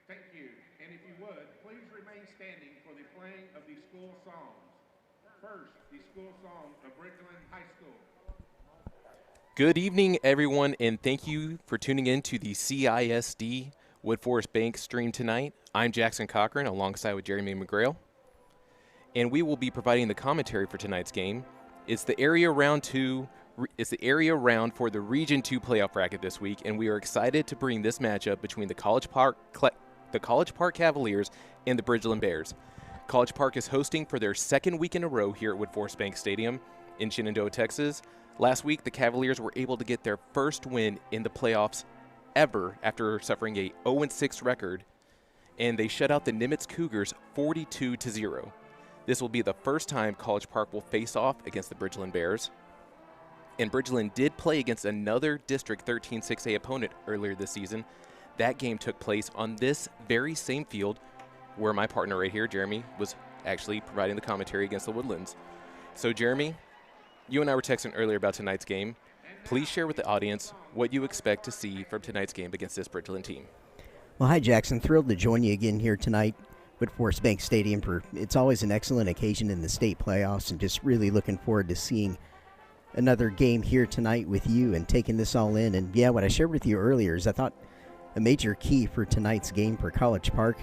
Thank you. And if you would, please remain standing for the playing of the school songs. First, the school song of Bridgeland High School. Good evening, everyone, and thank you for tuning in to the CISD Woodforest Bank stream tonight. I'm Jackson Cochran, alongside with Jeremy McGrail, and we will be providing the commentary for tonight's game. It's the area round for the Region 2 playoff bracket this week, and we are excited to bring this matchup between the College Park Cavaliers and the Bridgeland Bears. College Park is hosting for their second week in a row here at Woodforest Bank Stadium in Shenandoah, Texas. Last week, the Cavaliers were able to get their first win in the playoffs ever after suffering a 0-6 record, and they shut out the Nimitz Cougars 42-0. This will be the first time College Park will face off against the Bridgeland Bears. And Bridgeland did play against another District 13 6A opponent earlier this season. That game took place on this very same field where my partner right here, Jeremy, was actually providing the commentary against the Woodlands. So, Jeremy, you and I were texting earlier about tonight's game. Please share with the audience what you expect to see from tonight's game against this Bridgeland team. Well, hi, Jackson. Thrilled to join you again here tonight at Woodforest Bank Stadium. It's always an excellent occasion in the state playoffs, and just really looking forward to seeing another game here tonight with you and taking this all in. And, yeah, what I shared with you earlier is I thought a major key for tonight's game for College Park,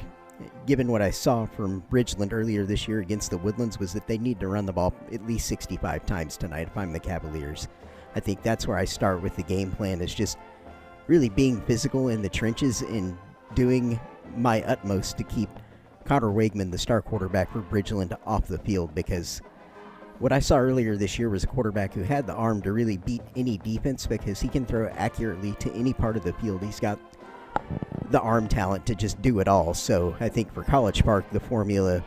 given what I saw from Bridgeland earlier this year against the Woodlands, was that they need to run the ball at least 65 times tonight if I'm the Cavaliers. I think that's where I start with the game plan, is just really being physical in the trenches and doing my utmost to keep Connor Wegman, the star quarterback for Bridgeland, off the field, because what I saw earlier this year was a quarterback who had the arm to really beat any defense because he can throw accurately to any part of the field. He's got the arm talent to just do it all. So I think for College Park, the formula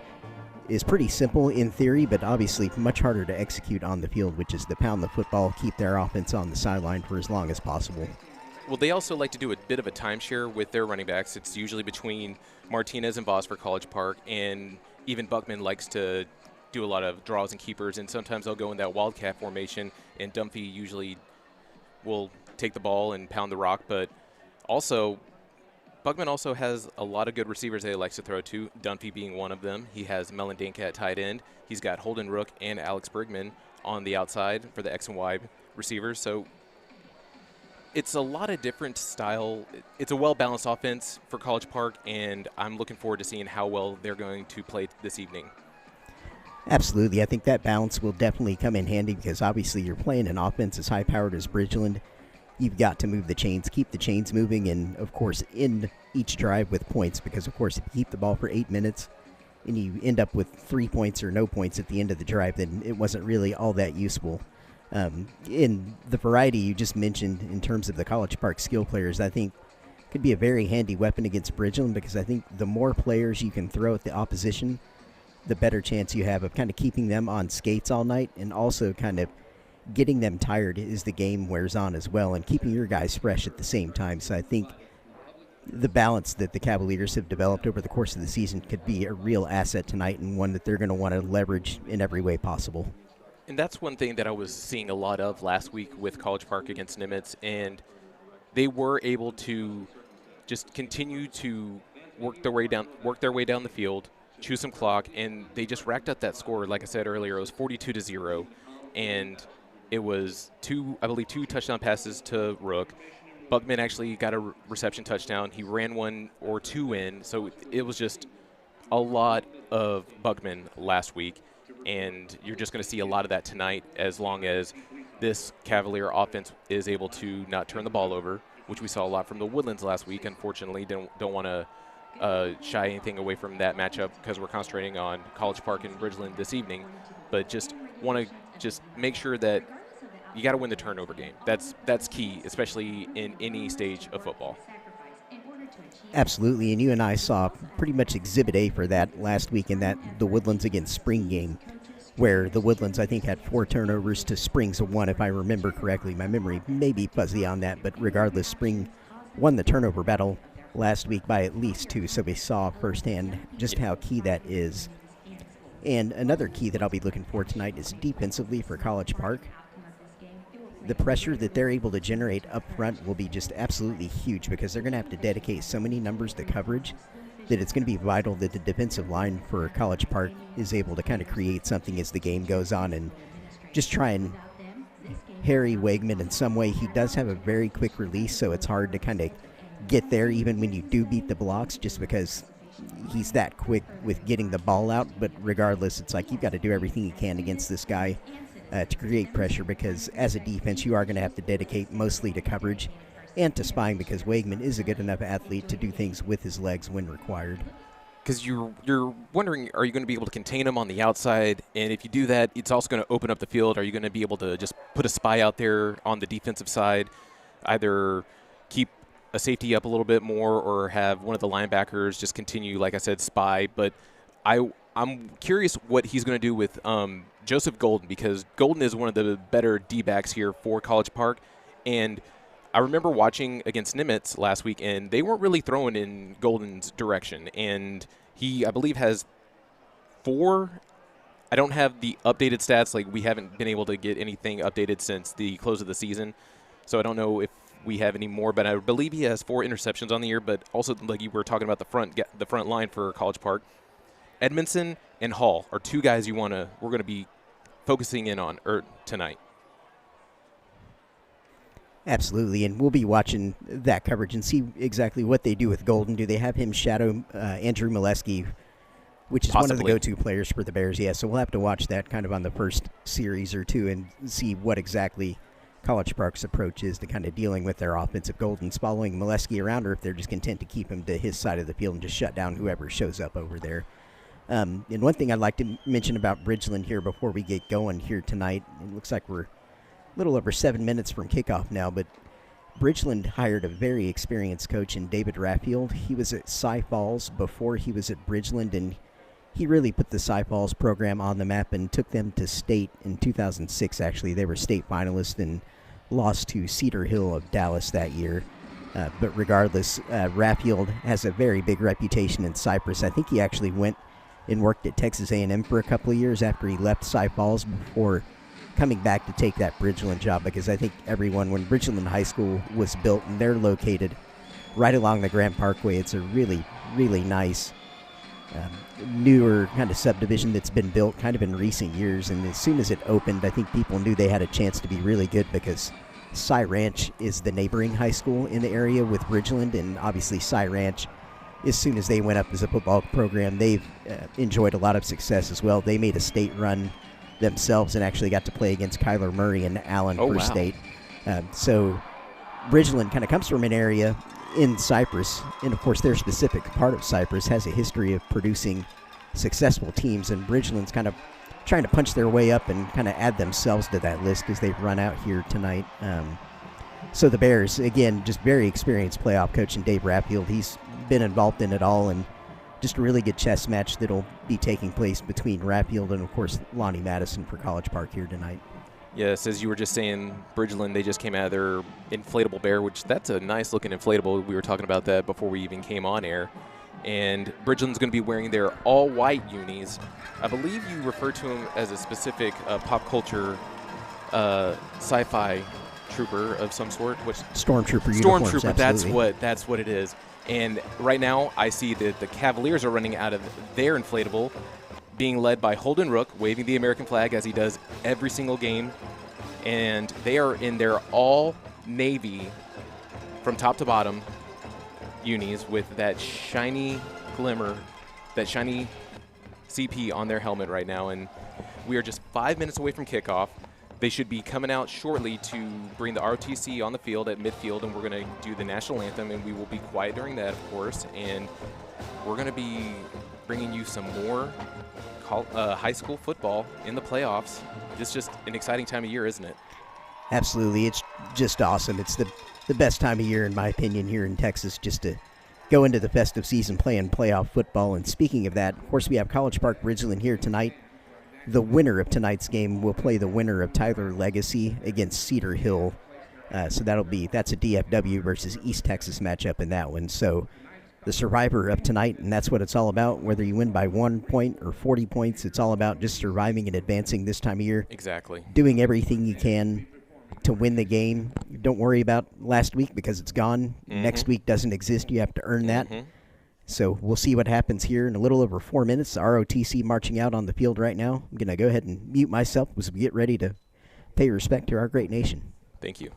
is pretty simple in theory, but obviously much harder to execute on the field, which is to pound the football, keep their offense on the sideline for as long as possible. Well, they also like to do a bit of a timeshare with their running backs. It's usually between Martinez and Voss for College Park, and even Buckman likes to do a lot of draws and keepers, and sometimes they'll go in that wildcat formation, and Dunphy usually will take the ball and pound the rock. But also, Buckman also has a lot of good receivers that he likes to throw to, Dunphy being one of them. He has Melon Danka at tight end. He's got Holden Rook and Alex Bergman on the outside for the X and Y receivers. So it's a lot of different style. It's a well-balanced offense for College Park, and I'm looking forward to seeing how well they're going to play this evening. Absolutely. I think that balance will definitely come in handy because obviously you're playing an offense as high-powered as Bridgeland. You've got to move the chains, keep the chains moving, and, of course, end each drive with points because, of course, if you keep the ball for 8 minutes and you end up with 3 points or no points at the end of the drive, then it wasn't really all that useful. In the variety you just mentioned in terms of the College Park skill players, I think could be a very handy weapon against Bridgeland because I think the more players you can throw at the opposition, the better chance you have of kind of keeping them on skates all night and also kind of getting them tired as the game wears on as well and keeping your guys fresh at the same time. So I think the balance that the Cavaliers have developed over the course of the season could be a real asset tonight and one that they're going to want to leverage in every way possible. And that's one thing that I was seeing a lot of last week with College Park against Nimitz, and they were able to just continue to work their way down the field, chew some clock, and they just racked up that score. Like I said earlier, it was 42-0, and it was two touchdown passes to Rook. Buckman actually got a reception touchdown. He ran one or two in, so it was just a lot of Buckman last week, and you're just going to see a lot of that tonight as long as this Cavalier offense is able to not turn the ball over, which we saw a lot from the Woodlands last week. Unfortunately, don't want to shy anything away from that matchup because we're concentrating on College Park and Bridgeland this evening, but just want to just make sure that you got to win the turnover game. That's key, especially in any stage of football. Absolutely, and you and I saw pretty much Exhibit A for that last week in that the Woodlands against Spring game, where the Woodlands, I think, had 4 turnovers to Spring's 1, if I remember correctly. My memory may be fuzzy on that, but regardless, Spring won the turnover battle last week by at least 2, so we saw firsthand just how key that is. And another key that I'll be looking for tonight is defensively for College Park. The pressure that they're able to generate up front will be just absolutely huge because they're going to have to dedicate so many numbers to coverage that it's going to be vital that the defensive line for College Park is able to kind of create something as the game goes on and just try and harry Wegman in some way. He does have a very quick release, so it's hard to kind of get there even when you do beat the blocks, just because he's that quick with getting the ball out. But regardless, it's like you've got to do everything you can against this guy to create pressure, because as a defense you are going to have to dedicate mostly to coverage and to spying, because Wegman is a good enough athlete to do things with his legs when required. Because you're wondering, are you going to be able to contain him on the outside? And if you do that, it's also going to open up the field. Are you going to be able to just put a spy out there on the defensive side, either keep a safety up a little bit more or have one of the linebackers just continue, like I said, spy? But I'm curious what he's going to do with Joseph Golden, because Golden is one of the better D-backs here for College Park. And I remember watching against Nimitz last week, and they weren't really throwing in Golden's direction. And he, I believe, has 4. I don't have the updated stats. Like, we haven't been able to get anything updated since the close of the season. So I don't know if we have any more, but I believe he has 4 interceptions on the year. But also, like you were talking about, the front line for College Park, Edmondson and Hall are 2 guys we're going to be focusing in on tonight. Absolutely, and we'll be watching that coverage and see exactly what they do with Golden. Do they have him shadow Andrew Molesky, which is Possibly one of the go-to players for the Bears? Yeah, so we'll have to watch that kind of on the first series or 2 and see what exactly College Park's approach is to kind of dealing with their offensive Goldens, following Molesky around, or if they're just content to keep him to his side of the field and just shut down whoever shows up over there. And one thing I'd like to mention about Bridgeland here before we get going here tonight, it looks like we're little over 7 minutes from kickoff now, but Bridgeland hired a very experienced coach in David Raffield. He was at Cy Falls before he was at Bridgeland, and he really put the Cy Falls program on the map and took them to state in 2006. Actually, they were state finalists and lost to Cedar Hill of Dallas that year. But regardless, Raffield has a very big reputation in Cypress. I think he actually went and worked at Texas A&M for a couple of years after he left Cy Falls before coming back to take that Bridgeland job, because I think everyone, when Bridgeland High School was built, and they're located right along the Grand Parkway, it's a really, really nice newer kind of subdivision that's been built kind of in recent years. And as soon as it opened, I think people knew they had a chance to be really good, because Cy Ranch is the neighboring high school in the area with Bridgeland, and obviously Cy Ranch, as soon as they went up as a football program, they've enjoyed a lot of success as well. They made a state run themselves and actually got to play against Kyler Murray and Allen for state. So Bridgeland kind of comes from an area in Cypress, and of course their specific part of Cypress has a history of producing successful teams, and Bridgeland's kind of trying to punch their way up and kind of add themselves to that list as they've run out here tonight. So the Bears, again, just very experienced playoff coach in Dave Raffield. He's been involved in it all, and just a really good chess match that'll be taking place between Raffield and, of course, Lonnie Madison for College Park here tonight. Yes, as you were just saying, Bridgeland, they just came out of their inflatable bear, which that's a nice-looking inflatable. We were talking about that before we even came on air. And Bridgeland's going to be wearing their all-white unis. I believe you refer to them as a specific pop culture sci-fi trooper of some sort. Stormtrooper uniforms, Stormtrooper, that's what it is. And right now, I see that the Cavaliers are running out of their inflatable, being led by Holden Rook, waving the American flag as he does every single game. And they are in their all-navy, from top to bottom, unis with that shiny glimmer, that shiny CP on their helmet right now. And we are just 5 minutes away from kickoff. They should be coming out shortly to bring the ROTC on the field at midfield, and we're going to do the national anthem, and we will be quiet during that, of course. And we're going to be bringing you some more high school football in the playoffs. It's just an exciting time of year, isn't it? Absolutely. It's just awesome. It's the best time of year, in my opinion, here in Texas, just to go into the festive season playing playoff football. And speaking of that, of course, we have College Park Bridgeland here tonight. The winner of tonight's game will play the winner of Tyler Legacy against Cedar Hill. So that's a DFW versus East Texas matchup in that one. So the survivor of tonight, and that's what it's all about. Whether you win by 1 point or 40 points, it's all about just surviving and advancing this time of year. Exactly. Doing everything you can to win the game. Don't worry about last week because it's gone. Mm-hmm. Next week doesn't exist. You have to earn that. So we'll see what happens here in a little over 4 minutes. ROTC marching out on the field right now. I'm going to go ahead and mute myself as we get ready to pay respect to our great nation. Thank you.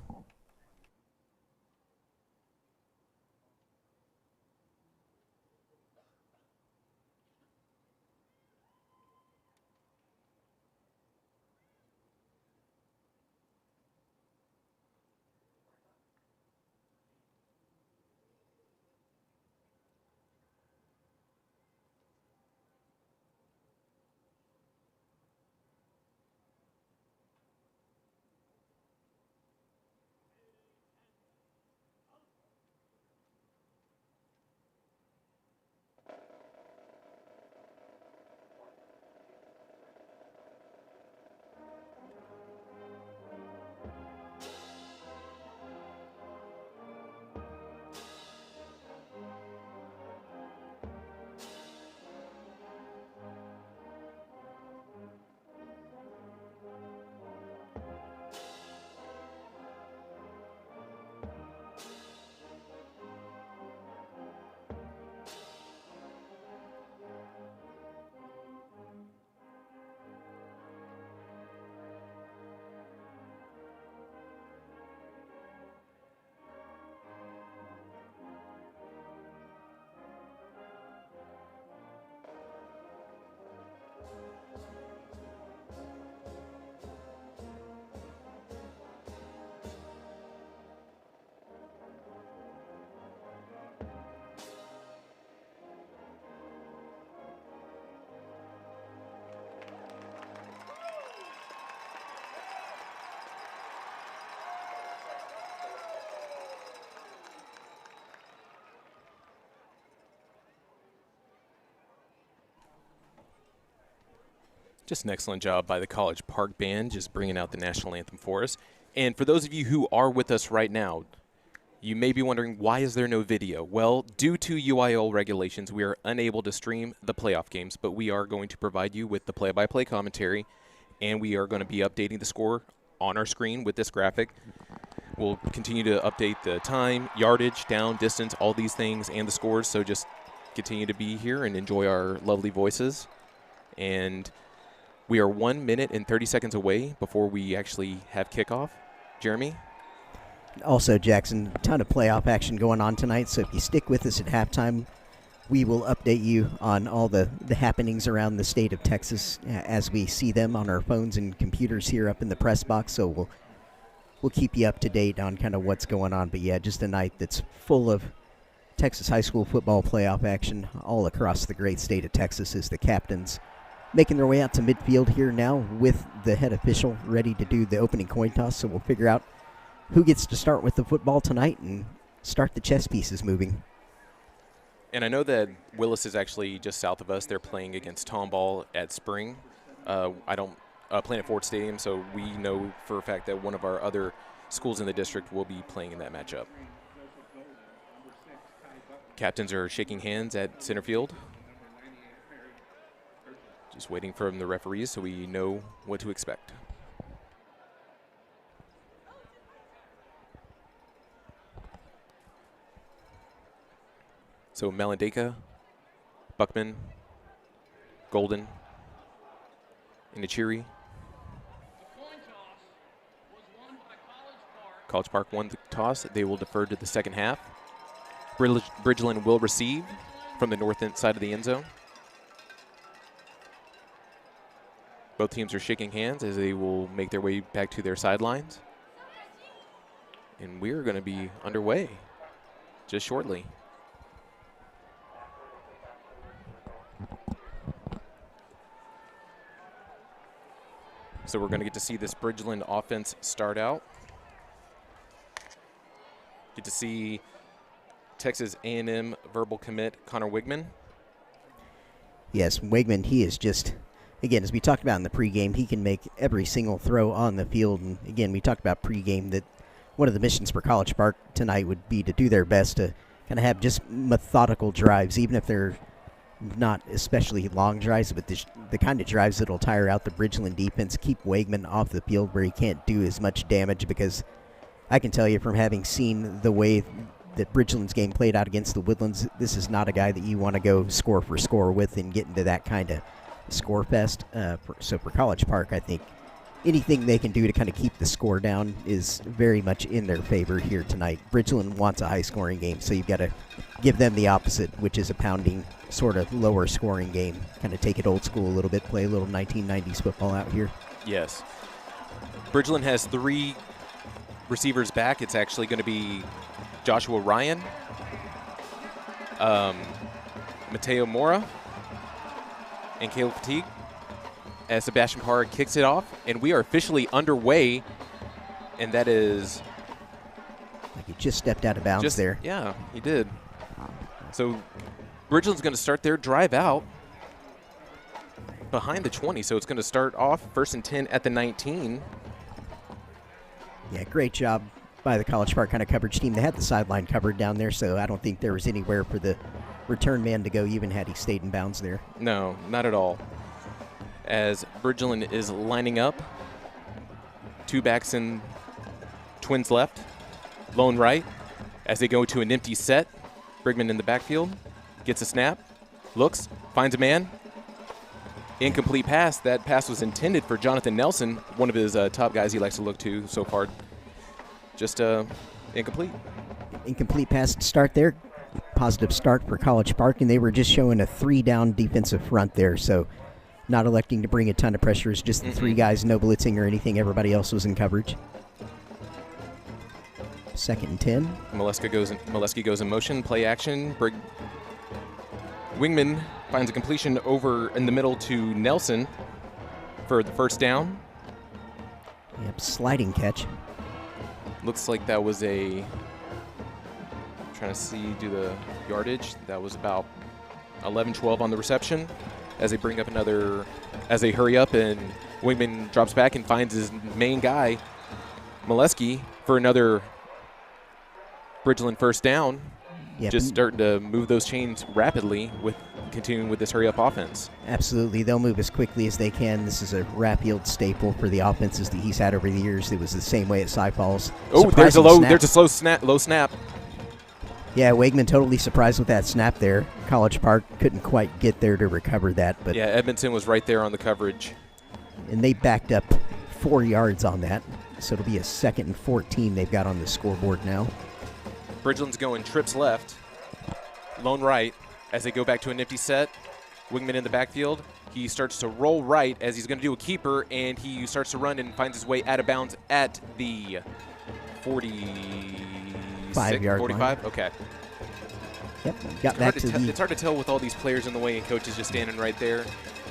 Just an excellent job by the College Park Band, just bringing out the national anthem for us. And for those of you who are with us right now, you may be wondering, why is there no video? Well, due to UIL regulations, we are unable to stream the playoff games, but we are going to provide you with the play-by-play commentary, and we are going to be updating the score on our screen with this graphic. We'll continue to update the time, yardage, down, distance, all these things, and the scores, so just continue to be here and enjoy our lovely voices. And we are 1 minute and 30 seconds away before we actually have kickoff. Jeremy? Also, Jackson, a ton of playoff action going on tonight, so if you stick with us at halftime, we will update you on all the happenings around the state of Texas as we see them on our phones and computers here up in the press box, so we'll keep you up to date on kind of what's going on. But, yeah, just a night that's full of Texas high school football playoff action all across the great state of Texas as the captains making their way out to midfield here now with the head official ready to do the opening coin toss. So we'll figure out who gets to start with the football tonight and start the chess pieces moving. And I know that Willis is actually just south of us. They're playing against Tomball at Spring. Playing at Ford Stadium, so we know for a fact that one of our other schools in the district will be playing in that matchup. Captains are shaking hands at center field. Just waiting for the referees so we know what to expect. So Malandeka, Buckman, Golden, Inachiri. College Park won the toss. They will defer to the second half. Bridgeland will receive from the north end side of the end zone. Both teams are shaking hands as they will make their way back to their sidelines. And we're going to be underway just shortly. So we're going to get to see this Bridgeland offense start out. Get to see Texas A&M verbal commit Connor Wigman. Yes, Wigman, he is just, again, as we talked about in the pregame, he can make every single throw on the field. And again, we talked about pregame that one of the missions for College Park tonight would be to do their best to kind of have just methodical drives, even if they're not especially long drives, but the kind of drives that will tire out the Bridgeland defense, keep Wegman off the field where he can't do as much damage, because I can tell you from having seen the way that Bridgeland's game played out against the Woodlands, this is not a guy that you want to go score for score with and get into that kind of score fest. So for College Park, I think anything they can do to kind of keep the score down is very much in their favor here tonight. Bridgeland wants a high-scoring game, so you've got to give them the opposite, which is a pounding, sort of lower-scoring game. Kind of take it old school a little bit, play a little 1990s football out here. Yes. Bridgeland has 3 receivers back. It's actually going to be Joshua Ryan, Mateo Mora, and Caleb Fatigue, as Sebastian Parr kicks it off. And we are officially underway, and that is... Like he just stepped out of bounds there. Yeah, he did. So Bridgeland's going to start their drive out behind the 20, so it's going to start off 1st and 10 at the 19. Yeah, great job by the College Park kind of coverage team. They had the sideline covered down there, so I don't think there was anywhere for the return man to go, even had he stayed in bounds there. No, not at all. As Bridgeland is lining up, 2 backs and twins left, lone right, as they go to an empty set. Brigman in the backfield, gets a snap, looks, finds a man. Incomplete pass. That pass was intended for Jonathan Nelson, one of his top guys he likes to look to so far. Just incomplete. Incomplete pass to start there. Positive start for College Park, and they were just showing a 3-down defensive front there, so not electing to bring a ton of pressure. It's just the 3 guys, no blitzing or anything. Everybody else was in coverage. 2nd and 10. Molesky goes in motion, play action. Wingman finds a completion over in the middle to Nelson for the first down. Yep, sliding catch. Looks like that was a, trying to do the yardage. That was about 11-12 on the reception as they bring up another, as they hurry up, and Wingman drops back and finds his main guy, Molesky, for another Bridgeland first down. Yep. Just starting to move those chains rapidly with continuing with this hurry-up offense. Absolutely. They'll move as quickly as they can. This is a Rapield staple for the offenses that he's had over the years. It was the same way at Cy Falls. Oh, there's a low snap. Yeah, Wegman totally surprised with that snap there. College Park couldn't quite get there to recover that. But yeah, Edmonton was right there on the coverage. And they backed up 4 yards on that. So it'll be a 2nd and 14 they've got on the scoreboard now. Bridgeland's going trips left, lone right, as they go back to an empty set. Wingman in the backfield. He starts to roll right as he's going to do a keeper, and he starts to run and finds his way out of bounds at the 45 line. Okay. Yep, got back to It's hard to tell with all these players in the way and coaches just standing right there.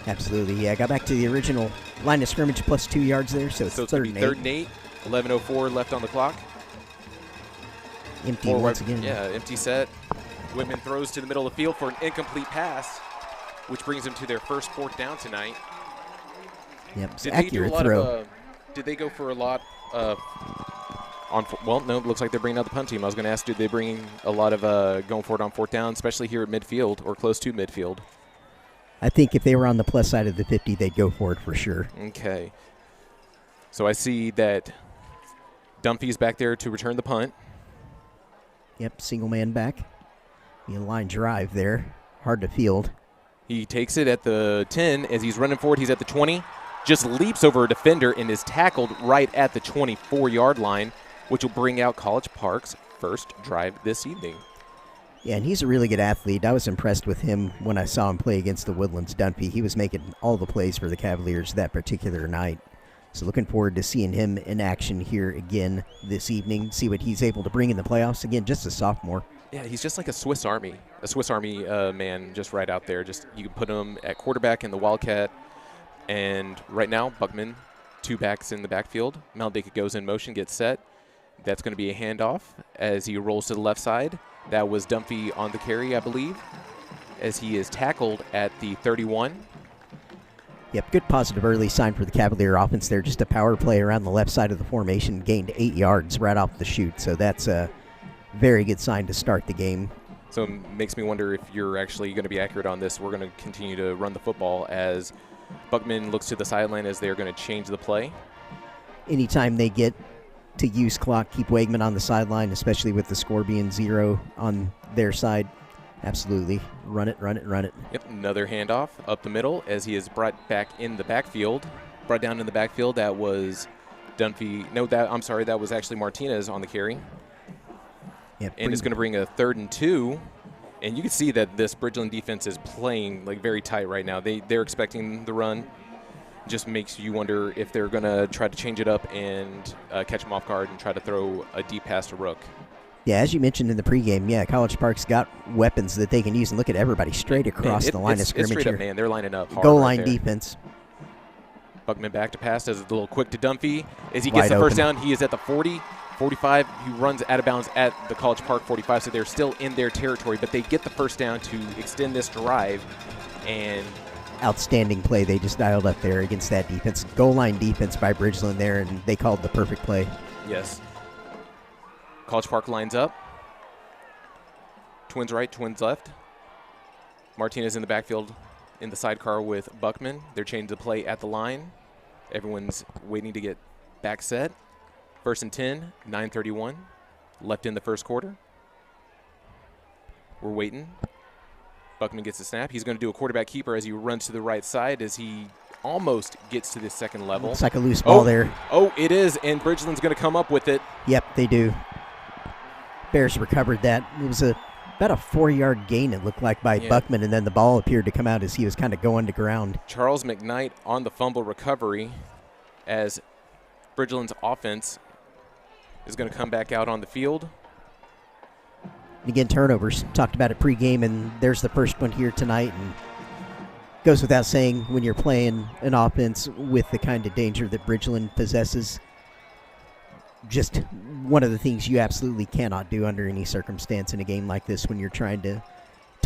Absolutely, yeah. Got back to the original line of scrimmage plus 2 yards there, so it's 3rd and 8. 3rd and 8, 11:04 left on the clock. Empty once again. Yeah, empty set. Whitman throws to the middle of the field for an incomplete pass, which brings them to their first 4th down tonight. Yep, it's accurate throw. Did they go for a lot well, no, it looks like they're bringing out the punt team. I was going to ask, did they bring a lot of going for it on 4th down, especially here at midfield or close to midfield? I think if they were on the plus side of the 50, they'd go for it for sure. Okay. So I see that Dunphy's back there to return the punt. Yep, single man back. The line drive there. Hard to field. He takes it at the 10 as he's running forward. He's at the 20. Just leaps over a defender and is tackled right at the 24-yard line, which will bring out College Park's first drive this evening. Yeah, and he's a really good athlete. I was impressed with him when I saw him play against the Woodlands. Dunphy, he was making all the plays for the Cavaliers that particular night. So looking forward to seeing him in action here again this evening, see what he's able to bring in the playoffs. Again, just a sophomore. Yeah, he's just like a Swiss Army man just right out there. Just you can put him at quarterback in the Wildcat. And right now, Buckman, 2 backs in the backfield. Maldeka goes in motion, gets set. That's going to be a handoff as he rolls to the left side. That was Dunphy on the carry, I believe, as he is tackled at the 31. Yep, good positive early sign for the Cavalier offense there. Just a power play around the left side of the formation, gained 8 yards right off the shoot. So that's a very good sign to start the game. So it makes me wonder if you're actually going to be accurate on this. We're going to continue to run the football as Buckman looks to the sideline as they're going to change the play. Anytime they get to use clock, keep Wegman on the sideline, especially with the score being 0 on their side. Absolutely. Run it, run it, run it. Yep, another handoff up the middle as he is brought back in the backfield. Brought down in the backfield. That was Dunphy. No, that was actually Martinez on the carry. Yep, and it's going to bring a 3rd and 2. And you can see that this Bridgeland defense is playing like very tight right now. They're expecting the run. Just makes you wonder if they're going to try to change it up and catch them off guard and try to throw a deep pass to Rook. Yeah, as you mentioned in the pregame, College Park's got weapons that they can use. And look at everybody straight across the line of scrimmage it's straight here. Up, man. They're lining up hard. Goal right line there. defense. Buckman back to pass, does a little quick to Dunphy. As he gets Wide the first open. down, he is at the 40, 45. He runs out of bounds at the College Park 45, so they're still in their territory. But they get the first down to extend this drive. And Outstanding play they just dialed up there against that defense. Goal line defense by Bridgeland there, and they called the perfect play. yes, College Park lines up. Twins right, twins left. Martinez in the backfield in the sidecar with Buckman. They're changing the play at the line. Everyone's waiting to get back set. 1st and 10, 9:31 left in the first quarter. We're waiting. Buckman gets the snap. He's going to do a quarterback keeper as he runs to the right side as he almost gets to the second level. Looks like a loose ball there. Oh, it is, and Bridgeland's going to come up with it. Yep, they do. Bears recovered that. It was about a 4-yard gain, it looked like, by Buckman, and then the ball appeared to come out as he was kind of going to ground. Charles McKnight on the fumble recovery as Bridgeland's offense is going to come back out on the field. Again, turnovers. Talked about it pregame, and there's the first one here tonight. And goes without saying, when you're playing an offense with the kind of danger that Bridgeland possesses, just one of the things you absolutely cannot do under any circumstance in a game like this when you're trying to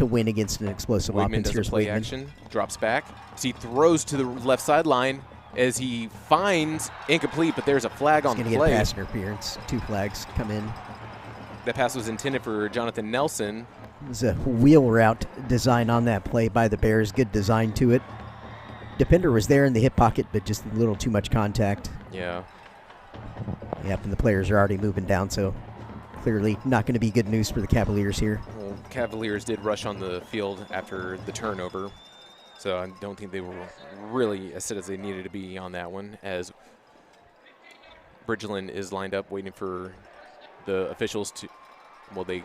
win against an explosive Wigman offense. does Here's a play Wigman. action, drops back. So he throws to the left sideline as he finds incomplete, but there's a flag on the He's play. going to get pass interference. 2 flags come in. That pass was intended for Jonathan Nelson. It was a wheel route design on that play by the Bears. Good design to it. Defender was there in the hip pocket, but just a little too much contact. Yeah. Yep, and the players are already moving down, so clearly not going to be good news for the Cavaliers here. Well, Cavaliers did rush on the field after the turnover, so I don't think they were really as set as they needed to be on that one, as Bridgeland is lined up waiting for the officials to, well, they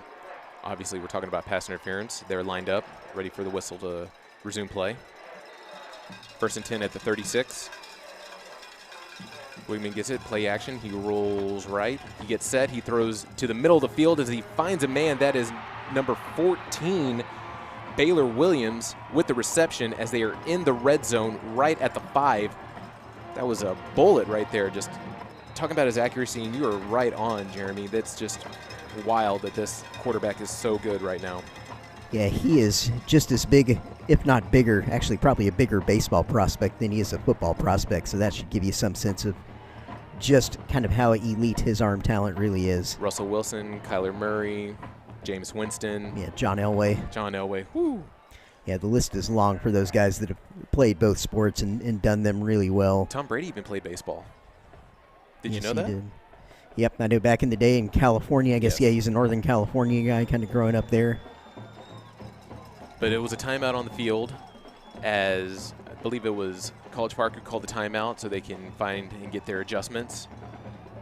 obviously were talking about pass interference. They're lined up, ready for the whistle to resume play. 1st and 10 at the 36. Wigman gets it, play action. He rolls right. He gets set. He throws to the middle of the field as he finds a man. That is number 14, Baylor Williams, with the reception as they are in the red zone right at the 5. That was a bullet right there. Just talking about his accuracy, and you are right on, Jeremy. That's just wild that this quarterback is so good right now. Yeah, he is just as big, if not bigger, actually probably a bigger baseball prospect than he is a football prospect, so that should give you some sense of just kind of how elite his arm talent really is. Russell Wilson, Kyler Murray, James Winston. Yeah, John Elway. John Elway. Whoo. Yeah, the list is long for those guys that have played both sports and done them really well. Tom Brady even played baseball. Did you Yes, know that? he did. Yep, I know back in the day in California, I guess, Yes. yeah, he's a Northern California guy kind of growing up there. But it was a timeout on the field, as I believe it was College Park who called the timeout so they can find and get their adjustments.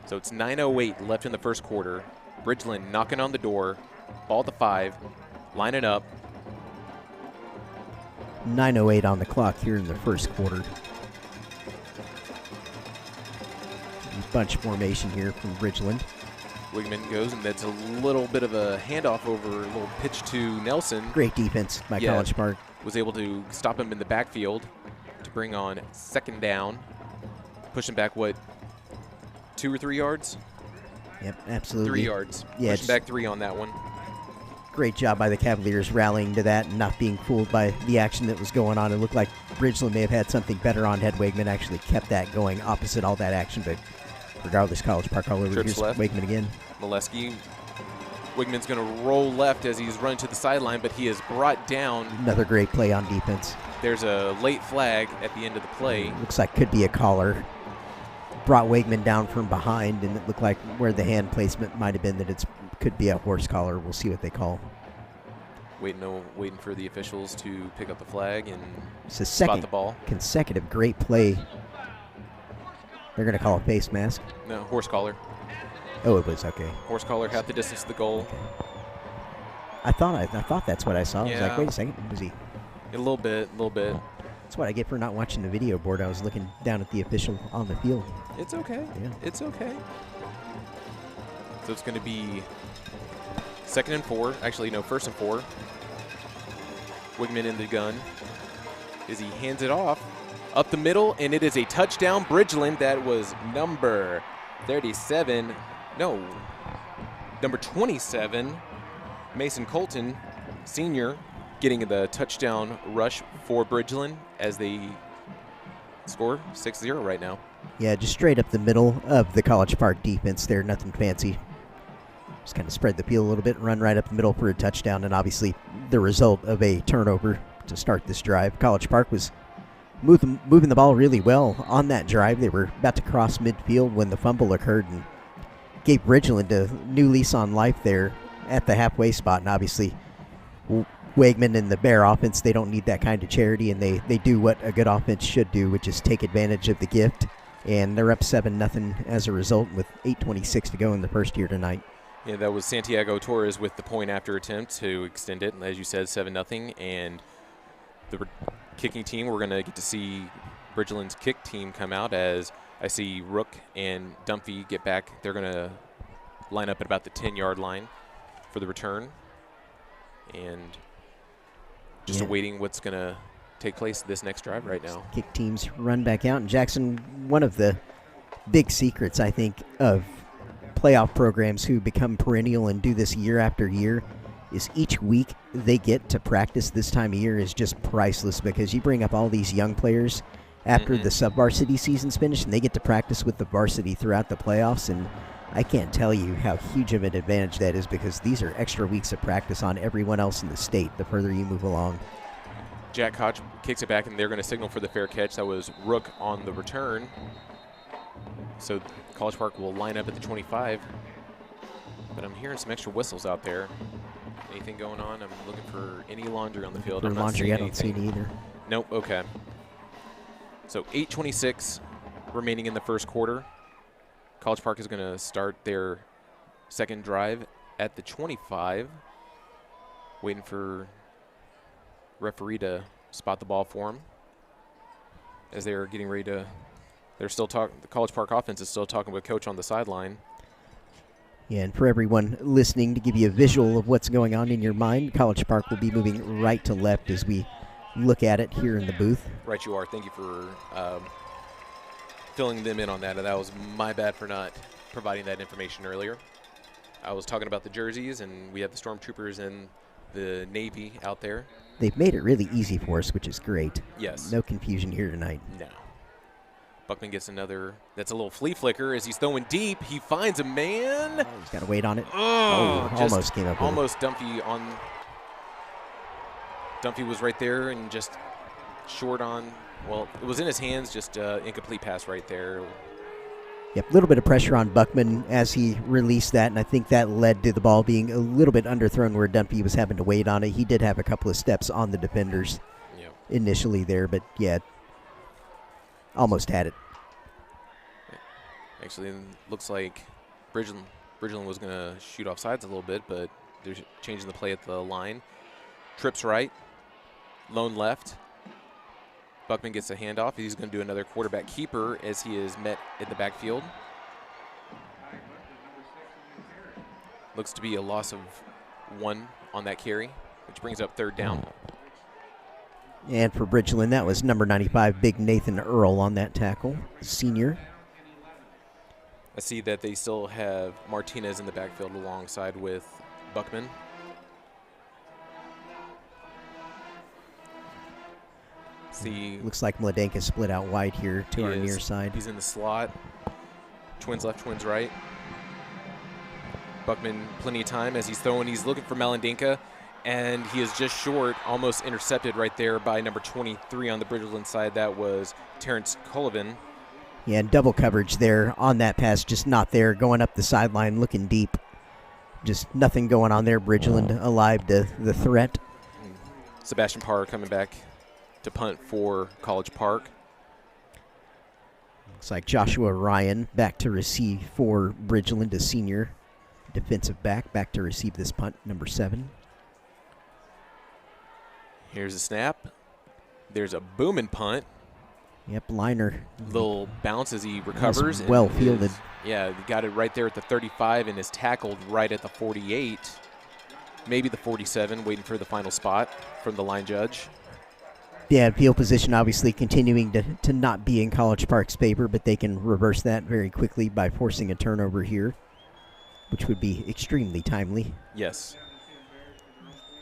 So it's 9:08 left in the first quarter. Bridgeland knocking on the door, ball at the 5, lining up. 9:08 on the clock here in the first quarter. Bunch formation here from Bridgeland. Wigman goes, and that's a little bit of a handoff over, a little pitch to Nelson. Great defense by Yeah. College Park. Was able to stop him in the backfield to bring on 2nd down. Push him back, 2 or 3 yards? Yep, absolutely. 3 yards. Yeah, Pushing it's- back 3 on that one. Great job by the Cavaliers rallying to that and not being fooled by the action that was going on. It looked like Bridgeland may have had something better on had Wegman actually kept that going opposite all that action, but regardless, College Park all over. Trips Here's left. Wegman again. Molesky. Wigman's going to roll left as he's running to the sideline, but he is brought down. Another great play on defense. There's a late flag at the end of the play. Looks like could be a collar. brought Wegman down from behind, and it looked like where the hand placement might have been that it could be a horse collar. We'll see what they call. Waiting for the officials to pick up the flag and it's the spot second the ball. Consecutive great play. They're going to call a face mask. No, horse collar. Oh, it was okay. Horse collar, half the distance to the goal. Okay. I thought that's what I saw. I was like, wait a second, was he? A little bit. That's what I get for not watching the video board. I was looking down at the official on the field. It's okay. Yeah. It's okay. So it's going to be 2nd and 4. Actually, no, 1st and 4. Wigman in the gun as he hands it off up the middle, and it is a touchdown. Bridgeland. That was number 37. No, number 27. Mason Colton, senior, getting the touchdown rush for Bridgeland as they score 6-0 right now. Yeah, just straight up the middle of the College Park defense there. Nothing fancy. Just kind of spread the field a little bit and run right up the middle for a touchdown, and obviously the result of a turnover to start this drive. College Park was moving the ball really well on that drive. They were about to cross midfield when the fumble occurred and gave Bridgeland a new lease on life there at the halfway spot. And obviously Wegman and the Bear offense, they don't need that kind of charity, and they do what a good offense should do, which is take advantage of the gift. And they're up 7-0 as a result with 8:26 to go in the first year tonight. Yeah, that was Santiago Torres with the point after attempt to extend it. As you said, 7-0. And the kicking team, we're going to get to see Bridgeland's kick team come out as I see Rook and Dumphy get back. They're going to line up at about the 10-yard line for the return. And just awaiting what's going to take place this next drive right now. Kick teams run back out. And Jackson, one of the big secrets, I think, of playoff programs who become perennial and do this year after year is each week they get to practice this time of year is just priceless, because you bring up all these young players after the sub-varsity season's finished, and they get to practice with the varsity throughout the playoffs, and I can't tell you how huge of an advantage that is, because these are extra weeks of practice on everyone else in the state the further you move along. Jack Koch kicks it back, and they're going to signal for the fair catch. That was Rook on the return. So College Park will line up at the 25. But I'm hearing some extra whistles out there. Anything going on? I'm looking for any laundry on the field. For laundry, I don't see it either. Nope, okay. So 8:26 remaining in the first quarter. College Park is going to start their second drive at the 25. Waiting for referee to spot the ball for him as they are getting ready to. They're still talking. The College Park offense is still talking with coach on the sideline. Yeah, and for everyone listening, to give you a visual of what's going on in your mind, College Park will be moving right to left as we look at it here in the booth. Right, you are. Thank you for filling them in on that. And that was my bad for not providing that information earlier. I was talking about the jerseys, and we have the Stormtroopers and the Navy out there. They've made it really easy for us, which is great. Yes. No confusion here tonight. No. Buckman gets another. That's a little flea flicker as he's throwing deep. He finds a man. Oh, he's got to wait on it. Oh, almost came up with almost Dumphy on. Dumphy was right there and just short on. Well, it was in his hands, just incomplete pass right there. Yep, a little bit of pressure on Buckman as he released that, and I think that led to the ball being a little bit underthrown where Dumphy was having to wait on it. He did have a couple of steps on the defenders initially there, but yeah, almost had it. Actually, it looks like Bridgeland was going to shoot off sides a little bit, but they're changing the play at the line. Trips right, lone left. Buckman gets a handoff. He's going to do another quarterback keeper as he is met in the backfield. Looks to be a loss of 1 on that carry, which brings up third down. And for Bridgeland, that was number 95, Big Nathan Earl on that tackle, senior. I see that they still have Martinez in the backfield alongside with Buckman. See, looks like Mladenka split out wide here to our near side. He's in the slot. Twins left, twins right. Buckman plenty of time as he's throwing. He's looking for Mladenka, and he is just short, almost intercepted right there by number 23 on the Bridgeland side. That was Terrence Cullivan. Yeah, and double coverage there on that pass, just not there. Going up the sideline, looking deep. Just nothing going on there. Bridgeland alive to the threat. Sebastian Parr coming back to punt for College Park. Looks like Joshua Ryan back to receive for Bridgeland, a senior defensive back to receive this punt, number 7. Here's a snap. There's a booming punt. Yep, liner. Little bounce as he recovers. Well fielded. Yeah, he got it right there at the 35 and is tackled right at the 48, maybe the 47, waiting for the final spot from the line judge. Yeah, field position obviously continuing to not be in College Park's favor, but they can reverse that very quickly by forcing a turnover here, which would be extremely timely. Yes.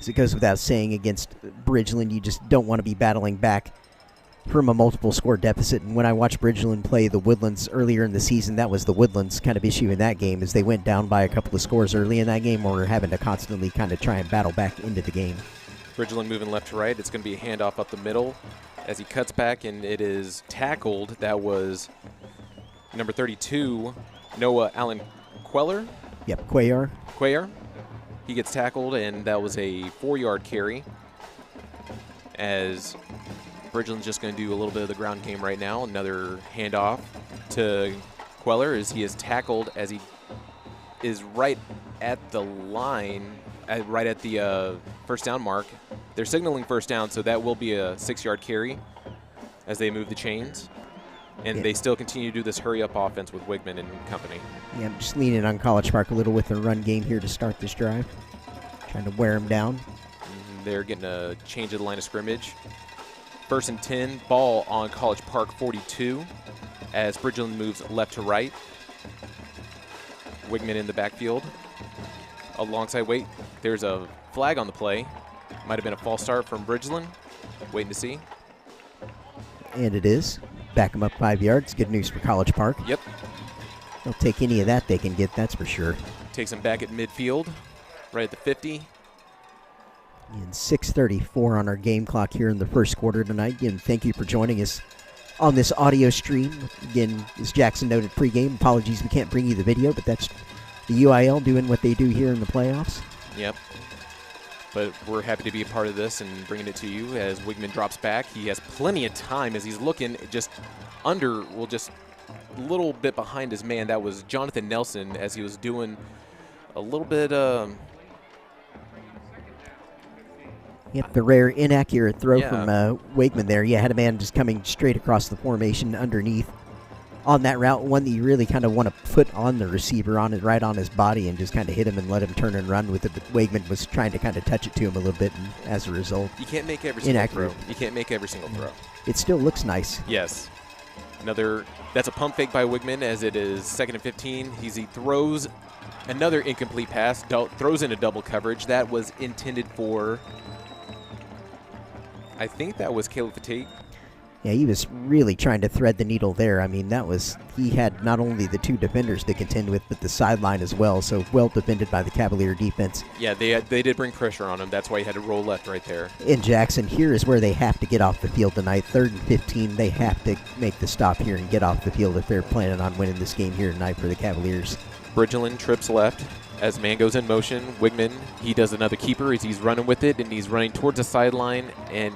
As it goes without saying, against Bridgeland, you just don't want to be battling back from a multiple score deficit. And when I watched Bridgeland play the Woodlands earlier in the season, that was the Woodlands kind of issue in that game, is they went down by a couple of scores early in that game, or having to constantly kind of try and battle back into the game. Bridgeland moving left to right. It's going to be a handoff up the middle as he cuts back, and it is tackled. That was number 32, Noah Allen Queller. Yep, Cuellar. He gets tackled, and that was a 4-yard carry. As Bridgeland's just going to do a little bit of the ground game right now. Another handoff to Queller as he is tackled as he is right at the line, right at the first down mark. They're signaling first down, so that will be a 6-yard carry as they move the chains. And they still continue to do this hurry-up offense with Wigman and company. Yeah, I'm just leaning on College Park a little with the run game here to start this drive. Trying to wear him down. They're getting a change of the line of scrimmage. 1st and 10, ball on College Park 42 as Bridgeland moves left to right. Wigman in the backfield. Alongside, wait, there's a flag on the play. Might have been a false start from Bridgeland. Waiting to see. And it is. Back him up 5 yards. Good news for College Park. Yep. They'll take any of that they can get, that's for sure. Takes him back at midfield, right at the 50. And 6:34 on our game clock here in the first quarter tonight. Again, thank you for joining us on this audio stream. Again, as Jackson noted pregame, apologies we can't bring you the video, but that's the UIL doing what they do here in the playoffs. Yep. But we're happy to be a part of this and bringing it to you as Wigman drops back. He has plenty of time as he's looking just under, well, just a little bit behind his man. That was Jonathan Nelson as he was doing a little bit. Yep, the rare inaccurate throw from Wigman there. Yeah, had a man just coming straight across the formation underneath on that route, one that you really kind of want to put on the receiver, on it, right on his body, and just kind of hit him and let him turn and run with it. But Wigman was trying to kind of touch it to him a little bit, and as a result, you can't make every single throw. You can't make every single throw. It still looks nice. Yes. That's a pump fake by Wigman as it is 2nd and 15. He throws another incomplete pass, throws into double coverage. That was intended for, I think that was Caleb Fatigue. Yeah, he was really trying to thread the needle there. I mean, he had not only the 2 defenders to contend with, but the sideline as well. So well defended by the Cavalier defense. Yeah, they did bring pressure on him. That's why he had to roll left right there. In Jackson, here is where they have to get off the field tonight. 3rd and 15, they have to make the stop here and get off the field if they're planning on winning this game here tonight for the Cavaliers. Bridgeland trips left as man goes in motion. Wigman, he does another keeper as he's running with it, and he's running towards the sideline. And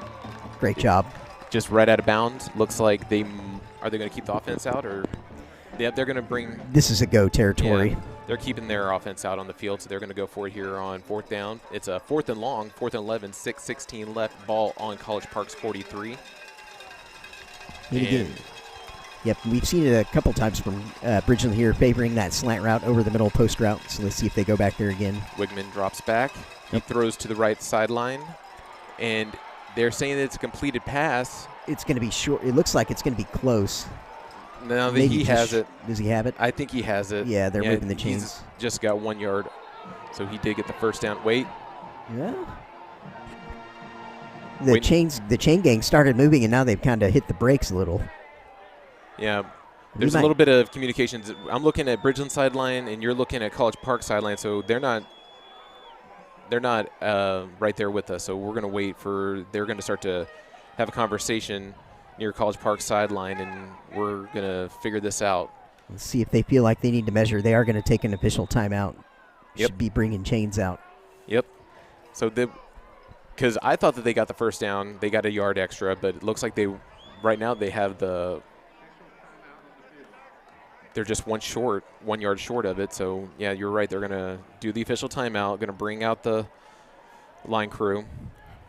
great job. Just right out of bounds. Looks like are they going to keep the offense out, or they're going to bring. This is a go territory. Yeah, they're keeping their offense out on the field, so they're going to go for it here on 4th down. It's a 4th and long, 4th and 11, 6:16 left. Ball on College Park's 43. Yep, we've seen it a couple times from Bridgeland here, favoring that slant route over the middle post route. So let's see if they go back there again. Wigman drops back. He throws to the right sideline, and they're saying that it's a completed pass. It's going to be short. It looks like it's going to be close. No, he has it. Does he have it? I think he has it. Yeah, they're moving the chains. He's just got 1 yard, so he did get the first down. Wait. Yeah. The chain gang started moving, and now they've kind of hit the brakes a little. Yeah. There's a little bit of communications. I'm looking at Bridgeland sideline, and you're looking at College Park sideline, so they're not right there with us. So we're going to wait they're going to start to have a conversation near College Park sideline, and we're going to figure this out. Let's see if they feel like they need to measure. They are going to take an official timeout. Yep. Should be bringing chains out. Yep. So because I thought that they got the first down, they got a yard extra, but it looks like right now they have they're just 1 yard short of it. So yeah, you're right. They're going to do the official timeout, going to bring out the line crew.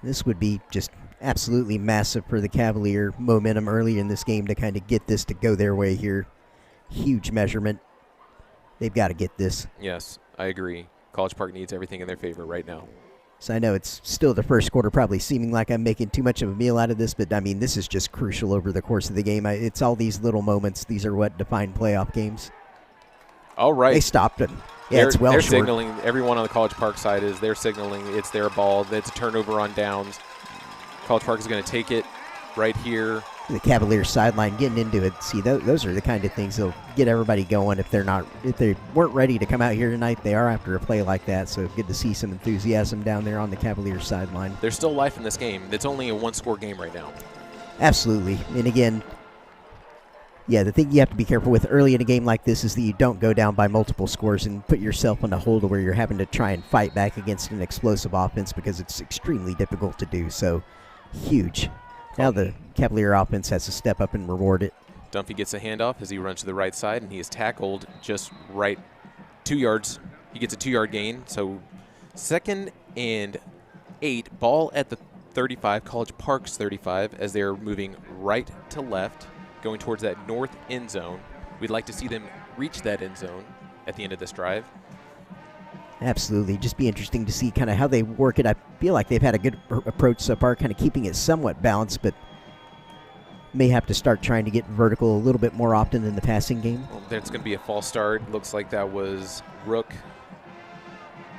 This would be just absolutely massive for the Cavalier momentum early in this game to kind of get this to go their way here. Huge measurement. They've got to get this. Yes, I agree. College Park needs everything in their favor right now. So I know it's still the first quarter, probably seeming like I'm making too much of a meal out of this, but I mean, this is just crucial over the course of the game. It's all these little moments. These are what define playoff games. All right. They stopped it. Yeah, it's well they're short. signaling. Everyone on the College Park side they're signaling it's their ball. It's a turnover on downs. College Park is going to take it right here. The Cavaliers sideline getting into it. See, those are the kind of things that'll get everybody going. If they weren't ready to come out here tonight, they are after a play like that. So good to see some enthusiasm down there on the Cavaliers sideline. There's still life in this game. It's only a 1-score game right now. Absolutely. And again, yeah, the thing you have to be careful with early in a game like this is that you don't go down by multiple scores and put yourself in a hole to where you're having to try and fight back against an explosive offense, because it's extremely difficult to do. So huge. Now the Cavalier offense has to step up and reward it. Dunphy gets a handoff as he runs to the right side, and he is tackled just right 2 yards. He gets a 2-yard gain. So 2nd and 8, ball at the 35, College Park's 35, as they're moving right to left, going towards that north end zone. We'd like to see them reach that end zone at the end of this drive. Absolutely. Just be interesting to see kind of how they work it. I feel like they've had a good approach so far, kind of keeping it somewhat balanced, but may have to start trying to get vertical a little bit more often in the passing game. Well, there's going to be a false start. Looks like that was Rook.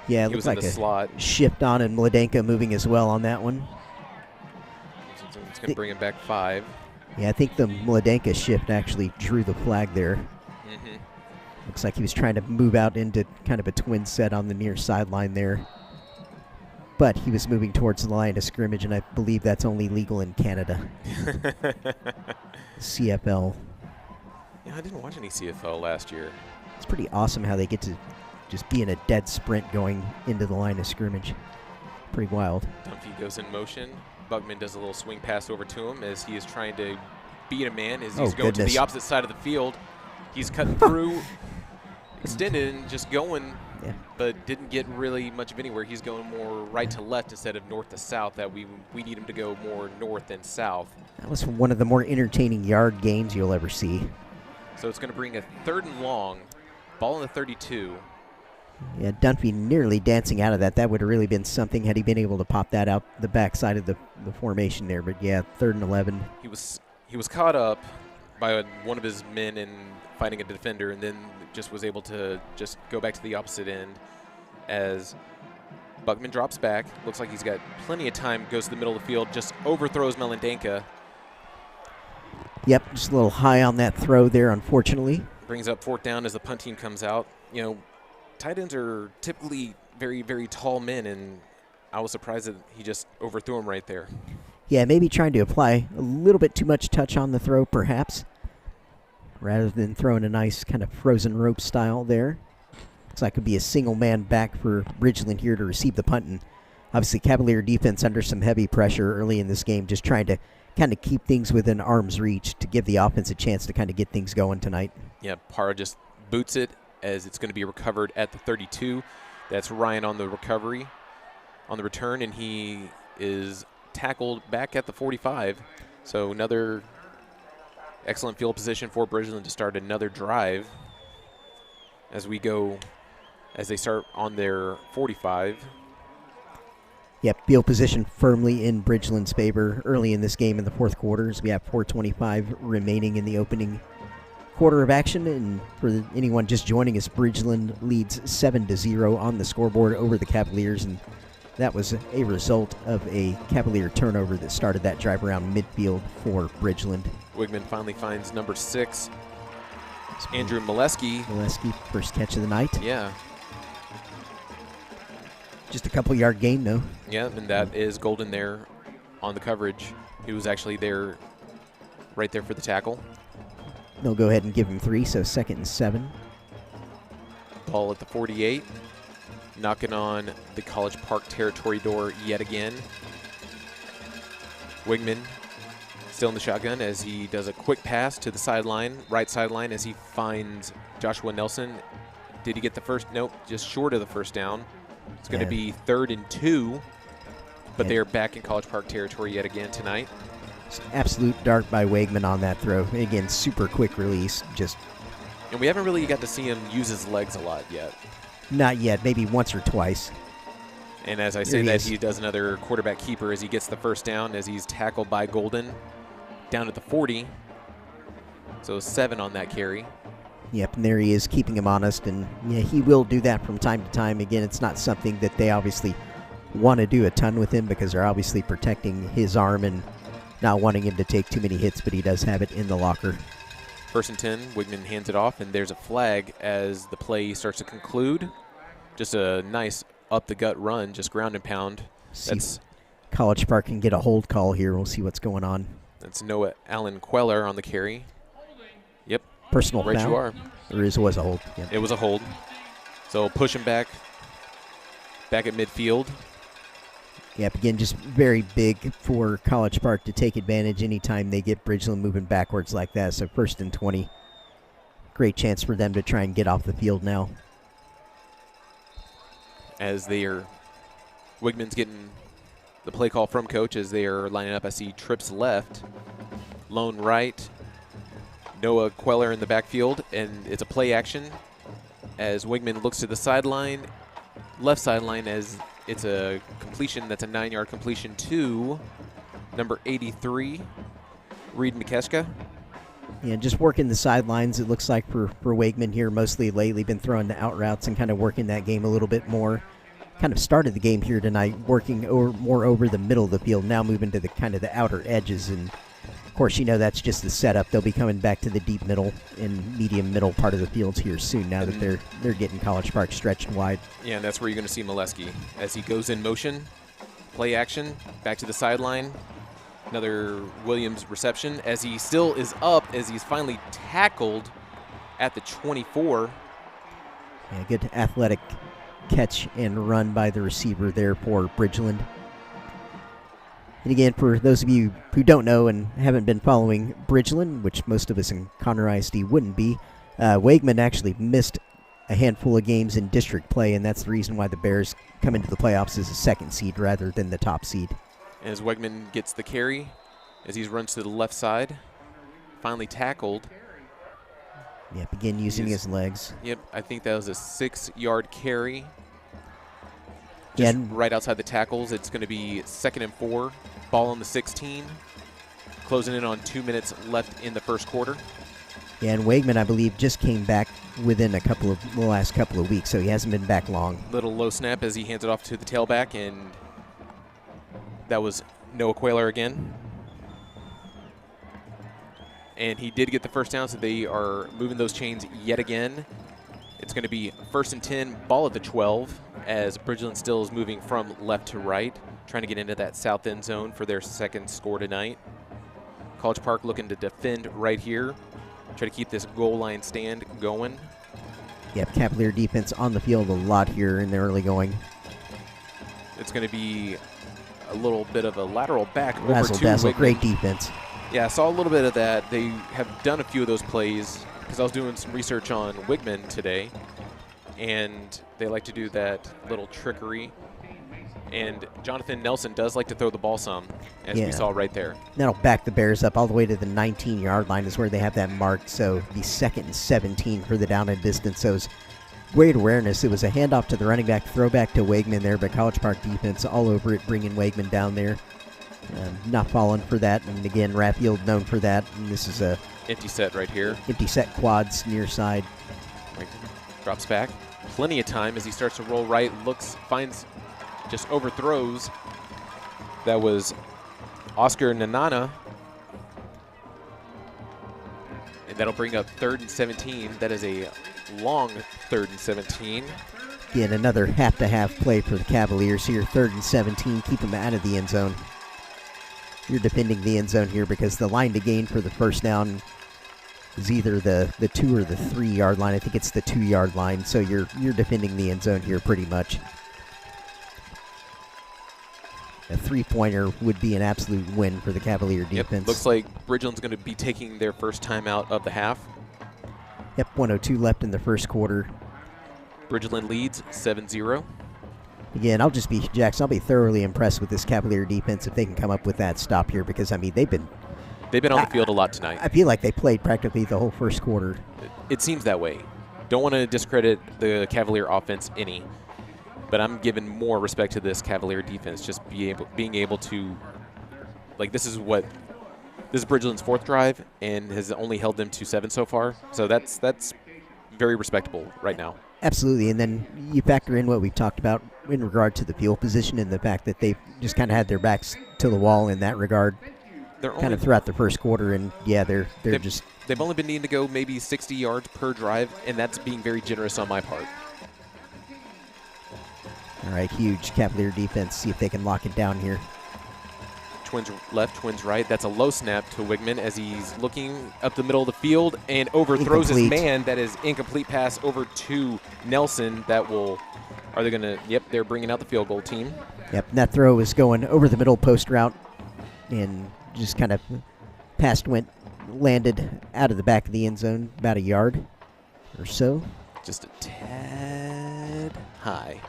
Yeah, it He looks was in like the a slot. shift on, and Mladenka moving as well on that one. It's going to bring him back 5. Yeah, I think the Mladenka shift actually drew the flag there. Mm-hmm. Looks like he was trying to move out into kind of a twin set on the near sideline there. But he was moving towards the line of scrimmage, and I believe that's only legal in Canada. CFL. Yeah, I didn't watch any CFL last year. It's pretty awesome how they get to just be in a dead sprint going into the line of scrimmage. Pretty wild. Dunphy goes in motion. Bugman does a little swing pass over to him as he is trying to beat a man as he's going to the opposite side of the field. He's cutting through, extended, and just going, but didn't get really much of anywhere. He's going more right to left instead of north to south. That we need him to go more north than south. That was one of the more entertaining yard games you'll ever see. So it's going to bring a 3rd and long, ball in the 32. Yeah, Dunphy nearly dancing out of that. That would have really been something had he been able to pop that out the backside of the formation there. But yeah, 3rd and 11. He was caught up by one of his men in fighting a defender, and then just was able to just go back to the opposite end as Buckman drops back. Looks like he's got plenty of time, goes to the middle of the field, just overthrows Mladenka. Yep, just a little high on that throw there, unfortunately. Brings up 4th down as the punt team comes out. You know, tight ends are typically very, very tall men, and I was surprised that he just overthrew him right there. Yeah, maybe trying to apply a little bit too much touch on the throw, perhaps, rather than throwing a nice kind of frozen rope style there. Looks like it could be a single man back for Bridgeland here to receive the punt. And obviously, Cavalier defense under some heavy pressure early in this game, just trying to kind of keep things within arm's reach to give the offense a chance to kind of get things going tonight. Yeah, Parra just boots it as it's going to be recovered at the 32. That's Ryan on the recovery, on the return, and he is tackled back at the 45. So another excellent field position for Bridgeland to start another drive as they start on their 45. Yep, field position firmly in Bridgeland's favor early in this game in the 4th quarter, as we have 4:25 remaining in the opening quarter of action. And for anyone just joining us, Bridgeland leads 7-0 on the scoreboard over the Cavaliers, and that was a result of a Cavalier turnover that started that drive around midfield for Bridgeland. Wigman finally finds number 6, Andrew Molesky. Molesky, first catch of the night. Yeah. Just a couple yard gain, though. Yeah, and that is Golden there on the coverage. He was actually there right there for the tackle. They'll go ahead and give him 3, so 2nd and 7. Ball at the 48. Knocking on the College Park territory door yet again. Wigman still in the shotgun as he does a quick pass to the sideline, right sideline, as he finds Joshua Nelson. Did he get the first? Nope, just short of the first down. It's going to be 3rd and 2, but they are back in College Park territory yet again tonight. Absolute dart by Wegman on that throw. Again, super quick release. And we haven't really got to see him use his legs a lot yet. Not yet, maybe once or twice. And as I say that, he does another quarterback keeper as he gets the first down as he's tackled by Golden down at the 40. So 7 on that carry. Yep, and there he is, keeping him honest. And yeah, he will do that from time to time. Again, it's not something that they obviously want to do a ton with him because they're obviously protecting his arm and not wanting him to take too many hits, but he does have it in the locker. 1st and 10, Wigman hands it off, and there's a flag as the play starts to conclude. Just a nice up-the-gut run, just ground and pound. That's College Park can get a hold call here. We'll see what's going on. That's Noah Allen Queller on the carry. Yep. Personal foul. Right you are. There was a hold. Yep. It was a hold. So push him back at midfield. Yep, again, just very big for College Park to take advantage anytime they get Bridgeland moving backwards like that. So 1st and 20. Great chance for them to try and get off the field now. As Wigman's getting the play call from coach as they are lining up. I see trips left, lone right, Noah Queller in the backfield, and it's a play action as Wigman looks to the sideline, left sideline, as it's a completion that's a 9-yard completion to number 83, Reed McKeshka. Yeah, just working the sidelines, it looks like for Wegman here mostly lately, been throwing the out routes and kind of working that game a little bit more. Kind of started the game here tonight working more over the middle of the field, now moving to the kind of the outer edges. And, of course, that's just the setup. They'll be coming back to the deep middle and medium middle part of the fields here soon now that they're getting College Park stretched wide. Yeah, and that's where you're going to see Molesky as he goes in motion, play action, back to the sideline. Another Williams reception as he still is up as he's finally tackled at the 24. Yeah, good athletic catch and run by the receiver there for Bridgeland. And again, for those of you who don't know and haven't been following Bridgeland, which most of us in Conroe ISD wouldn't be, Wegman actually missed a handful of games in district play, and that's the reason why the Bears come into the playoffs as a 2nd seed rather than the top seed. As Wegman gets the carry, as he runs to the left side, finally tackled. Yep, again using his legs. Yep, I think that was a 6-yard carry. Just right outside the tackles. It's going to be 2nd and 4, ball on the 16. Closing in on 2 minutes left in the first quarter. Yeah, and Wegman, I believe, just came back within the last couple of weeks, so he hasn't been back long. Little low snap as he hands it off to the tailback, and that was Noah Queller again. And he did get the first down, so they are moving those chains yet again. It's going to be 1st and 10, ball at the 12, as Bridgeland still is moving from left to right, trying to get into that south end zone for their 2nd score tonight. College Park looking to defend right here, try to keep this goal line stand going. Yep, Cavalier defense on the field a lot here in the early going. It's going to be a little bit of a lateral back Razzle over to dazzle, Wigman. great defense. Yeah, I saw a little bit of that. They have done a few of those plays because I was doing some research on Wigman today, and they like to do that little trickery. And Jonathan Nelson does like to throw the ball some, as we saw right there. That'll back the Bears up all the way to the 19-yard line is where they have that marked. So the 2nd and 17 for the down and distance. So it was great awareness. It was a handoff to the running back, throwback to Wegman there, but College Park defense all over it, bringing Wegman down there. Not falling for that. And again, Rafield known for that. And this is a empty set right here. Empty set quads near side. Drops back. Plenty of time as he starts to roll right. Finds, just overthrows. That was Oscar Nanana. And that'll bring up 3rd and 17. That is a long 3rd and 17. Again, another half-to-half play for the Cavaliers here. 3rd and 17. Keep them out of the end zone. you're defending the end zone here because the line to gain for the first down is either the 2 or the 3 yard line. I think it's the 2 yard line, so you're defending the end zone here pretty much. A 3-pointer would be an absolute win for the Cavalier defense. Yep. Looks like Bridgeland's going to be taking their first time out of the half. Yep, 1:02 left in the first quarter. Bridgeland leads 7-0. Again, I'll be thoroughly impressed with this Cavalier defense if they can come up with that stop here because, I mean, they've been on the field a lot tonight. I feel like they played practically the whole first quarter. It seems that way. Don't want to discredit the Cavalier offense any, but I'm giving more respect to this Cavalier defense. Just being able to, like, this is Bridgeland's 4th drive and has only held them to 7 so far. So that's very respectable right now. Absolutely, and then you factor in what we've talked about in regard to the field position and the fact that they've just kind of had their backs to the wall in that regard. They're kind of throughout the first quarter, and yeah, they've only been needing to go maybe 60 yards per drive, and that's being very generous on my part. All right, huge Cavalier defense. See if they can lock it down here. Twins left, twins right. That's a low snap to Wigman as he's looking up the middle of the field and overthrows his man. That is incomplete pass over to Nelson. They're bringing out the field goal team. Yep, and that throw is going over the middle post route and just kind of landed out of the back of the end zone about a yard or so. Just a tad high.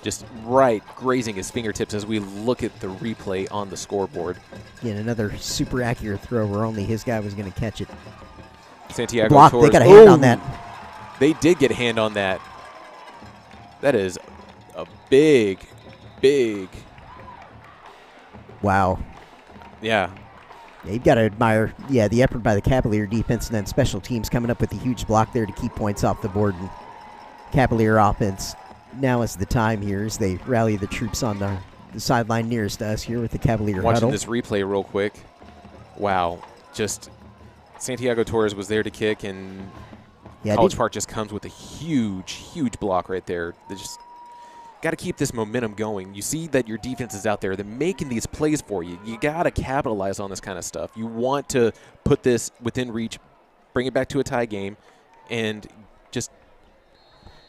Just right grazing his fingertips as we look at the replay on the scoreboard. Again, another super accurate throw where only his guy was going to catch it. Santiago block. Torres. They got a hand on that. They did get a hand on that. That is a big. Wow. Yeah. You've got to admire, the effort by the Cavalier defense and then special teams coming up with a huge block there to keep points off the board. And Cavalier offense, now is the time here as they rally the troops on the sideline nearest to us here with the Cavalier Watching huddle. this replay real quick. Wow. Just Santiago Torres was there to kick, and College Park just comes with a huge block right there. They just got to keep this momentum going. You see that your defense is out there. They're making these plays for you. You got to capitalize on this kind of stuff. You want to put this within reach, bring it back to a tie game, and just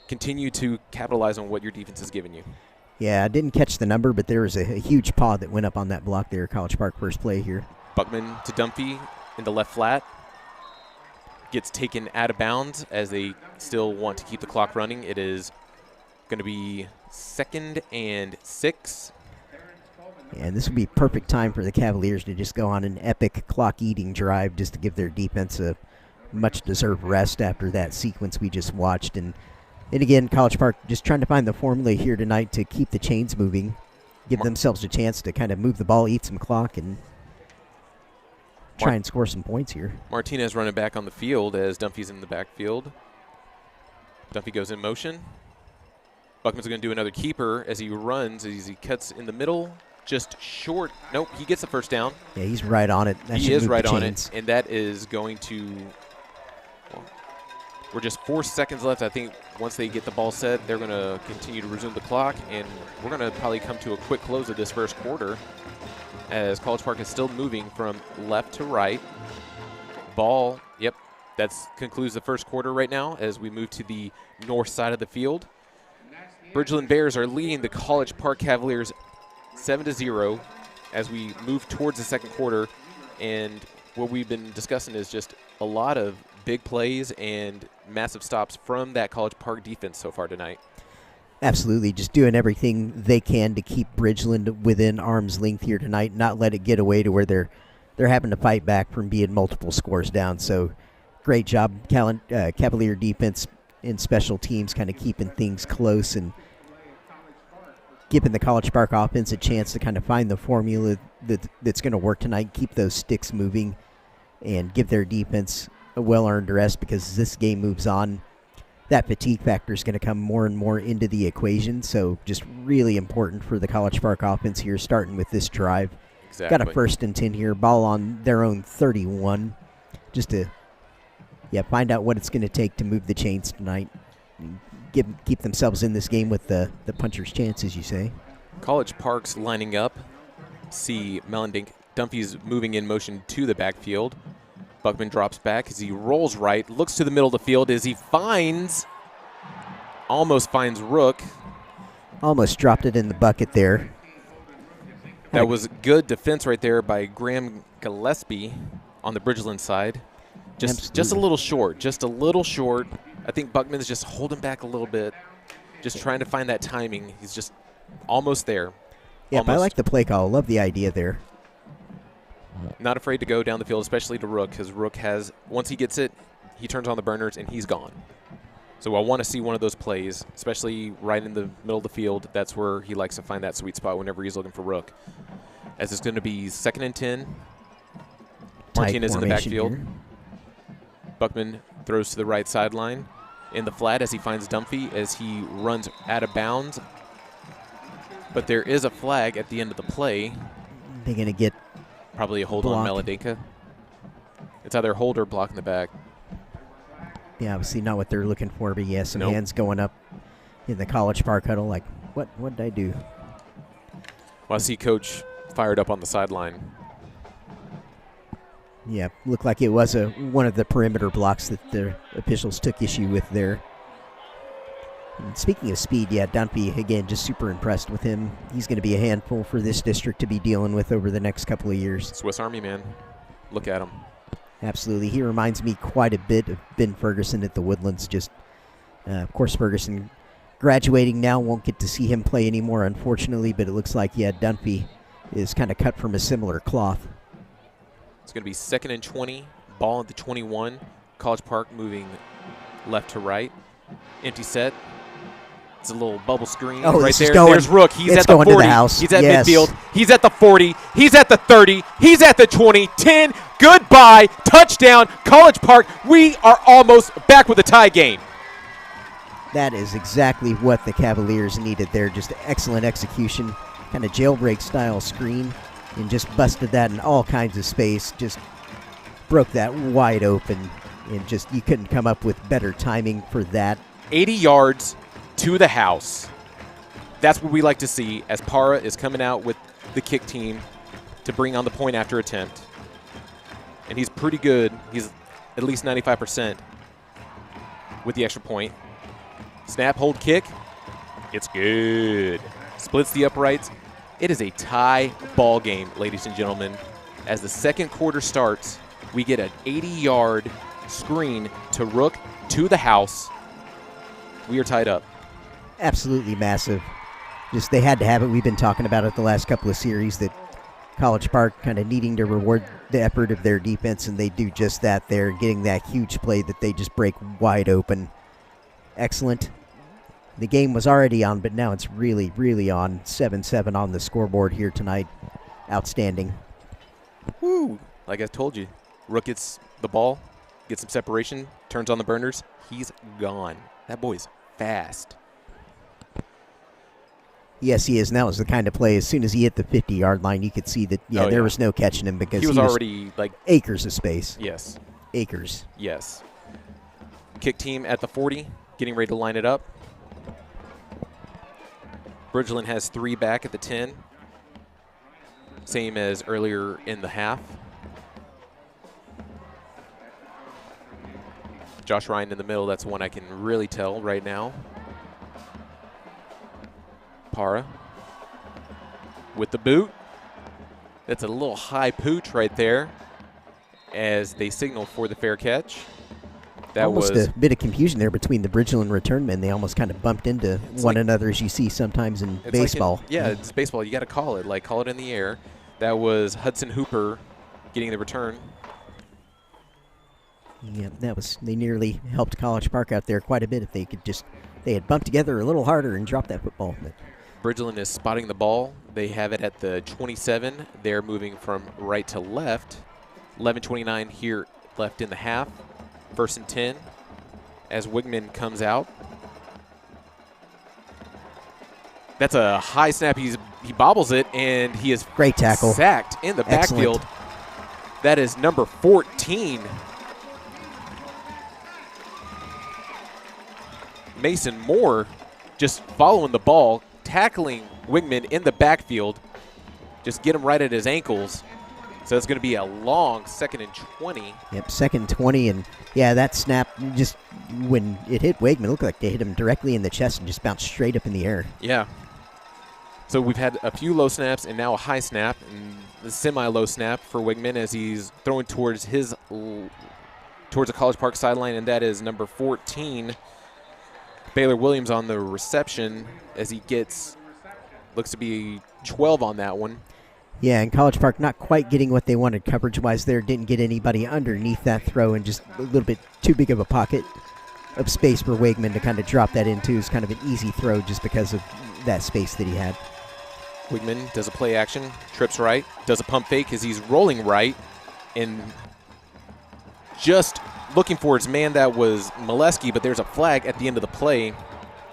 continue to capitalize on what your defense has given you. Yeah, I didn't catch the number, but there was a huge paw that went up on that block there. College Park first play here. Buckman to Dunphy in the left flat. Gets taken out of bounds as they still want to keep the clock running. It is going to be 2nd and 6. And this would be perfect time for the Cavaliers to just go on an epic clock-eating drive just to give their defense a much-deserved rest after that sequence we just watched. And again, College Park just trying to find the formula here tonight to keep the chains moving, give themselves a chance to kind of move the ball, eat some clock, and try and score some points here. Martinez running back on the field as Dunphy's in the backfield. Dunphy goes in motion. Buckman's going to do another keeper as he runs, as he cuts in the middle, just short. Nope, he gets the first down. Yeah, he's right on it. He is right on it, and that is going to we're just 4 seconds left. I think once they get the ball set, they're going to continue to resume the clock, and we're going to probably come to a quick close of this first quarter as College Park is still moving from left to right. Ball, yep, that concludes the first quarter right now as we move to the north side of the field. Bridgeland Bears are leading the College Park Cavaliers 7-0 as we move towards the second quarter, and what we've been discussing is just a lot of big plays and massive stops from that College Park defense so far tonight. Absolutely, just doing everything they can to keep Bridgeland within arm's length here tonight, not let it get away to where they're having to fight back from being multiple scores down. So great job, Cavalier defense and special teams kind of keeping things close and giving the College Park offense a chance to kind of find the formula that's going to work tonight, keep those sticks moving, and give their defense a well-earned rest because as this game moves on, that fatigue factor is going to come more and more into the equation. So just really important for the College Park offense here, starting with this drive. Exactly. Got a 1st and 10 here, ball on their own 31, just to find out what it's going to take to move the chains tonight. Keep themselves in this game with the puncher's chance, as you say. College Park's lining up. See Melendink Dunphy's moving in motion to the backfield. Buckman drops back as he rolls right, looks to the middle of the field as he almost finds Rook. Almost dropped it in the bucket there. That was good defense right there by Graham Gillespie on the Bridgeland side. Just a little short, I think Buckman's just holding back a little bit, just trying to find that timing. He's just almost there. Yeah, but I like the play call. Love the idea there. Not afraid to go down the field, especially to Rook, because Rook has, once he gets it, he turns on the burners and he's gone. So I want to see one of those plays, especially right in the middle of the field. That's where he likes to find that sweet spot whenever he's looking for Rook. As it's going to be 2nd and 10. Martinez in the backfield. Here. Buckman throws to the right sideline in the flat as he finds Dunphy as he runs out of bounds. But there is a flag at the end of the play. They're going to get probably a hold on Maladenka. It's either hold or block in the back. Yeah, obviously not what they're looking for, but yeah, some hands going up in the College Park huddle like, what did I do? Well, I see Coach fired up on the sideline. Yeah, looked like it was one of the perimeter blocks that the officials took issue with there. And speaking of speed, yeah, Dunphy, again, just super impressed with him. He's going to be a handful for this district to be dealing with over the next couple of years. Swiss Army man. Look at him. Absolutely. He reminds me quite a bit of Ben Ferguson at the Woodlands. Just, of course, Ferguson graduating now. Won't get to see him play anymore, unfortunately, but it looks like, yeah, Dunphy is kind of cut from a similar cloth. It's going to be 2nd and 20, ball at the 21. College Park moving left to right. Empty set. It's a little bubble screen right there. There's Rook. He's at the 40. To the house. He's at midfield. He's at the 40. He's at the 30. He's at the 20. 10. Goodbye. Touchdown. College Park. We are almost back with a tie game. That is exactly what the Cavaliers needed there. Just excellent execution. Kind of jailbreak style screen. And just busted that in all kinds of space. Just broke that wide open. And just you couldn't come up with better timing for that. 80 yards to the house. That's what we like to see as Para is coming out with the kick team to bring on the point after attempt. And he's pretty good. He's at least 95% with the extra point. Snap, hold, kick. It's good. Splits the uprights. It is a tie ball game, ladies and gentlemen. As the second quarter starts, we get an 80-yard screen to Rook to the house. We are tied up. Absolutely massive. Just they had to have it. We've been talking about it the last couple of series that College Park kind of needing to reward the effort of their defense, and they do just that there, getting that huge play that they just break wide open. Excellent. The game was already on, but now it's really, really on. 7-7 on the scoreboard here tonight. Outstanding. Woo! Like I told you, Rook gets the ball, gets some separation, turns on the burners. He's gone. That boy's fast. Yes, he is. And that was the kind of play, as soon as he hit the 50-yard line, you could see that, there was no catching him because he was already like acres of space. Yes. Acres. Yes. Kick team at the 40, getting ready to line it up. Bridgeland has 3 back at the 10. Same as earlier in the half. Josh Ryan in the middle, that's one I can really tell right now. Para with the boot. That's a little high pooch right there as they signal for the fair catch. That almost was a bit of confusion there between the Bridgeland return men. They almost kind of bumped into one another, as you see sometimes in baseball. It's baseball. You got to call it. Like, call it in the air. That was Hudson Hooper getting the return. Yeah, they nearly helped College Park out there quite a bit if they had bumped together a little harder and dropped that football. But Bridgeland is spotting the ball. They have it at the 27. They're moving from right to left. 11:29 here left in the half. 1st and 10 as Wigman comes out. That's a high snap. He bobbles it, and he is great tackle. Sacked in the backfield. That is number 14. Mason Moore just following the ball, tackling Wigman in the backfield. Just get him right at his ankles. So it's going to be a long 2nd and 20. Yep, 2nd and 20, and yeah, that snap, just when it hit Wegman, it looked like they hit him directly in the chest and just bounced straight up in the air. Yeah. So we've had a few low snaps and now a high snap, and the semi-low snap for Wegman as he's throwing towards the College Park sideline, and that is number 14, Baylor Williams on the reception as he looks to be 12 on that one. Yeah, and College Park not quite getting what they wanted coverage-wise there. Didn't get anybody underneath that throw, and just a little bit too big of a pocket of space for Wegman to kind of drop that into. It's kind of an easy throw just because of that space that he had. Wegman does a play action, trips right, does a pump fake as he's rolling right, and just looking for his man. That was Molesky, but there's a flag at the end of the play.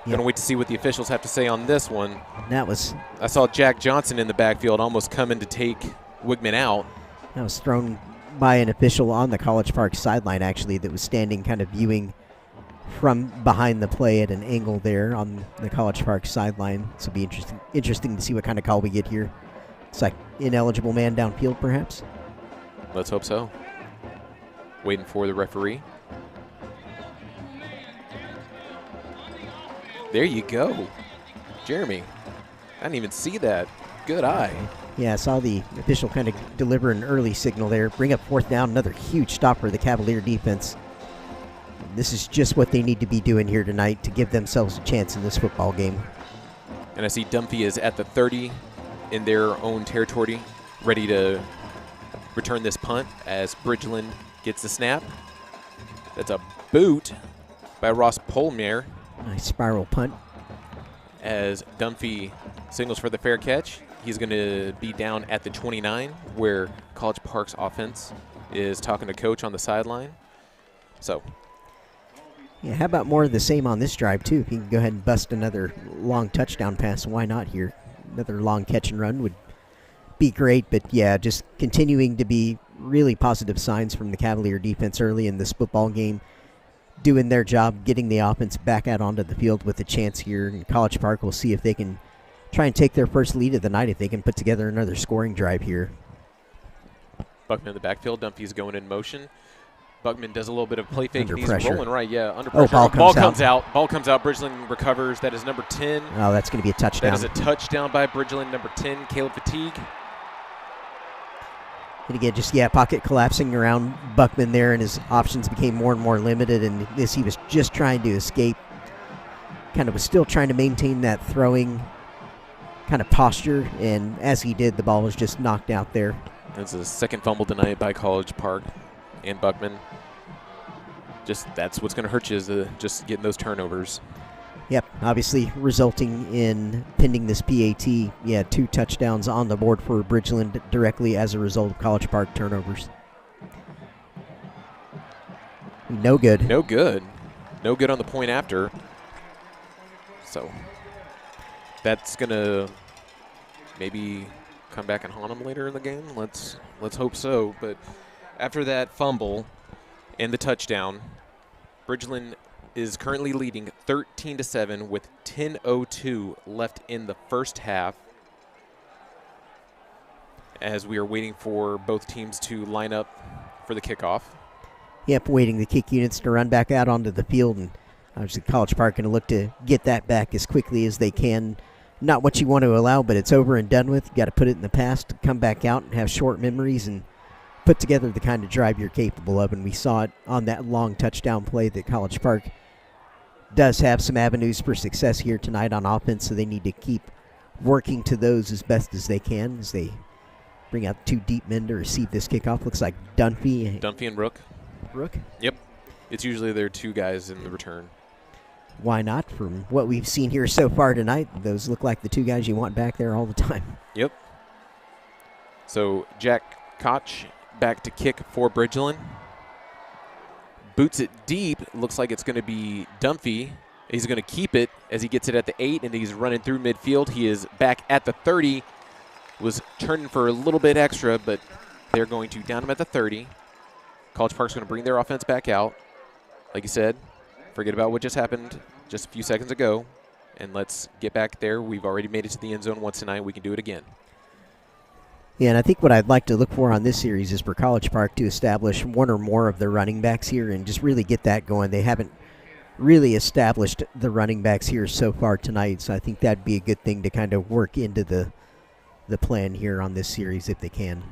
Going to wait to see what the officials have to say on this one. I saw Jack Johnson in the backfield almost coming to take Wegman out. That was thrown by an official on the College Park sideline, actually, that was standing kind of viewing from behind the play at an angle there on the College Park sideline. So it'll be interesting to see what kind of call we get here. It's like ineligible man downfield, perhaps. Let's hope so. Waiting for the referee. There you go. Jeremy, I didn't even see that. Good eye. Yeah, I saw the official kind of deliver an early signal there. Bring up 4th down, another huge stop for the Cavalier defense. This is just what they need to be doing here tonight to give themselves a chance in this football game. And I see Dunphy is at the 30 in their own territory, ready to return this punt as Bridgeland gets the snap. That's a boot by Ross Polmare. Nice spiral punt. As Dunphy signals for the fair catch, he's going to be down at the 29 where College Park's offense is talking to coach on the sideline. So, yeah, how about more of the same on this drive, too? If you can go ahead and bust another long touchdown pass, why not here? Another long catch and run would be great, but yeah, just continuing to be really positive signs from the Cavalier defense early in this football game. Doing their job, getting the offense back out onto the field with a chance here. And College Park will see if they can try and take their first lead of the night, if they can put together another scoring drive here. Buckman in the backfield. Dunphy's going in motion. Buckman does a little bit of play fake. Under He's pressure. rolling right, yeah, under pressure. Ball comes out. Ball comes out. Bridgeland recovers. That is number 10. Oh, that's going to be a touchdown. That is a touchdown by Bridgeland, number 10, Caleb Fatigue. And again, just, pocket collapsing around Buckman there, and his options became more and more limited, and this he was just trying to escape. Kind of was still trying to maintain that throwing kind of posture, and as he did, the ball was just knocked out there. That's a second fumble tonight by College Park and Buckman. That's what's going to hurt you is just getting those turnovers. Yep, obviously resulting in pending this PAT. 2 touchdowns on the board for Bridgeland directly as a result of College Park turnovers. No good. No good on the point after. So that's going to maybe come back and haunt them later in the game. Let's hope so. But after that fumble and the touchdown, Bridgeland is currently leading 13-7 with 10:02 left in the first half as we are waiting for both teams to line up for the kickoff. Yep, waiting the kick units to run back out onto the field, and obviously College Park going to look to get that back as quickly as they can. Not what you want to allow, but it's over and done with. You got to put it in the past, come back out and have short memories and put together the kind of drive you're capable of, and we saw it on that long touchdown play that College Park does have some avenues for success here tonight on offense, so they need to keep working to those as best as they can as they bring out 2 deep men to receive this kickoff. Looks like Dunphy and Rook. Yep. It's usually their 2 guys in the return. Why not? From what we've seen here so far tonight, those look like the 2 guys you want back there all the time. Yep. So Jack Koch back to kick for Bridgeland. Boots it deep. Looks like it's going to be Dunphy. He's going to keep it as he gets it at the 8, and he's running through midfield. He is back at the 30. Was turning for a little bit extra, but they're going to down him at the 30. College Park's going to bring their offense back out. Like you said, forget about what just happened just a few seconds ago, and let's get back there. We've already made it to the end zone once tonight. We can do it again. Yeah, and I think what I'd like to look for on this series is for College Park to establish one or more of their running backs here and just really get that going. They haven't really established the running backs here so far tonight, so I think that'd be a good thing to kind of work into the plan here on this series if they can.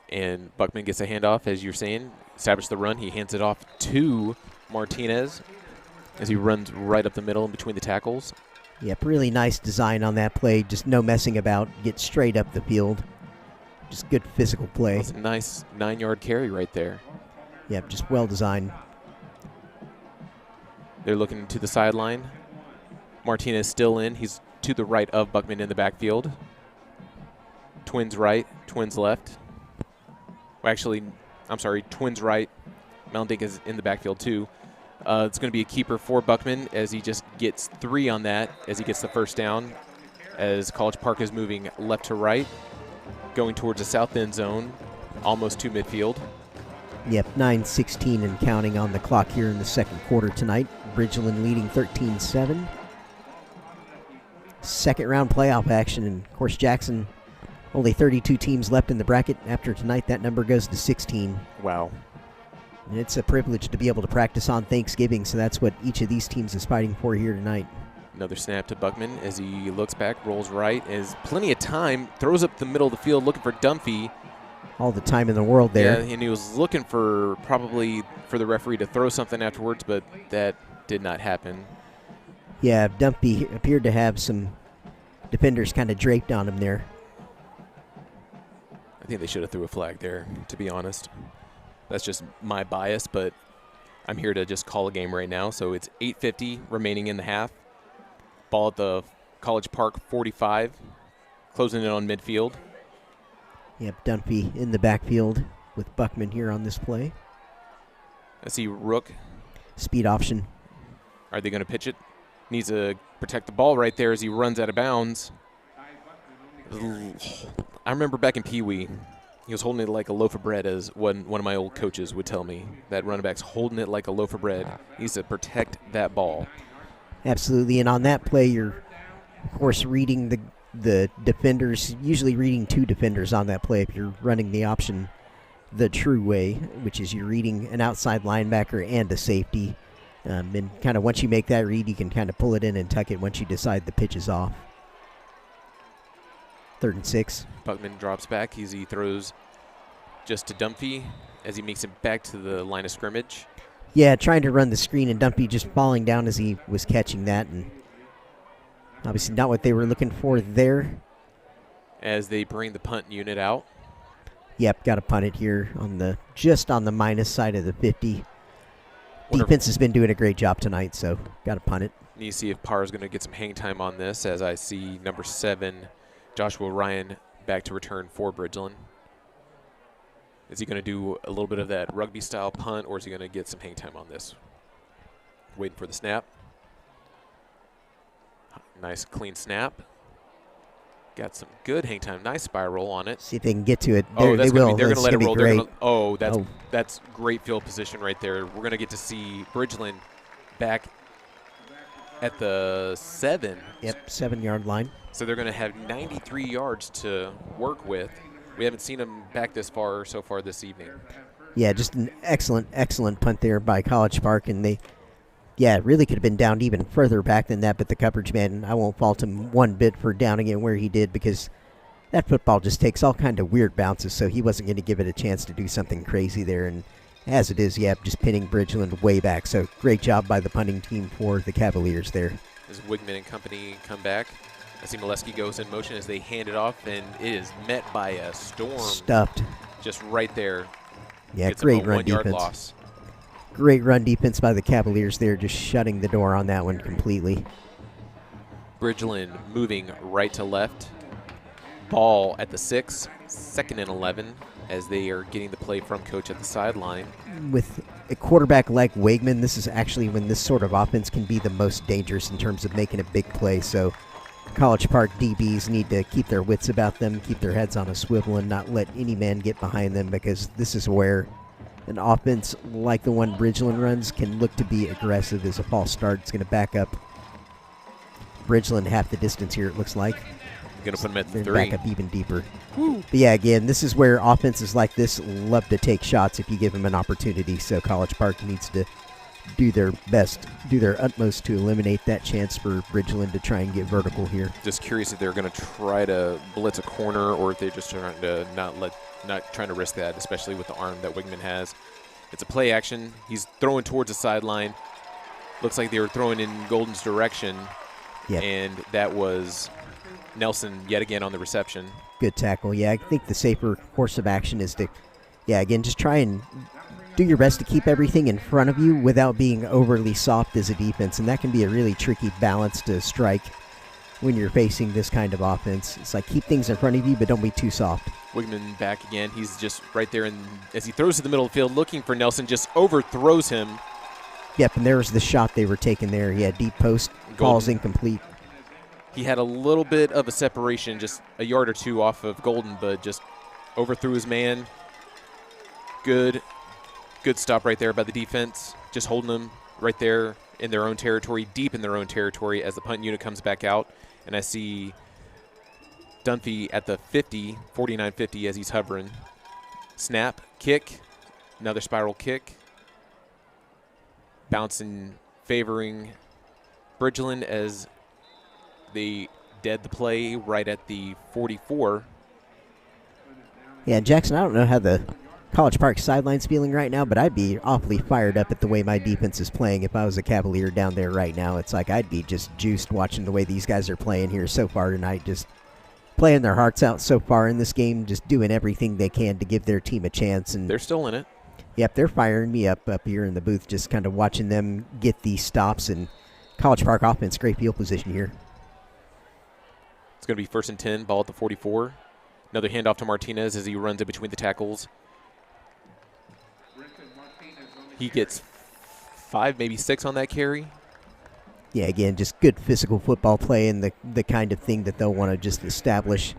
And Buckman gets a handoff, as you're saying, establish the run. He hands it off to Martinez as he runs right up the middle in between the tackles. Yep, really nice design on that play. Just no messing about. Get straight up the field. Just good physical play. That's a nice 9-yard carry right there. Yep, just well designed. They're looking to the sideline. Martinez still in. He's to the right of Buckman in the backfield. Twins right, twins left. Well, actually, I'm sorry, twins right. Melendink is in the backfield too. It's going to be a keeper for Buckman as he just gets 3 on that as he gets the first down. As College Park is moving left to right, going towards the south end zone, almost to midfield. Yep, 9:16 and counting on the clock here in the second quarter tonight. Bridgeland leading 13-7. Second round playoff action, and of course Jackson, only 32 teams left in the bracket. After tonight, that number goes to 16. Wow. And it's a privilege to be able to practice on Thanksgiving, so that's what each of these teams is fighting for here tonight. Another snap to Buckman as he looks back, rolls right, has plenty of time, throws up the middle of the field looking for Dunphy. All the time in the world there. Yeah, and he was looking for probably for the referee to throw something afterwards, but that did not happen. Yeah, Dunphy appeared to have some defenders kind of draped on him there. I think they should have threw a flag there, to be honest. That's just my bias, but I'm here to just call a game right now. So it's 8:50 remaining in the half. Ball at the College Park 45, closing in on midfield. Yep, Dunphy in the backfield with Buckman here on this play. I see Rook. Speed option. Are they going to pitch it? Needs to protect the ball right there as he runs out of bounds. I remember back in Pee Wee, he was holding it like a loaf of bread, as one of my old coaches would tell me. That running back's holding it like a loaf of bread. He needs to protect that ball. Absolutely, and on that play, you're, of course, reading the defenders, usually reading 2 defenders on that play if you're running the option the true way, which is you're reading an outside linebacker and a safety. And kind of once you make that read, you can kind of pull it in and tuck it once you decide the pitch is off. 3rd and 6. Buckman drops back. He throws just to Dunphy as he makes it back to the line of scrimmage. Yeah, trying to run the screen, and Dunphy just falling down as he was catching that, and obviously not what they were looking for there. As they bring the punt unit out. Yep, got to punt it here just on the minus side of the 50. Defense has been doing a great job tonight, so got to punt it. Need to see if Parr is going to get some hang time on this, as I see number 7, Joshua Ryan, back to return for Bridgeland. Is he going to do a little bit of that rugby-style punt, or is he going to get some hang time on this? Waiting for the snap. Nice, clean snap. Got some good hang time. Nice spiral on it. See if they can get to it. They're going to let it roll. Great. That's great field position right there. We're going to get to see Bridgeland back at the 7. Yep, 7-yard line. So they're going to have 93 yards to work with. We haven't seen them back this far so far this evening. Yeah, just an excellent punt there by College Park, and they really could have been downed even further back than that, but the coverage man, I won't fault him one bit for downing it where he did, because that football just takes all kind of weird bounces, so he wasn't going to give it a chance to do something crazy there, and as it is, just pinning Bridgeland way back, so great job by the punting team for the Cavaliers there. As Wigman and company come back, I see Molesky goes in motion as they hand it off, and it is met by a storm. Stuffed. Just right there. Yeah, Gets great a run 1-yard defense. Loss. Great run defense by the Cavaliers there, just shutting the door on that one completely. Bridgeland moving right to left. Ball at the 6, 2nd and 11, as they are getting the play from coach at the sideline. With a quarterback like Wegman, this is actually when this sort of offense can be the most dangerous in terms of making a big play. So College Park DBs need to keep their wits about them, keep their heads on a swivel, and not let any man get behind them, because this is where an offense like the one Bridgeland runs can look to be aggressive as a false start. It's going to back up Bridgeland half the distance here, it looks like. Going to put him at They're 3. back up even deeper. But yeah, again, this is where offenses like this love to take shots if you give them an opportunity. So College Park needs to do their best, do their utmost to eliminate that chance for Bridgeland to try and get vertical here. Just curious if they're going to try to blitz a corner or if they're just trying to not trying to risk that, especially with the arm that Wigman has. It's a play action. He's throwing towards the sideline. Looks like they were throwing in Golden's direction. Yep. And that was Nelson yet again on the reception. Good tackle. Yeah, I think the safer course of action is to, again, just try and do your best to keep everything in front of you without being overly soft as a defense. And that can be a really tricky balance to strike when you're facing this kind of offense. It's like keep things in front of you, but don't be too soft. Wigman back again. He's just right there, and as he throws to the middle of the field looking for Nelson, just overthrows him. Yep, and there was the shot they were taking there. Yeah, deep post, ball's incomplete. He had a little bit of a separation, just a yard or two off of Golden, but just overthrew his man. Good stop right there by the defense, just holding them right there in their own territory, deep in their own territory as the punt unit comes back out. And I see Dunphy at the 50, 49-50 as he's hovering. Snap, kick, another spiral kick. Bouncing, favoring Bridgeland as they dead the play right at the 44. Yeah, Jackson, I don't know how the College Park sideline's feeling right now, but I'd be awfully fired up at the way my defense is playing if I was a Cavalier down there right now. It's like I'd be just juiced watching the way these guys are playing here so far tonight, just playing their hearts out so far in this game, just doing everything they can to give their team a chance. And they're still in it. Yep, they're firing me up here in the booth, just kind of watching them get these stops. And College Park offense, great field position here. It's going to be 1st and 10, ball at the 44. Another handoff to Martinez as he runs in between the tackles. He gets 5, maybe 6 on that carry. Yeah, again, just good physical football play and the kind of thing that they'll want to just establish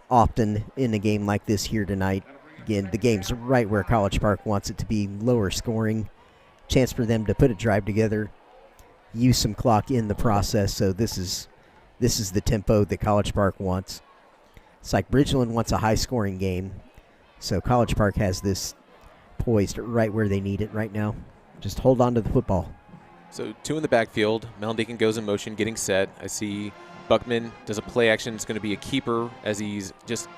often in a game like this here tonight. Again, the game's right where College Park wants it to be, lower scoring, chance for them to put a drive together, use some clock in the process. So this is the tempo that College Park wants. It's like Bridgeland wants a high-scoring game, so College Park has this poised right where they need it right now. Just hold on to the football. So 2 in the backfield. Melnick goes in motion, getting set. I see Buckman does a play action. It's going to be a keeper as he's just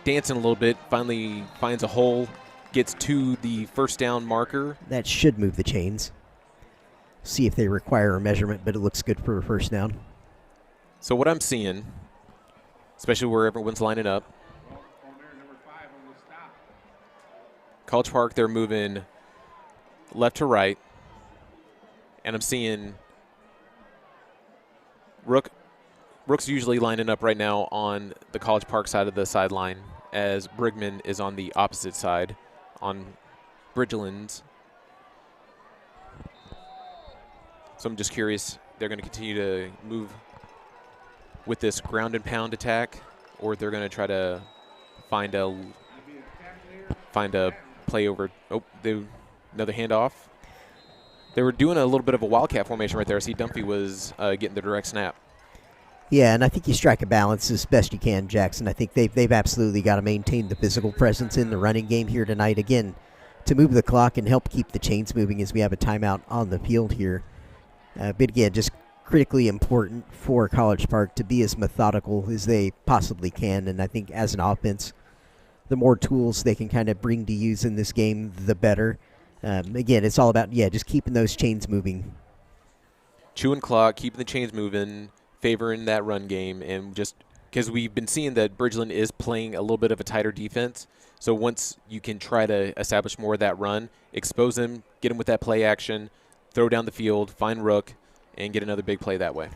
dancing a little bit, finally finds a hole, gets to the first down marker. That should move the chains. See if they require a measurement, but it looks good for a first down. So what I'm seeing, especially where everyone's lining up, College Park, they're moving left to right, and I'm seeing Rook's usually lining up right now on the College Park side of the sideline as Brigman is on the opposite side on Bridgeland's. So I'm just curious, they're going to continue to move with this ground and pound attack, or they're going to try to find a play over. Oh, another handoff. They were doing a little bit of a wildcat formation right there. I see Dunphy was getting the direct snap. Yeah, and I think you strike a balance as best you can, Jackson. I think they've absolutely got to maintain the physical presence in the running game here tonight. Again, to move the clock and help keep the chains moving as we have a timeout on the field here. But again, just critically important for College Park to be as methodical as they possibly can. And I think as an offense, the more tools they can kind of bring to use in this game, the better. Again, it's all about, just keeping those chains moving. Chewing clock, keeping the chains moving, favoring that run game, and just because we've been seeing that Bridgeland is playing a little bit of a tighter defense. So once you can try to establish more of that run, expose them, get them with that play action, throw down the field, find Rook, and get another big play that way.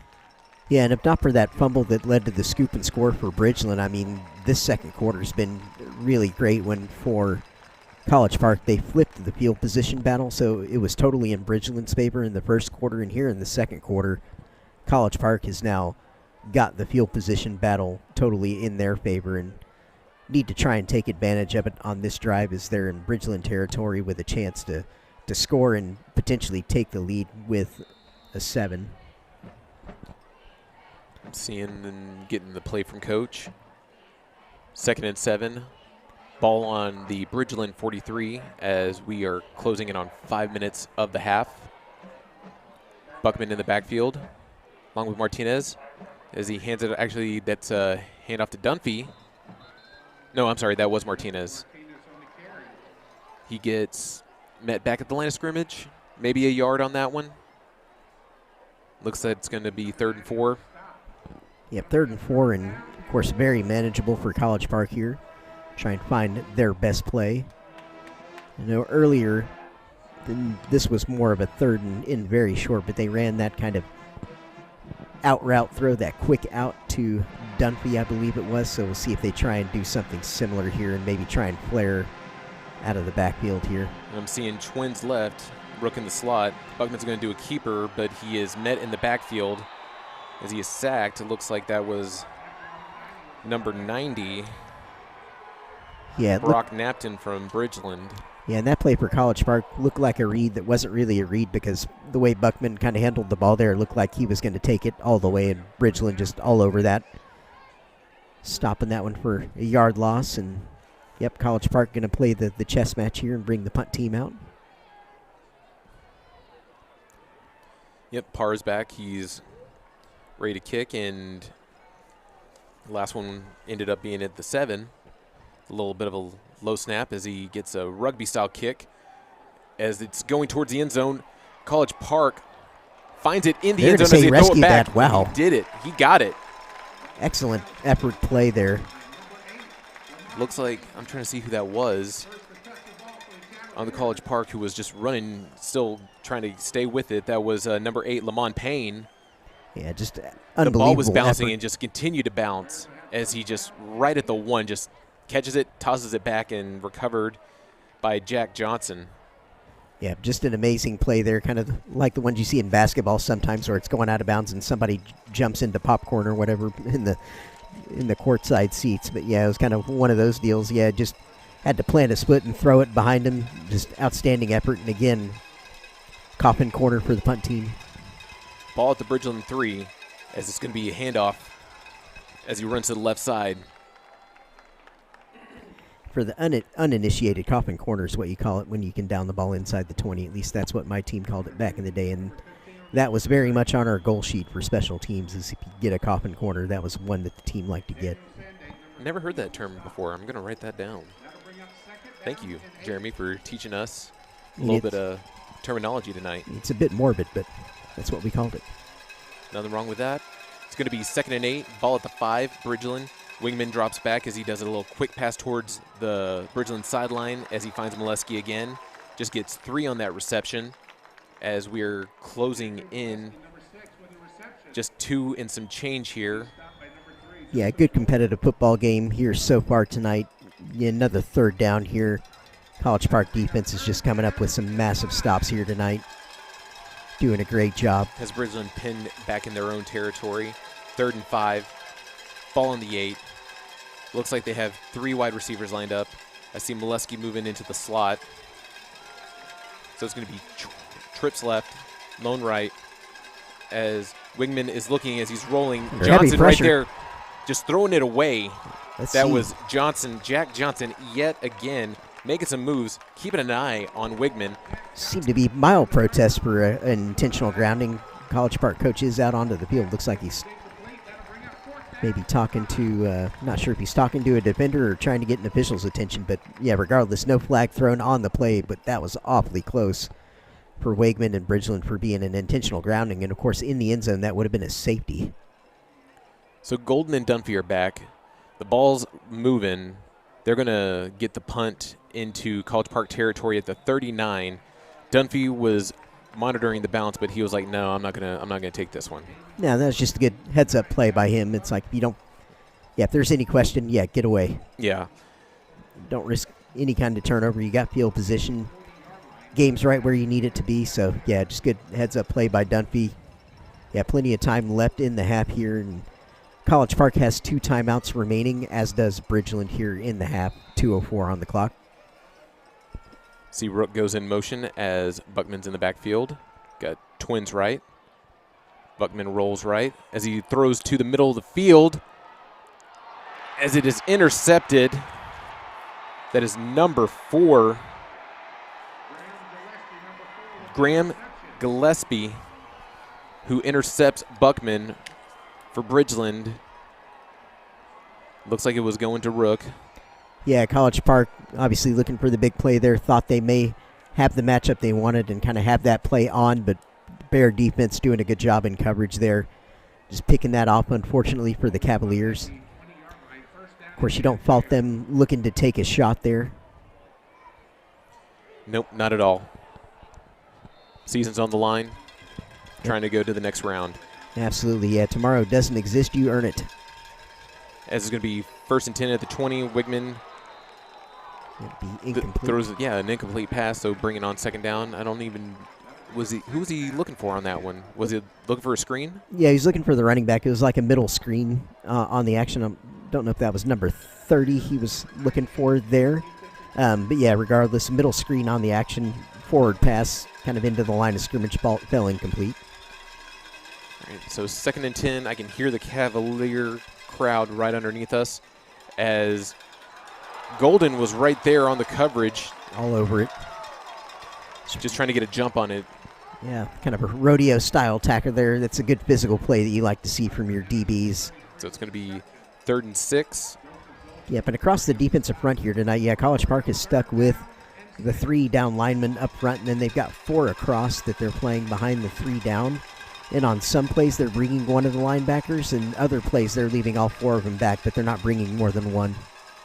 Yeah, and if not for that fumble that led to the scoop and score for Bridgeland, I mean, this second quarter has been really great when for College Park they flipped the field position battle, so it was totally in Bridgeland's favor in the first quarter, and here in the second quarter, College Park has now got the field position battle totally in their favor and need to try and take advantage of it on this drive as they're in Bridgeland territory with a chance to score and potentially take the lead with a 7. Seeing and getting the play from coach. 2nd and 7. Ball on the Bridgeland 43 as we are closing in on 5 minutes of the half. Buckman in the backfield along with Martinez as he hands it. Actually, that's a handoff to Dunphy. No, I'm sorry, that was Martinez. He gets met back at the line of scrimmage. Maybe a yard on that one. Looks like it's going to be 3rd and 4. Yep, 3rd and 4, and of course very manageable for College Park here. Try and find their best play. I know earlier this was more of a 3rd and in very short, but they ran that kind of out route throw, that quick out to Dunphy, I believe it was. So we'll see if they try and do something similar here and maybe try and flare out of the backfield here. I'm seeing twins left, Rook in the slot. Buckman's going to do a keeper, but he is met in the backfield as he is sacked. It looks like that was number 90. Yeah, Brock Napton from Bridgeland. Yeah, and that play for College Park looked like a read that wasn't really a read because the way Buckman kind of handled the ball there looked like he was going to take it all the way, and Bridgeland just all over that. Stopping that one for a yard loss, and yep, College Park going to play the chess match here and bring the punt team out. Yep, Parr's back. He's ready to kick, and the last one ended up being at the 7. A little bit of a low snap as he gets a rugby-style kick. As it's going towards the end zone, College Park finds it in the end zone as they throw it back. That. Wow. He did it. He got it. Excellent effort play there. Looks like, I'm trying to see who that was on the College Park who was just running, still trying to stay with it. That was number 8, Lamont Payne. Yeah, just unbelievable. The ball was bouncing effort. and just continued to bounce as he just right at the 1 just catches it, tosses it back, and recovered by Jack Johnson. Yeah, just an amazing play there, kind of like the ones you see in basketball sometimes where it's going out of bounds and somebody jumps into popcorn or whatever in the courtside seats. But, yeah, it was kind of one of those deals. Yeah, just had to plant a split and throw it behind him. Just outstanding effort. And, again, Coffin corner for the punt team. Ball at the Bridgeland 3 as it's going to be a handoff as he runs to the left side. For the uninitiated, Coffin corner is what you call it when you can down the ball inside the 20. At least that's what my team called it back in the day. And that was very much on our goal sheet for special teams is if you get a Coffin corner, that was one that the team liked to get. Never heard that term before. I'm going to write that down. Thank you, Jeremy, for teaching us a little bit of terminology tonight. It's a bit morbid, but that's what we called it. Nothing wrong with that. It's going to be 2nd and 8, ball at the 5, Bridgeland. Wingman drops back as he does a little quick pass towards the Bridgeland sideline as he finds Molesky again. Just gets 3 on that reception as we're closing in just 2 and some change here. Yeah, good competitive football game here so far tonight. Yeah, another 3rd down here. College Park defense is just coming up with some massive stops here tonight. Doing a great job. Has Bridgeland pinned back in their own territory. 3rd and 5. Ball on the 8. Looks like they have 3 wide receivers lined up. I see Molesky moving into the slot. So it's going to be trips left, lone right, as Wingman is looking as he's rolling. Johnson right there just throwing it away. That was Johnson, Jack Johnson, yet again making some moves, keeping an eye on Wigman. Seemed to be mild protest for an intentional grounding. College Park coach is out onto the field. Looks like he's maybe talking to, not sure if he's talking to a defender or trying to get an official's attention. But, yeah, regardless, no flag thrown on the play, but that was awfully close for Wegman and Bridgeland for being an intentional grounding. And, of course, in the end zone, that would have been a safety. So Golden and Dunphy are back. The ball's moving. They're going to get the punt into College Park territory at the 39. Dunphy was monitoring the bounce, but he was like, "No, I'm not gonna take this one." No, that was just a good heads-up play by him. It's like you don't. Yeah, if there's any question, yeah, get away. Yeah. Don't risk any kind of turnover. You got field position. Game's right where you need it to be. So yeah, just good heads-up play by Dunphy. Yeah, plenty of time left in the half here, and College Park has 2 timeouts remaining, as does Bridgeland here in the half. 2:04 on the clock. See, Rook goes in motion as Buckman's in the backfield. Got twins right. Buckman rolls right as he throws to the middle of the field. As it is intercepted. That is number 4. Graham Gillespie, who intercepts Buckman for Bridgeland. Looks like it was going to Rook. Yeah, College Park obviously looking for the big play there. Thought they may have the matchup they wanted and kind of have that play on, but Bear defense doing a good job in coverage there. Just picking that off, unfortunately, for the Cavaliers. Of course, you don't fault them looking to take a shot there. Nope, not at all. Season's on the line, trying to go to the next round. Absolutely, yeah. Tomorrow doesn't exist, you earn it. As it's going to be 1st and 10 at the 20. Wigman Be incomplete. throws an incomplete pass, so bringing on 2nd down. Who was he looking for on that one? Was he looking for a screen? Yeah, he's looking for the running back. It was like a middle screen on the action. I don't know if that was number 30 he was looking for there. But yeah, regardless, middle screen on the action, forward pass, kind of into the line of scrimmage, ball fell incomplete. All right, so 2nd and 10. I can hear the Cavalier crowd right underneath us as Golden was right there on the coverage. All over it. Just trying to get a jump on it. Yeah, kind of a rodeo-style tackle there. That's a good physical play that you like to see from your DBs. So it's going to be 3rd and 6. Yeah, but across the defensive front here tonight, yeah, College Park is stuck with the 3 down linemen up front, and then they've got 4 across that they're playing behind the 3 down. And on some plays, they're bringing one of the linebackers, and other plays, they're leaving all 4 of them back, but they're not bringing more than one.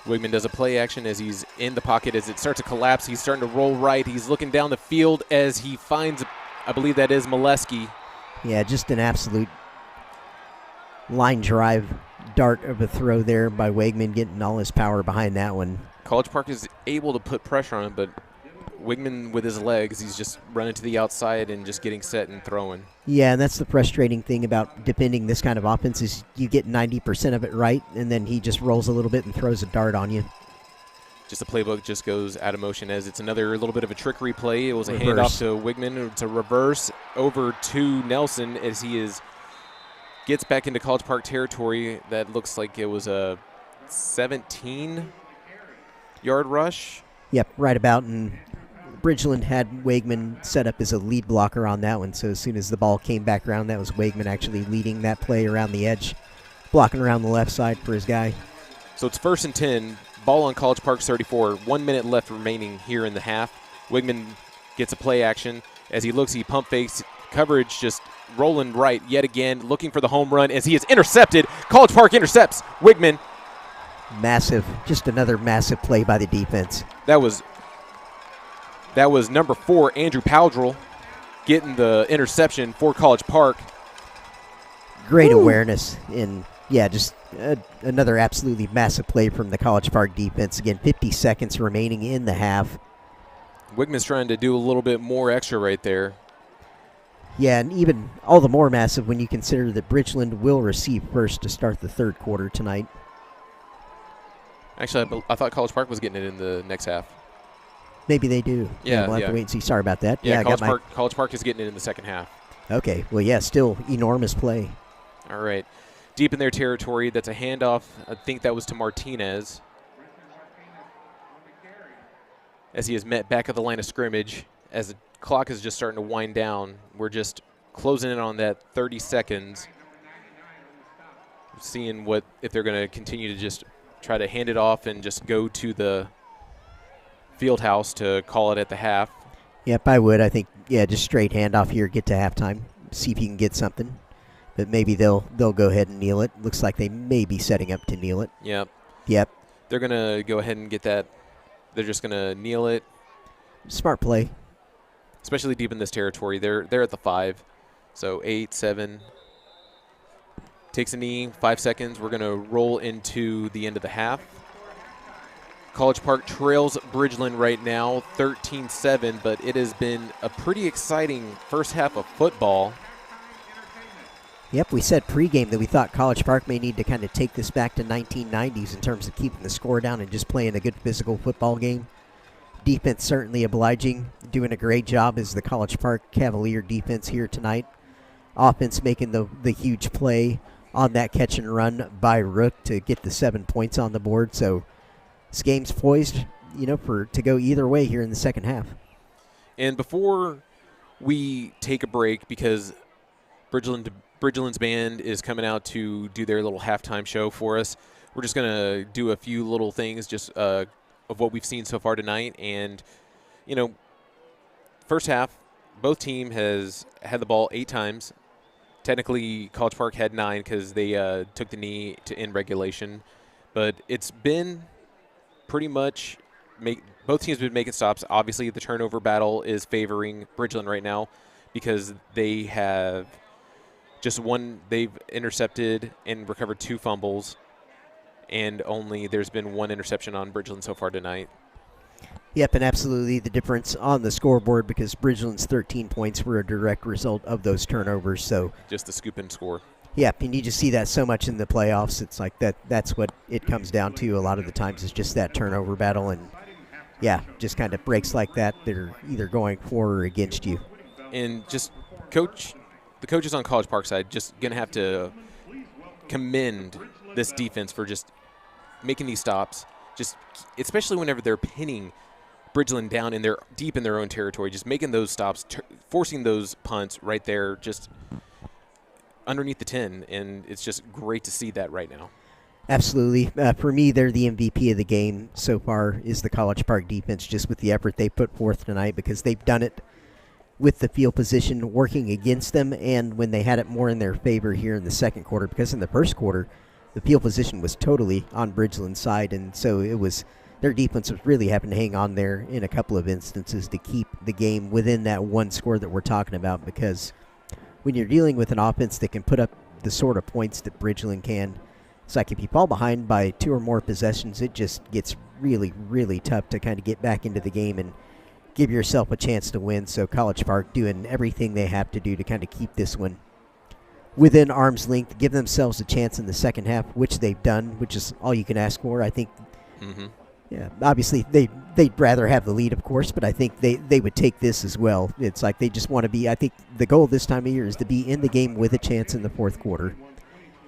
Wigman does a play action as he's in the pocket. As it starts to collapse, he's starting to roll right. He's looking down the field as he finds, I believe that is Molesky. Yeah, just an absolute line drive dart of a throw there by Wegman, getting all his power behind that one. College Park is able to put pressure on him, but Wigman with his legs, he's just running to the outside and just getting set and throwing. Yeah, and that's the frustrating thing about defending this kind of offense is you get 90% of it right, and then he just rolls a little bit and throws a dart on you. Just the playbook just goes out of motion as it's another little bit of a trickery play. It was a Reverse. handoff to Wigman. It's a reverse over to Nelson as he gets back into College Park territory. That looks like it was a 17-yard rush. Yep, right about, and Bridgeland had Wegman set up as a lead blocker on that one, so as soon as the ball came back around, that was Wegman actually leading that play around the edge, blocking around the left side for his guy. So it's 1st and 10, ball on College Park's 34, 1 minute left remaining here in the half. Wigman gets a play action. As he looks, he pump fakes, coverage just rolling right yet again, looking for the home run as he is intercepted. College Park intercepts Wigman. Massive, just another massive play by the defense. That was number 4, Andrew Powdrell, getting the interception for College Park. Great awareness, and yeah, just another absolutely massive play from the College Park defense. Again, 50 seconds remaining in the half. Wigman's trying to do a little bit more extra right there. Yeah, and even all the more massive when you consider that Bridgeland will receive first to start the 3rd quarter tonight. Actually, I thought College Park was getting it in the next half. Maybe they do. Yeah, we'll have to wait and see. Sorry about that. Yeah, I got College Park is getting it in the second half. Okay, well, yeah, still enormous play. All right. Deep in their territory, that's a handoff. I think that was to Martinez. As he is met back at the line of scrimmage. As the clock is just starting to wind down, we're just closing in on that 30 seconds. Seeing if they're going to continue to just try to hand it off and just go to the field house to call it at the half. Yep, I would. I think, yeah, just straight handoff here, get to halftime, see if you can get something. But maybe they'll go ahead and kneel it. Looks like they may be setting up to kneel it. Yep. Yep. They're going to go ahead and get that. They're just going to kneel it. Smart play. Especially deep in this territory. They're at the 5. So 8, 7. Takes a knee, 5 seconds. We're going to roll into the end of the half. College Park trails Bridgeland right now, 13-7, but it has been a pretty exciting first half of football. Yep, we said pregame that we thought College Park may need to kind of take this back to 1990s in terms of keeping the score down and just playing a good physical football game. Defense certainly obliging, doing a great job as the College Park Cavalier defense here tonight. offense making the huge play on that catch and run by Rook to get the 7 points on the board. So this game's poised, to go either way here in the second half. And before we take a break, because Bridgeland's band is coming out to do their little halftime show for us, we're just going to do a few little things just of what we've seen so far tonight. And, first half, both team has had the ball 8 times. Technically, College Park had 9 because they took the knee to end regulation. But it's been pretty much both teams have been making stops. Obviously, the turnover battle is favoring Bridgeland right now because they have they've intercepted and recovered 2 fumbles, and there's been 1 interception on Bridgeland so far tonight. Yep, and absolutely the difference on the scoreboard because Bridgeland's 13 points were a direct result of those turnovers. So just the scoop and score. Yep, and you just see that so much in the playoffs. It's like that's what it comes down to a lot of the times is just that turnover battle. And, just kind of breaks like that. They're either going for or against you. And just the coaches on College Park side just going to have to commend this defense for just making these stops, just especially whenever they're pinning Bridgeland down deep in their own territory, just making those stops, forcing those punts right there, just underneath the 10, and it's just great to see that right now. Absolutely. For me, they're the MVP of the game so far is the College Park defense, just with the effort they put forth tonight because they've done it with the field position working against them and when they had it more in their favor here in the second quarter because in the first quarter, the field position was totally on Bridgeland's side, and so their defense was really having to hang on there in a couple of instances to keep the game within that one score that we're talking about because when you're dealing with an offense that can put up the sort of points that Bridgeland can, it's like if you fall behind by 2 or more possessions, it just gets really, really tough to kind of get back into the game and give yourself a chance to win. So College Park doing everything they have to do to kind of keep this one within arm's length, give themselves a chance in the second half, which they've done, which is all you can ask for. I think, obviously they'd rather have the lead, of course, but I think they would take this as well. It's like they just want to be, I think the goal this time of year is to be in the game with a chance in the fourth quarter.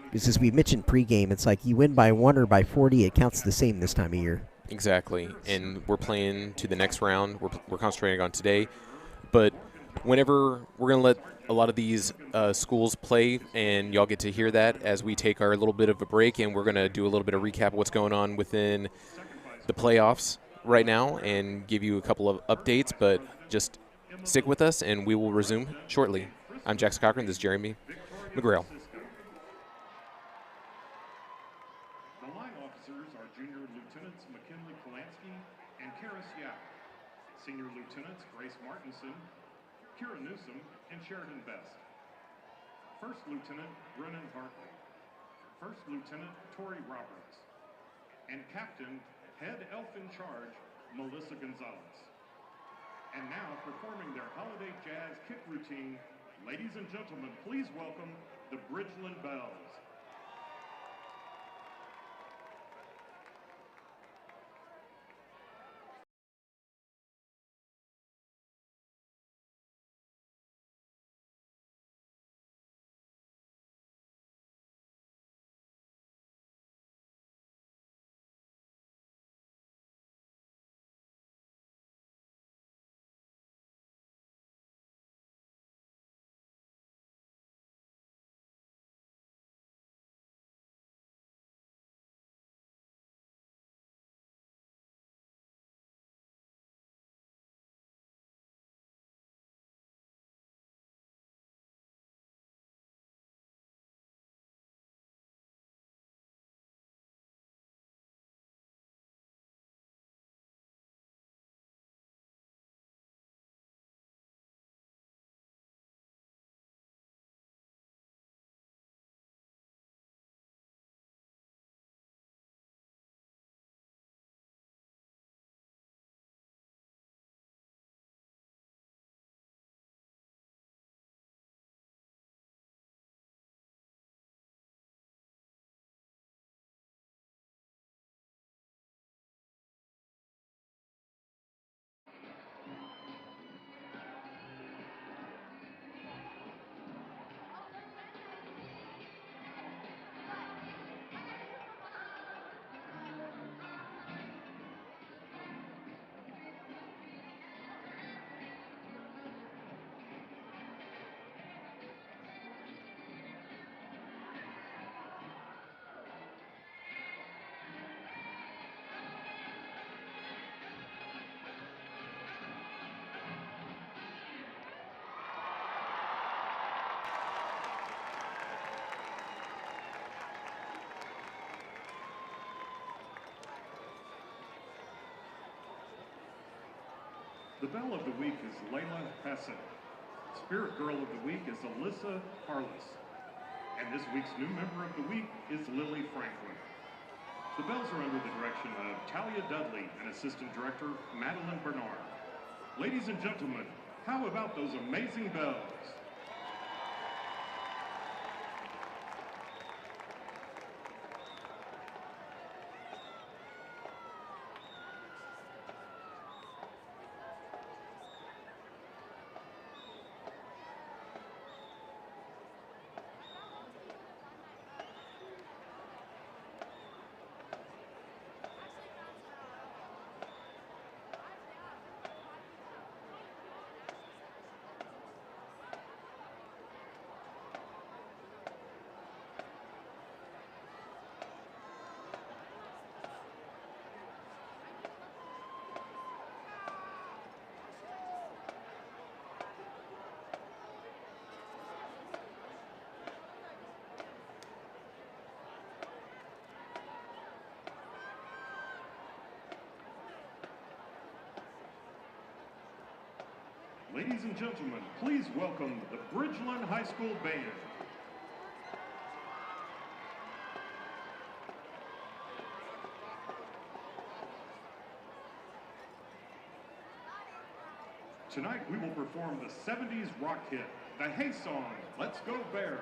Because as we mentioned pregame, it's like you win by 1 or by 40, it counts the same this time of year. Exactly, and we're playing to the next round. We're concentrating on today, but whenever we're going to let a lot of these schools play, and y'all get to hear that as we take our little bit of a break, and we're going to do a little bit of recap of what's going on within the playoffs right now and give you a couple of updates, but just stick with us, and we will resume shortly. I'm Jackson Cochran. This is Jeremy McGrail. The line officers are Junior Lieutenants McKinley Polanski and Karis Yap. Senior Lieutenants Grace Martinson, Kira Newsom, and Sheridan Best. First Lieutenant Brennan Hartley. First Lieutenant Tori Roberts. And Captain, Head Elf in Charge, Melissa Gonzalez. And now, performing their holiday jazz kick routine, ladies and gentlemen, please welcome the Bridgeland Bells. The Belle of the Week is Layla Hassan. Spirit Girl of the Week is Alyssa Harless. And this week's new member of the week is Lily Franklin. The bells are under the direction of Talia Dudley and Assistant Director Madeline Bernard. Ladies and gentlemen, how about those amazing bells? Ladies and gentlemen, please welcome the Bridgeland High School Band. Tonight we will perform the 70s rock hit, the Hey Song, Let's Go Bears.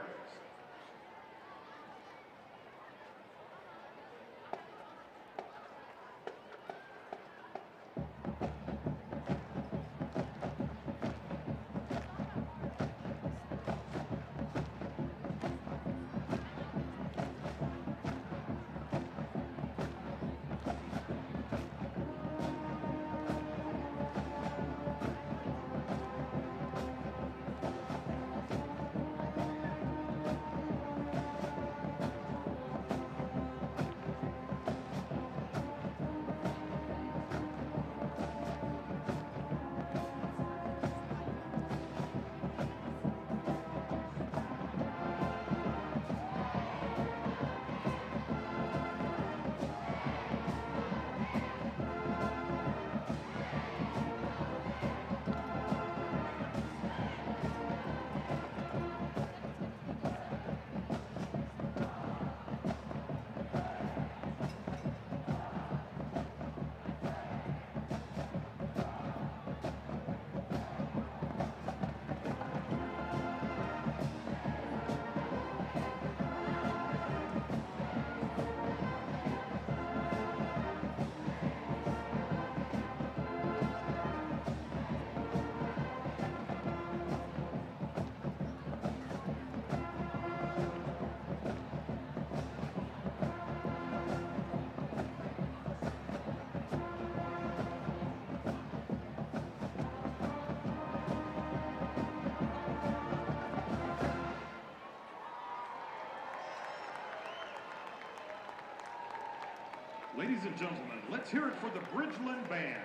Ladies and gentlemen, let's hear it for the Bridgeland Band.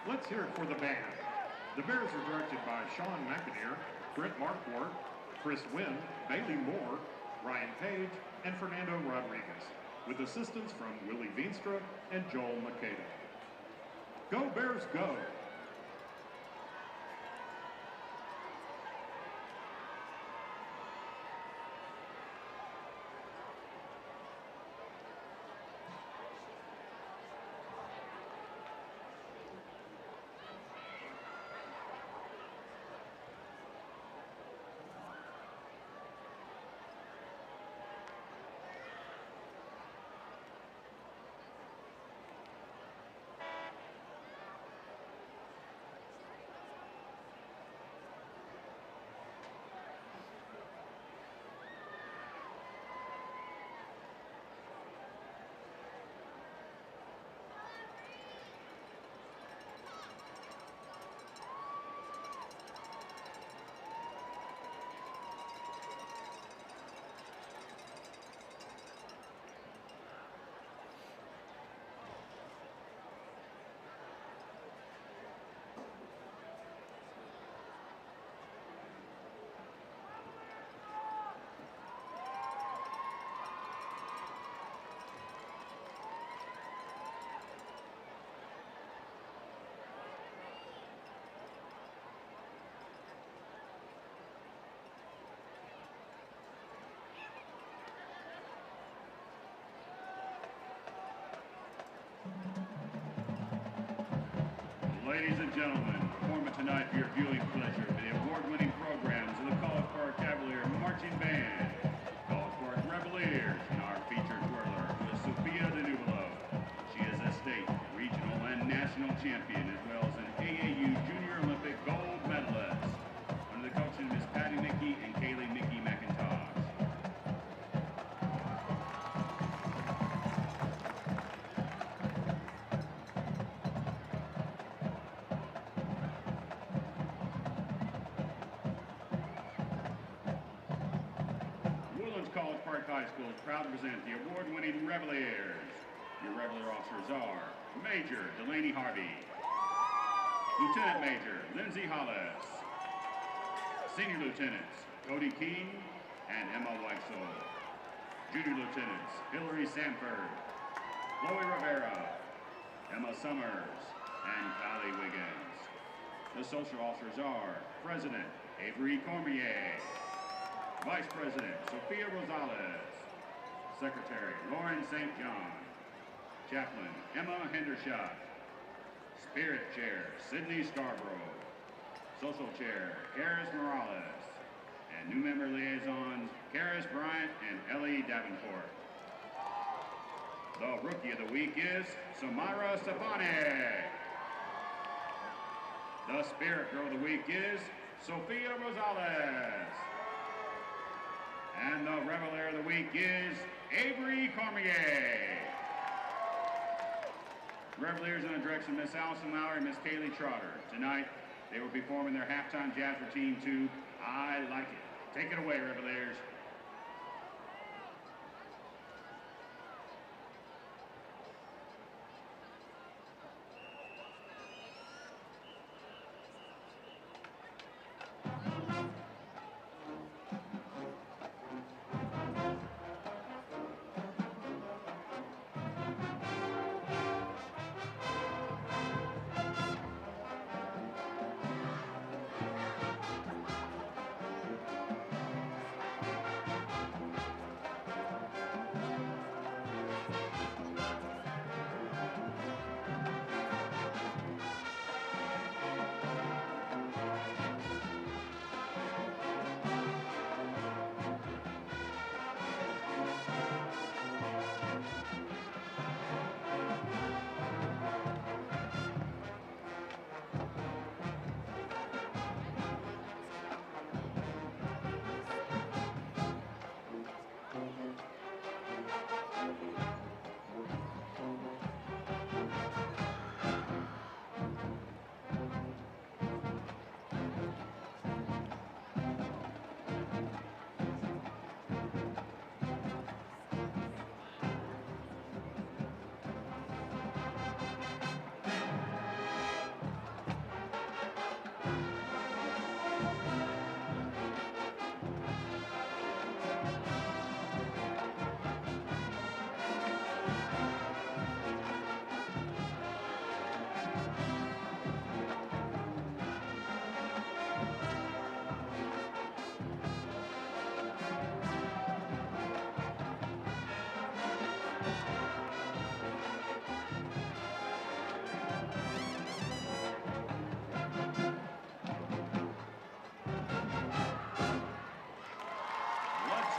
Let's hear it for the band. The Bears are directed by Sean McAnear, Brent Marquardt, Chris Wynn, Bailey Moore, Ryan Page, and Fernando Rodriguez, with assistance from Willie Veenstra and Joel Makeda. Go Bears, go! Ladies and gentlemen, performing tonight for your viewing pleasure for the award-winning programs of the College Park Cavalier Marching Band, College Park Reveliers, and our featured twirler, who is Sophia DeNuvelo. She is a state, regional, and national champion, as well as an AAU Junior Olympic gold medalist. Under the coaching of Miss Patty Mickey and Kaylee Mickey McIntosh. College Park High School is proud to present the award-winning Reveliers. Your Revelier officers are Major Delaney Harvey, Lieutenant Major Lindsay Hollis, Senior Lieutenants Cody King and Emma Weissel, Junior Lieutenants Hillary Sanford, Chloe Rivera, Emma Summers, and Kylie Wiggins. The social officers are President Avery Cormier, Vice President Sophia Rosales, Secretary Lauren St. John, Chaplain Emma Hendershot, Spirit Chair Sydney Scarborough, Social Chair Karis Morales, and new member liaisons Karis Bryant and Ellie Davenport. The Rookie of the Week is Samira Sabane. The Spirit Girl of the Week is Sophia Rosales. And the Revelier of the Week is Avery Cormier. Reveliers under the direction of Miss Allison Lowry and Miss Kaylee Trotter. Tonight, they will be performing their halftime jazz routine to I Like It. Take it away, Reveliers.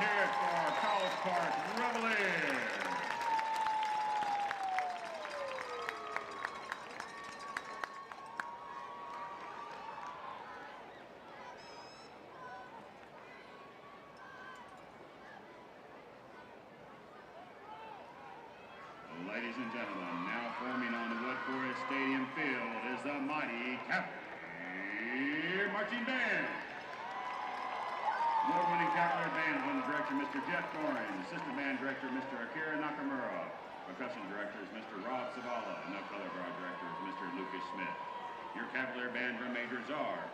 Hear it for our College Park Reveliers. Ladies and gentlemen, now forming on the Wood Forest Stadium field is the mighty Cavalier Marching Band. Award-winning Cavalier Band is under the director Mr. Jeff Doran, assistant band director Mr. Akira Nakamura, percussion director is Mr. Rob Zavala, and the color guard director is Mr. Lucas Smith. Your Cavalier Band drum majors are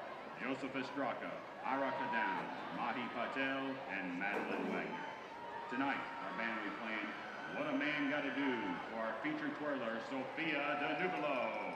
Joseph Estraka, Ira Kadown, Mahi Patel, and Madeline Wagner. Tonight, our band will be playing What a Man Gotta Do for our featured twirler, Sophia DeNuvelo.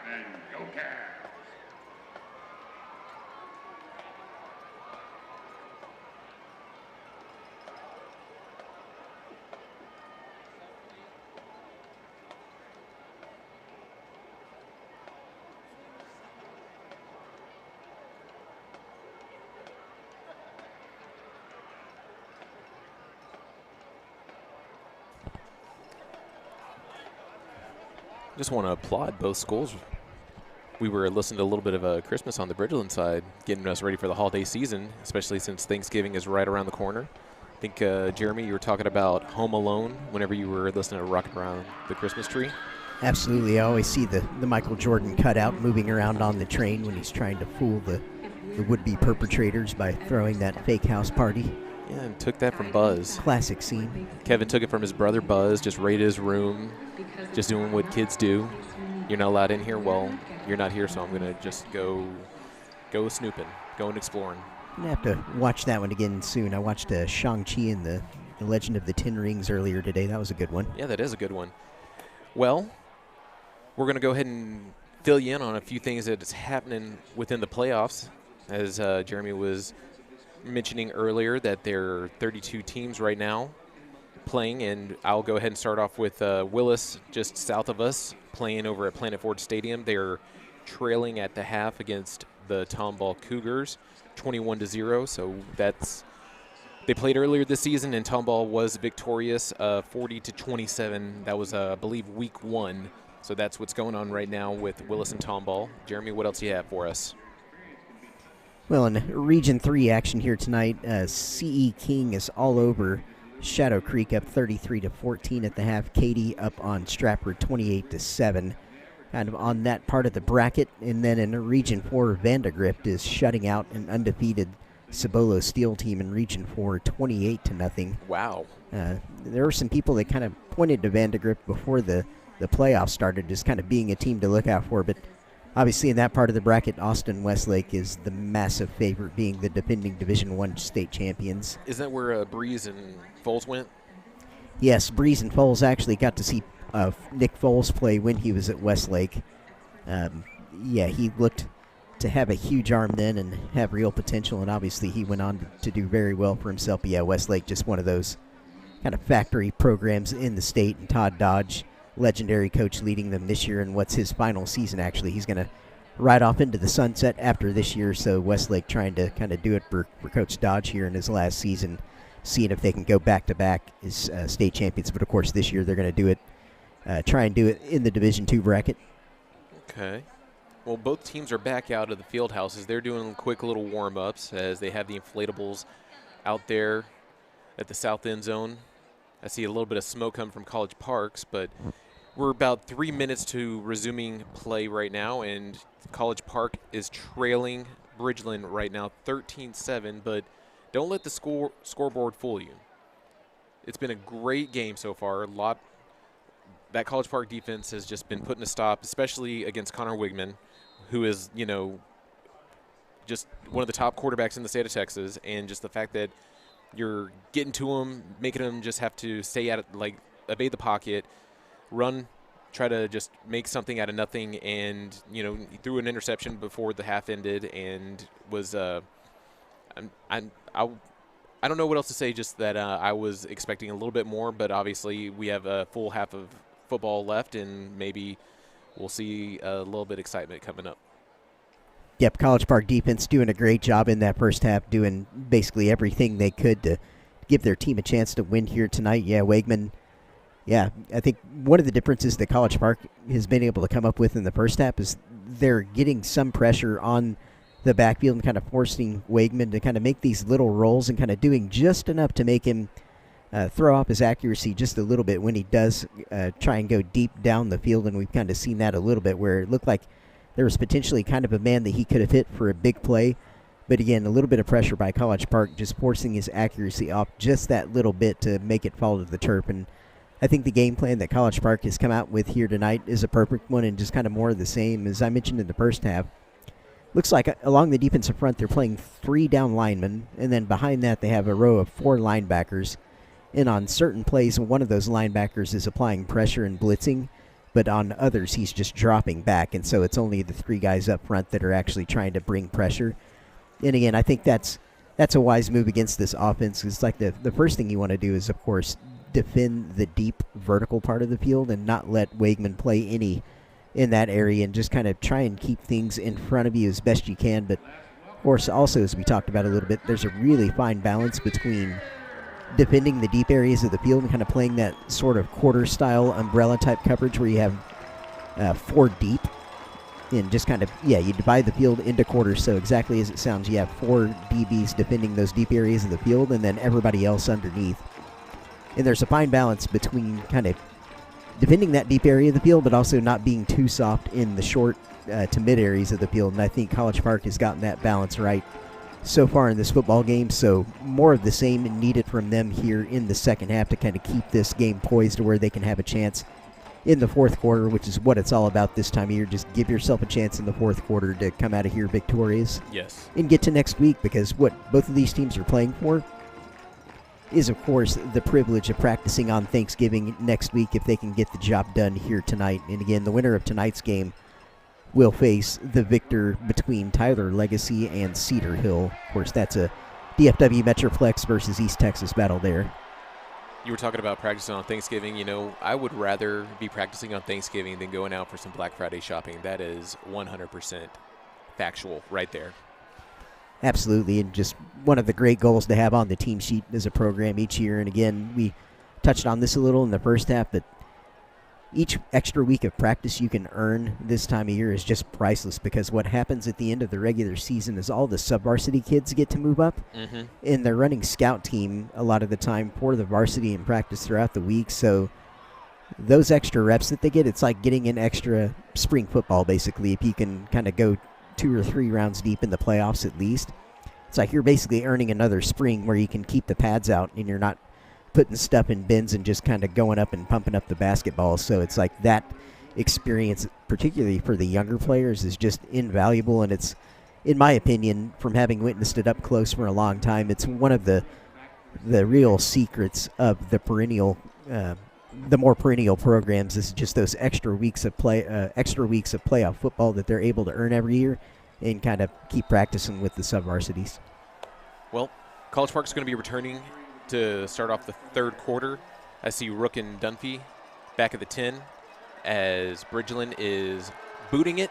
And go Cavs! Just want to applaud both schools. We were listening to a little bit of Christmas on the Bridgeland side, getting us ready for the holiday season, especially since Thanksgiving is right around the corner. I think, Jeremy, you were talking about Home Alone whenever you were listening to Rockin' Around the Christmas Tree. Absolutely. I always see the Michael Jordan cutout moving around on the train when he's trying to fool the would-be perpetrators by throwing that fake house party. Yeah, and took that from Buzz. Classic scene. Kevin took it from his brother Buzz, just raided his room, just doing what kids do. You're not allowed in here? Well, you're not here, so I'm going to just go snooping, going exploring. I'm going to have to watch that one again soon. I watched Shang-Chi and the Legend of the Ten Rings earlier today. That was a good one. Yeah, that is a good one. Well, we're going to go ahead and fill you in on a few things that is happening within the playoffs. As Jeremy was mentioning earlier, that there are 32 teams right now playing, and I'll go ahead and start off with Willis, just south of us, playing over at Planet Ford Stadium. They're trailing at the half against the Tomball Cougars, 21-0. So they played earlier this season, and Tomball was victorious, 40-27. That was, I believe, week 1. So that's what's going on right now with Willis and Tomball. Jeremy, what else do you have for us? Well, in Region 3 action here tonight, C.E. King is all over Shadow Creek, up 33-14 at the half. Katy up on Stratford, 28-7. Kind of on that part of the bracket. And then in Region 4, Vandegrift is shutting out an undefeated Cibolo Steel team in Region 4, 28-0. Wow. There were some people that kind of pointed to Vandegrift before the playoffs started as kind of being a team to look out for, but obviously in that part of the bracket, Austin Westlake is the massive favorite, being the defending Division I state champions. Is that where Breeze and Foles went? Yes, Breeze and Foles actually got to see Nick Foles play when he was at Westlake. He looked to have a huge arm then and have real potential, and obviously he went on to do very well for himself. But yeah, Westlake, just one of those kind of factory programs in the state, and Todd Dodge, legendary coach, leading them this year in what's his final season. Actually, he's going to ride off into the sunset after this year, so Westlake trying to kind of do it for Coach Dodge here in his last season, seeing if they can go back-to-back as state champions. But, of course, this year they're going to do it, try and do it in the Division II bracket. Okay. Well, both teams are back out of the field houses. They're doing quick little warm-ups as they have the inflatables out there at the south end zone. I see a little bit of smoke coming from College Parks, but we're about 3 minutes to resuming play right now, and College Park is trailing Bridgeland right now, 13-7, but don't let the scoreboard fool you. It's been a great game so far. That College Park defense has just been putting a stop, especially against Connor Wigman, who is, just one of the top quarterbacks in the state of Texas, and just the fact that you're getting to him, making him just have to stay at it, evade the pocket, run, try to just make something out of nothing, and, he threw an interception before the half ended and was I don't know what else to say, just that I was expecting a little bit more, but obviously we have a full half of football left, and maybe we'll see a little bit of excitement coming up. Yep, College Park defense doing a great job in that first half, doing basically everything they could to give their team a chance to win here tonight. Yeah, Wegman, I think one of the differences that College Park has been able to come up with in the first half is they're getting some pressure on the backfield and kind of forcing Wegman to kind of make these little rolls and kind of doing just enough to make him throw off his accuracy just a little bit when he does try and go deep down the field, and we've kind of seen that a little bit where it looked like there was potentially kind of a man that he could have hit for a big play. But again, a little bit of pressure by College Park, just forcing his accuracy off just that little bit to make it fall to the turf. And I think the game plan that College Park has come out with here tonight is a perfect one, and just kind of more of the same. As I mentioned in the first half, looks like along the defensive front they're playing 3 down linemen, and then behind that they have a row of 4 linebackers. And on certain plays, one of those linebackers is applying pressure and blitzing. but on others he's just dropping back, and so it's only the 3 guys up front that are actually trying to bring pressure. And again, I think that's a wise move against this offense. It's like the first thing you want to do is, of course, defend the deep vertical part of the field and not let Wakeman play any in that area, and just kind of try and keep things in front of you as best you can. But, of course, also, as we talked about a little bit, there's a really fine balance between defending the deep areas of the field and kind of playing that sort of quarter-style umbrella-type coverage where you have 4 deep and just kind of, you divide the field into quarters. So exactly as it sounds, you have 4 DBs defending those deep areas of the field and then everybody else underneath. And there's a fine balance between kind of defending that deep area of the field, but also not being too soft in the short to mid areas of the field. And I think College Park has gotten that balance right so far in this football game. So more of the same needed from them here in the second half to kind of keep this game poised to where they can have a chance in the fourth quarter, which is what it's all about this time of year. Just give yourself a chance in the fourth quarter to come out of here victorious. Yes. And get to next week, because what both of these teams are playing for is, of course, the privilege of practicing on Thanksgiving next week if they can get the job done here tonight. And again, the winner of tonight's game will face the victor between Tyler Legacy and Cedar Hill. Of course, that's a DFW Metroplex versus East Texas battle there. You were talking about practicing on Thanksgiving. You know, I would rather be practicing on Thanksgiving than going out for some Black Friday shopping. That is 100% factual right there. Absolutely, and just one of the great goals to have on the team sheet as a program each year. And again, we touched on this a little in the first half, but each extra week of practice you can earn this time of year is just priceless, because what happens at the end of the regular season is all the sub-varsity kids get to move up, and they're running scout team a lot of the time for the varsity in practice throughout the week. So those extra reps that they get, it's like getting an extra spring football, basically, if you can kind of go 2 or 3 rounds deep in the playoffs at least. It's like you're basically earning another spring where you can keep the pads out and you're not putting stuff in bins and just kind of going up and pumping up the basketball. So it's like that experience, particularly for the younger players, is just invaluable. And it's, in my opinion, from having witnessed it up close for a long time, it's one of the real secrets of the perennial, the more perennial programs, is just those extra weeks of playoff football that they're able to earn every year and kind of keep practicing with the sub-varsities. Well, College Park's going to be returning to start off the third quarter. I see Rook and Dunphy back at the 10 as Bridgeland is booting it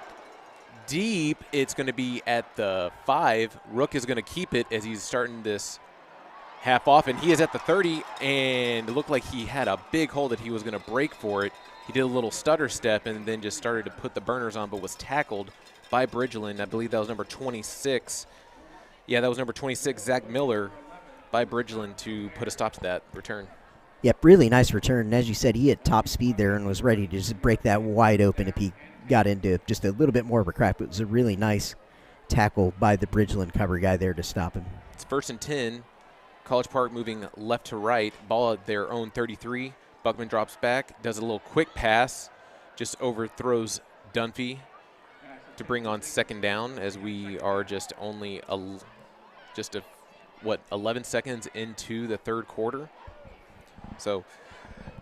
deep. It's going to be at the 5. Rook is going to keep it as he's starting this half off, and he is at the 30, and it looked like he had a big hole that he was going to break for it. He did a little stutter step and then just started to put the burners on, but was tackled by Bridgeland. I believe that was number 26. Yeah, that was number 26, Zach Miller, by Bridgeland to put a stop to that return. Yep, really nice return. And as you said, he had top speed there and was ready to just break that wide open if he got into just a little bit more of a crack. It was a really nice tackle by the Bridgeland cover guy there to stop him. It's 1st and 10. College Park moving left to right. Ball at their own 33. Buckman drops back, does a little quick pass, just overthrows Dunphy to bring on 2nd down, as we are just only 11 seconds into the third quarter. So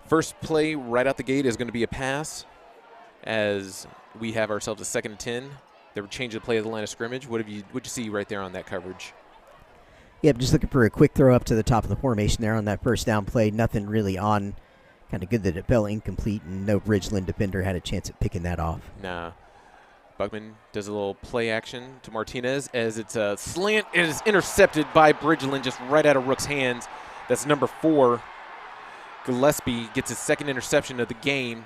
first play right out the gate is going to be a pass, as we have ourselves a 2nd and 10. They were changing the play of the line of scrimmage. What'd you see right there on that coverage? Yep, just looking for a quick throw up to the top of the formation there on that first down play. Nothing really on. Kind of good that it fell incomplete, and no Bridgeland defender had a chance at picking that off. Nah. Buckman does a little play action to Martinez as it's a slant. It is intercepted by Bridgeland just right out of Rook's hands. That's number 4. Gillespie gets his 2nd interception of the game.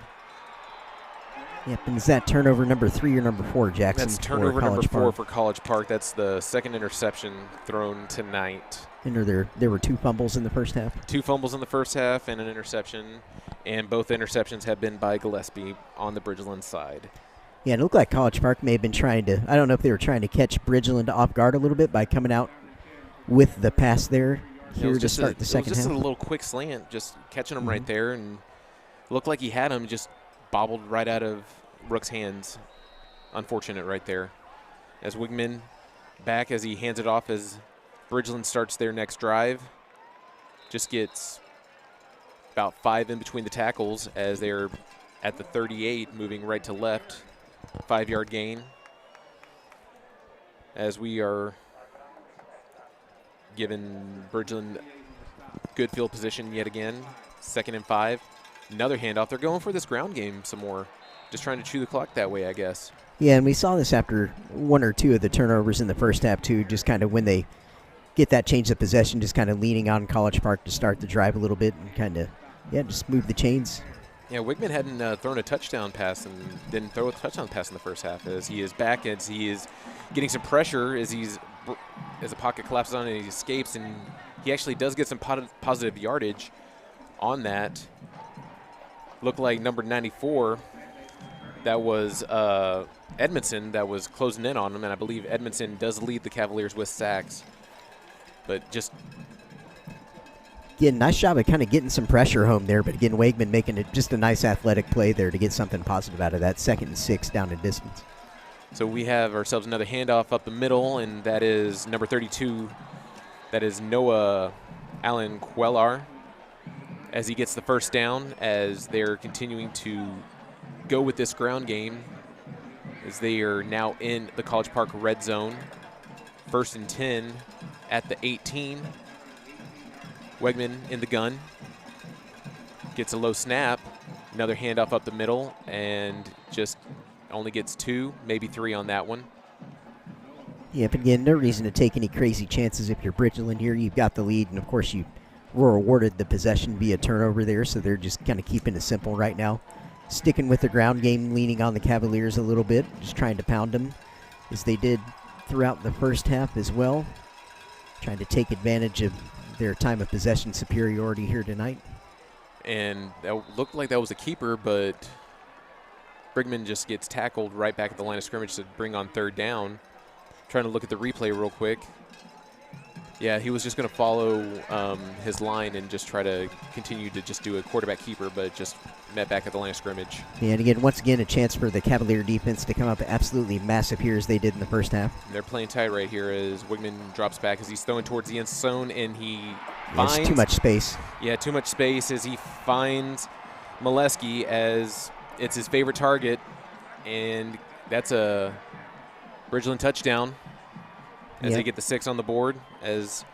Yep, and is that turnover number 3 or number 4, Jackson? That's turnover number 4 for College Park. That's the 2nd interception thrown tonight. And there were 2 fumbles in the first half? 2 fumbles in the first half and an interception, and both interceptions have been by Gillespie on the Bridgeland side. Yeah, it looked like College Park may have been trying to, I don't know if they were trying to catch Bridgeland off guard a little bit by coming out with the pass there here to start the second half. It was just a little quick slant, just catching him right there, and looked like he had him, just bobbled right out of Rook's hands. Unfortunate right there. As Wigman back as he hands it off as Bridgeland starts their next drive. Just gets about 5 in between the tackles as they're at the 38, moving right to left. 5-yard gain. As we are giving Bridgeland good field position yet again. 2nd and 5. Another handoff. They're going for this ground game some more. Just trying to chew the clock that way, I guess. Yeah, and we saw this after 1 or 2 of the turnovers in the first half, too, just kind of when they get that change of possession, just kind of leaning on College Park to start the drive a little bit and kind of, just move the chains. Yeah, Wigman hadn't thrown a touchdown pass and didn't throw a touchdown pass in the first half. As he is back, as he is getting some pressure, as the pocket collapses on and he escapes, and he actually does get some positive yardage on that. Looked like number 94, that was Edmondson, that was closing in on him, and I believe Edmondson does lead the Cavaliers with sacks. But just... Yeah, nice job of kind of getting some pressure home there, but again, Wegman making it just a nice athletic play there to get something positive out of that. 2nd and 6 down in distance. So we have ourselves another handoff up the middle, and that is number 32. That is Noah Allen Quellar, as he gets the first down, as they're continuing to go with this ground game, as they are now in the College Park red zone. 1st and 10 at the 18. Wegman in the gun. Gets a low snap. Another handoff up the middle, and just only gets 2, maybe 3 on that one. Yeah, but again, no reason to take any crazy chances if you're Bridgeland here. You've got the lead, and of course you were awarded the possession via turnover there, so they're just kind of keeping it simple right now. Sticking with the ground game, leaning on the Cavaliers a little bit, just trying to pound them, as they did throughout the first half as well. Trying to take advantage of their time of possession superiority here tonight. And that looked like that was a keeper, but Brigman just gets tackled right back at the line of scrimmage to bring on 3rd down. Trying to look at the replay real quick. Yeah, he was just going to follow his line and just try to continue to just do a quarterback keeper, but just met back at the line of scrimmage. Yeah, and again, once again, a chance for the Cavalier defense to come up absolutely massive here as they did in the first half. They're playing tight right here as Wigman drops back as he's throwing towards the end zone, and he finds... There's too much space. Yeah, too much space as he finds Molesky as it's his favorite target, and that's a Bridgeland touchdown. As they get the 6 on the board, as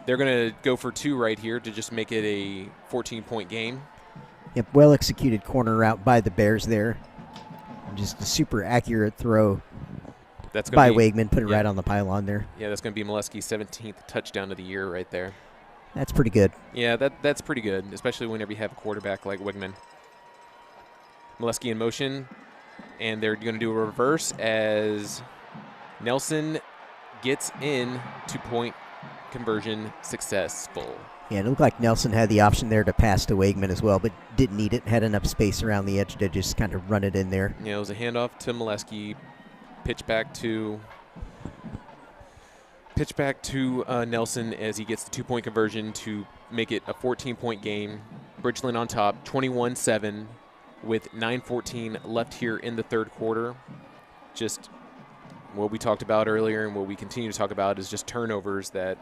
they're going to go for 2 right here to just make it a 14-point game. Yep, well-executed corner route by the Bears there. Just a super accurate throw by Wegman, put it right on the pylon there. Yeah, that's going to be Molesky's 17th touchdown of the year right there. That's pretty good. Yeah, that's pretty good, especially whenever you have a quarterback like Wegman. Molesky in motion, and they're going to do a reverse as Nelson gets in 2-point conversion successful. Yeah, it looked like Nelson had the option there to pass to Wegman as well, but didn't need it. Had enough space around the edge to just kind of run it in there. Yeah, it was a handoff to Molesky, pitch back to Nelson as he gets the 2-point conversion to make it a 14-point game. Bridgeland on top, 21-7 with 9:14 left here in the 3rd quarter. Just what we talked about earlier and what we continue to talk about is just turnovers, that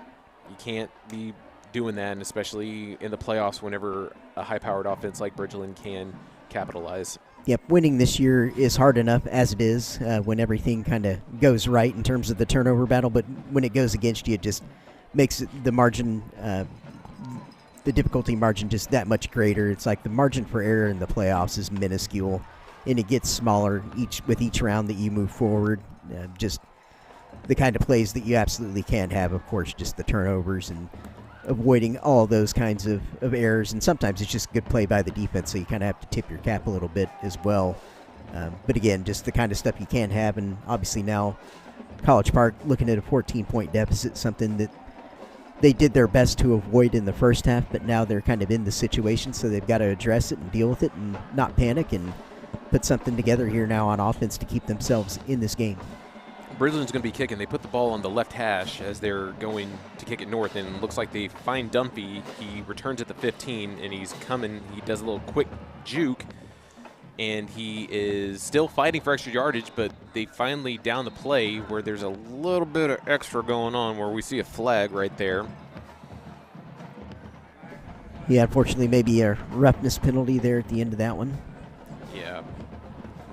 you can't be doing that, and especially in the playoffs whenever a high-powered offense like Bridgeland can capitalize. Yep, winning this year is hard enough as it is when everything kind of goes right in terms of the turnover battle, but when it goes against you, it just makes the margin, the difficulty margin just that much greater. It's like the margin for error in the playoffs is minuscule, and it gets smaller with each round that you move forward. Just the kind of plays that you absolutely can't have, of course, just the turnovers and avoiding all those kinds of errors. And sometimes it's just a good play by the defense, so you kind of have to tip your cap a little bit as well. But again, just the kind of stuff you can't have. And obviously now College Park looking at a 14-point deficit, something that they did their best to avoid in the first half, but now they're kind of in the situation, so they've got to address it and deal with it and not panic and put something together here now on offense to keep themselves in this game. Bridgeland's going to be kicking. They put the ball on the left hash as they're going to kick it north, and it looks like they find Dunphy. He returns at the 15, and he's coming. He does a little quick juke, and he is still fighting for extra yardage, but they finally down the play where there's a little bit of extra going on where we see a flag right there. Yeah, unfortunately, maybe a roughness penalty there at the end of that one. Yeah.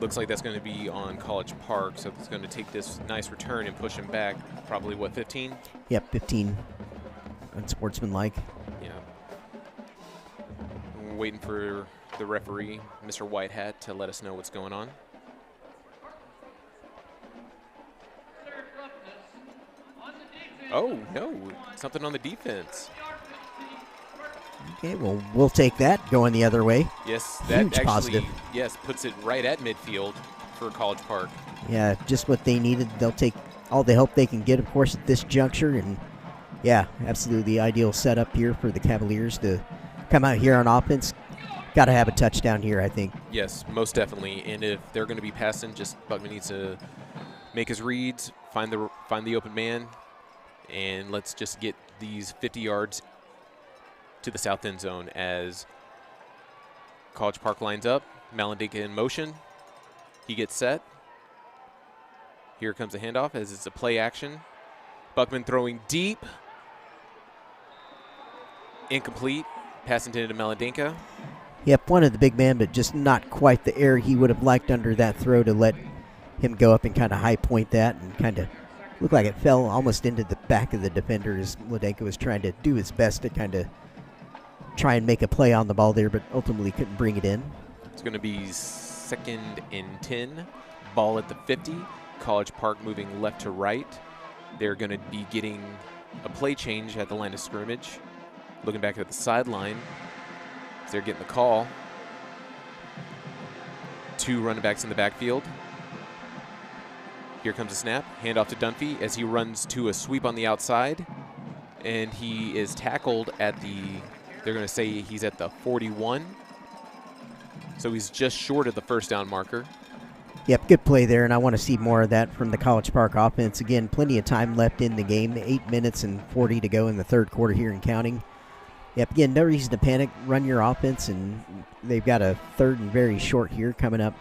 Looks like that's going to be on College Park, so it's going to take this nice return and push him back probably, what, 15? Yep, 15. Unsportsmanlike. Yeah. We're waiting for the referee, Mr. Whitehat, to let us know what's going on. Oh, no, something on the defense. Okay, well, we'll take that going the other way. Yes, that Huge actually, positive. yes, puts it right at midfield for College Park. Yeah, just what they needed. They'll take all the help they can get, of course, at this juncture. And, yeah, absolutely ideal setup here for the Cavaliers to come out here on offense. Got to have a touchdown here, I think. Yes, most definitely. And if they're going to be passing, just Buckman needs to make his reads, find the open man, and let's just get these 50 yards to the south end zone as College Park lines up. Malandinka in motion. He gets set. Here comes a handoff as it's a play action. Buckman throwing deep. Incomplete. Pass intended to Malandinka. Yep, one of the big man, but just not quite the air he would have liked under that throw to let him go up and kind of high point that and kind of looked like it fell almost into the back of the defender as Ladenka was trying to do his best to kind of try and make a play on the ball there, but ultimately couldn't bring it in. It's going to be 2nd and 10. Ball at the 50. College Park moving left to right. They're going to be getting a play change at the line of scrimmage. Looking back at the sideline, they're getting the call. 2 running backs in the backfield. Here comes a snap. Handoff to Dunphy as he runs to a sweep on the outside. And he is tackled at the, they're going to say he's at the 41. So he's just short of the first down marker. Yep, good play there, and I want to see more of that from the College Park offense. Again, plenty of time left in the game, 8 minutes and 40 to go in the third quarter here and counting. Yep, again, no reason to panic. Run your offense, and they've got a 3rd and very short here coming up.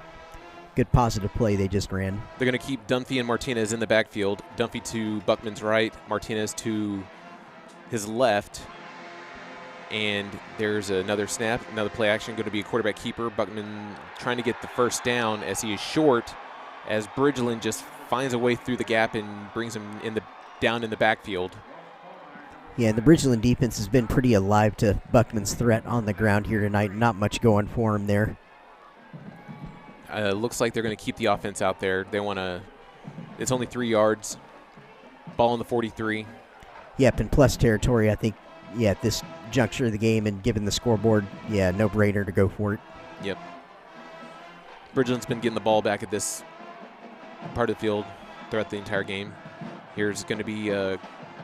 Good positive play they just ran. They're going to keep Dunphy and Martinez in the backfield. Dunphy to Buckman's right, Martinez to his left. And there's another snap, another play action, going to be a quarterback keeper. Buckman trying to get the first down as he is short, as Bridgeland just finds a way through the gap and brings him down in the backfield. Yeah, the Bridgeland defense has been pretty alive to Buckman's threat on the ground here tonight. Not much going for him there. Looks like they're going to keep the offense out there. They want to – it's only 3 yards. Ball in the 43. Yep, in plus territory, I think, yeah, at this juncture of the game and given the scoreboard, yeah, no-brainer to go for it. Yep. Bridgeland's been getting the ball back at this part of the field throughout the entire game. Here's going to be a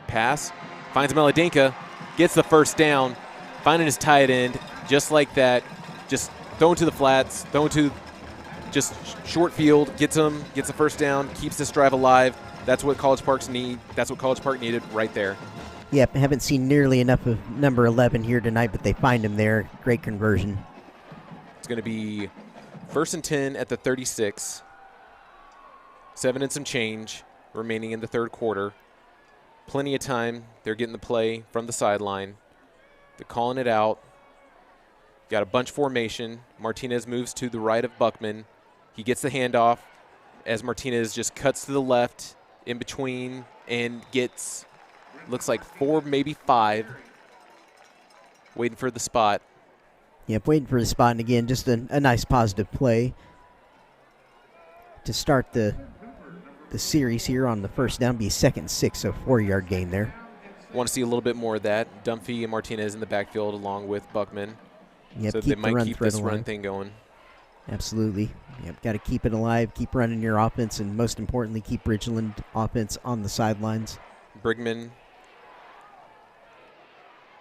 pass. Finds Malandinka, gets the first down, finding his tight end, just like that. Just throwing to the flats, throwing to just short field, gets the first down, keeps this drive alive. That's what College Park's need. That's what College Park needed right there. Yep, haven't seen nearly enough of number 11 here tonight, but they find him there. Great conversion. It's going to be 1st and 10 at the 36. 7 and some change remaining in the third quarter. Plenty of time. They're getting the play from the sideline. They're calling it out. Got a bunch formation. Martinez moves to the right of Buckman. He gets the handoff as Martinez just cuts to the left in between and gets, looks like 4, maybe 5. Waiting for the spot. Yep, waiting for the spot. And again, just a nice positive play to start the series here on the first down. Be 2nd and 6, so 4-yard gain there. Want to see a little bit more of that. Dunphy and Martinez in the backfield along with Buckman. Yep, so they might keep this run thing going. Absolutely. Yep, got to keep it alive, keep running your offense, and most importantly, keep Bridgeland offense on the sidelines. Brigman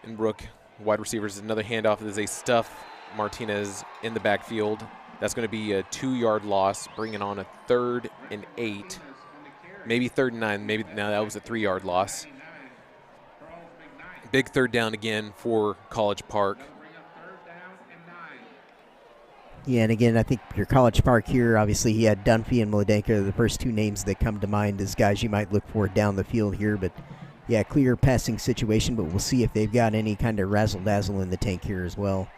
and Rook, wide receivers. Another handoff as they stuff Martinez in the backfield. That's going to be a 2-yard loss, bringing on a 3rd and 8. Maybe 3rd and 9. Maybe no, that was a 3-yard loss. Big third down again for College Park. Yeah, and again, I think your College Park here, obviously he had Dunphy and Mladenka, the first 2 names that come to mind as guys you might look for down the field here. But, yeah, clear passing situation, but we'll see if they've got any kind of razzle-dazzle in the tank here as well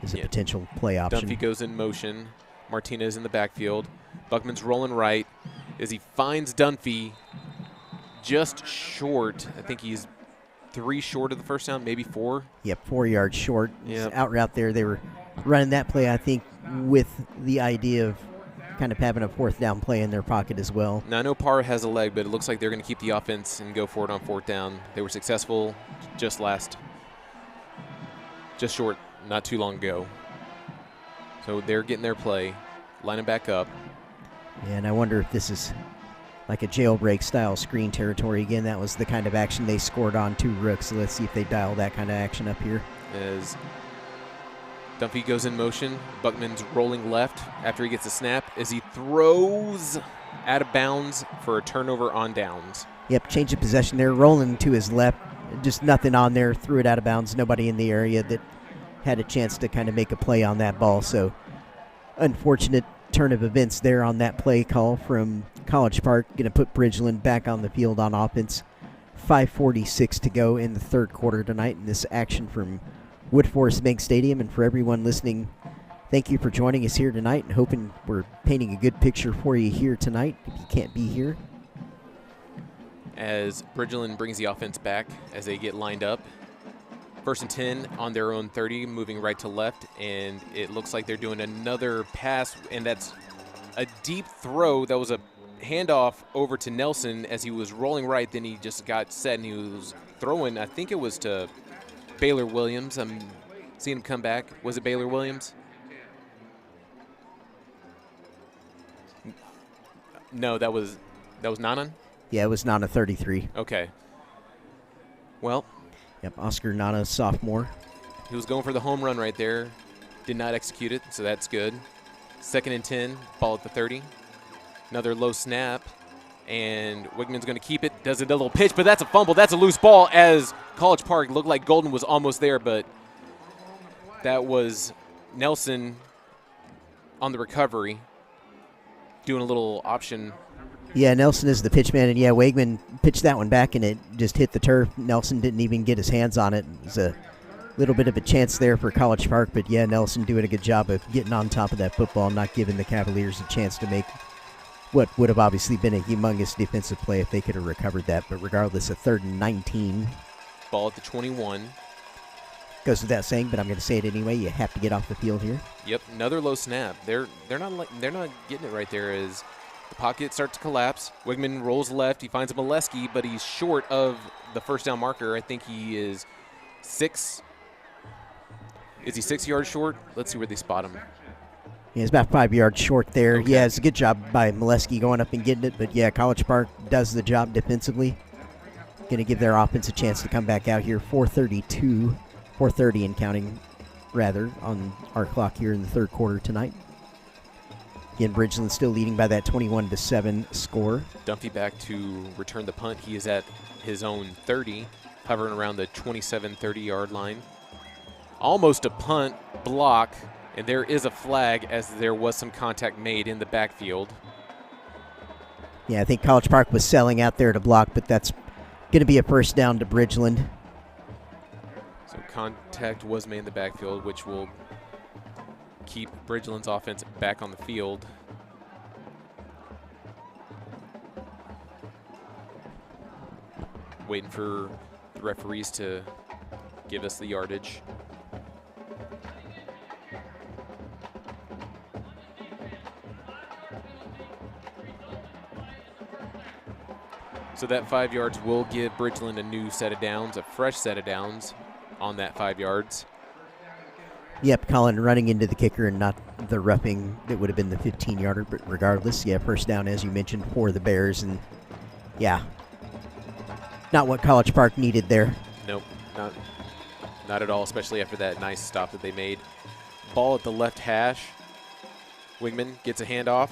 as a potential play option. Dunphy goes in motion. Martinez in the backfield. Buckman's rolling right as he finds Dunphy just short. I think he's 3 short of the first down, maybe 4. Yep, 4 yards short. Yep. Out route there. They were running that play, I think, with the idea of kind of having a 4th down play in their pocket as well. Now, I know Parr has a leg, but it looks like they're going to keep the offense and go for it on 4th down. They were successful just short not too long ago. So they're getting their play, lining back up. And I wonder if this is like a jailbreak style screen territory. Again, that was the kind of action they scored on 2 rooks. So let's see if they dial that kind of action up here. As Dunphy goes in motion, Buckman's rolling left after he gets a snap as he throws out of bounds for a turnover on downs. Yep, change of possession there, rolling to his left. Just nothing on there, threw it out of bounds. Nobody in the area that had a chance to kind of make a play on that ball. So unfortunate turn of events there on that play call from College Park. Going to put Bridgeland back on the field on offense. 5:46 to go in the 3rd quarter tonight in this action from Woodforest Bank Stadium. And for everyone listening, thank you for joining us here tonight, and hoping we're painting a good picture for you here tonight if you can't be here. As Bridgeland brings the offense back as they get lined up. 1st and 10 on their own 30, moving right to left, and it looks like they're doing another pass, and that's a deep throw. That was a handoff over to Nelson as he was rolling right. Then he just got set, and he was throwing, I think it was to Baylor Williams. I'm seeing him come back. Was it Baylor Williams? No, that was Nanan? Yeah, it was Nana 33. Okay. Well, yep, Oscar Nana, sophomore. he was going for the home run right there. Did not execute it, so that's good. 2nd and 10, ball at the 30. Another low snap, and Wigman's going to keep it. Does a little pitch, but that's a fumble. That's a loose ball as College Park looked like Golden was almost there, but that was Nelson on the recovery doing a little option. Yeah, Nelson is the pitch man, and yeah, Wegman pitched that one back, and it just hit the turf. Nelson didn't even get his hands on it. It was a little bit of a chance there for College Park, but yeah, Nelson doing a good job of getting on top of that football, not giving the Cavaliers a chance to make what would have obviously been a humongous defensive play if they could have recovered that. But regardless, a 3rd and 19. Ball at the 21. Goes without saying, but I'm going to say it anyway. You have to get off the field here. Yep, another low snap. They're not getting it right there as the pocket starts to collapse. Wigman rolls left. He finds Molesky, but he's short of the 1st down marker. I think he is 6. Is he 6 yards short? Let's see where they spot him. Yeah, he's about 5 yards short there. Okay. Yeah, it's a good job by Molesky going up and getting it, but yeah, College Park does the job defensively. Going to give their offense a chance to come back out here. 4:30 and counting, rather, on our clock here in the 3rd quarter tonight. Again, Bridgeland still leading by that 21-7 score. Dunphy back to return the punt. He is at his own 30, hovering around the 27-30-yard line. Almost a punt block, and there is a flag as there was some contact made in the backfield. Yeah, I think College Park was selling out there to block, but that's going to be a 1st down to Bridgeland. So contact was made in the backfield, which will keep Bridgeland's offense back on the field. Waiting for the referees to give us the yardage. So that 5 yards will give Bridgeland a new set of downs, a fresh set of downs on that 5 yards. Yep, Colin running into the kicker and not the roughing that would have been the 15-yarder, but regardless, yeah, 1st down, as you mentioned, for the Bears. And, yeah, not what College Park needed there. Nope, not at all, especially after that nice stop that they made. Ball at the left hash. Wigman gets a handoff.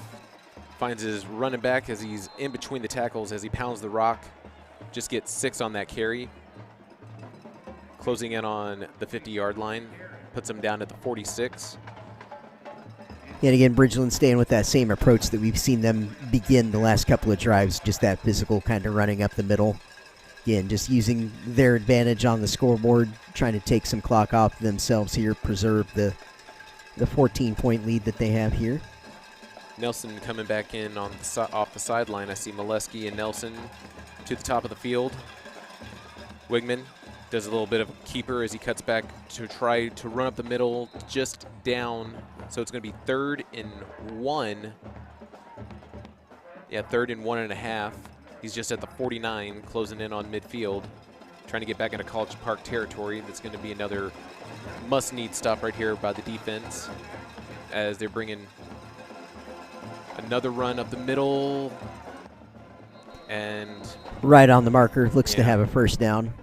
Finds his running back as he's in between the tackles as he pounds the rock. Just gets 6 on that carry. Closing in on the 50-yard line. Puts him down at the 46. And again, Bridgeland staying with that same approach that we've seen them begin the last couple of drives, just that physical kind of running up the middle. Again, just using their advantage on the scoreboard, trying to take some clock off themselves here, preserve the 14-point lead that they have here. Nelson coming back in on the off the sideline. I see Molesky and Nelson to the top of the field. Wigman does a little bit of a keeper as he cuts back to try to run up the middle, just down. So it's going to be 3rd and 1. Yeah, 3rd and 1.5. He's just at the 49, closing in on midfield, trying to get back into College Park territory. That's going to be another must-need stop right here by the defense as they're bringing another run up the middle. And right on the marker, looks to have a first down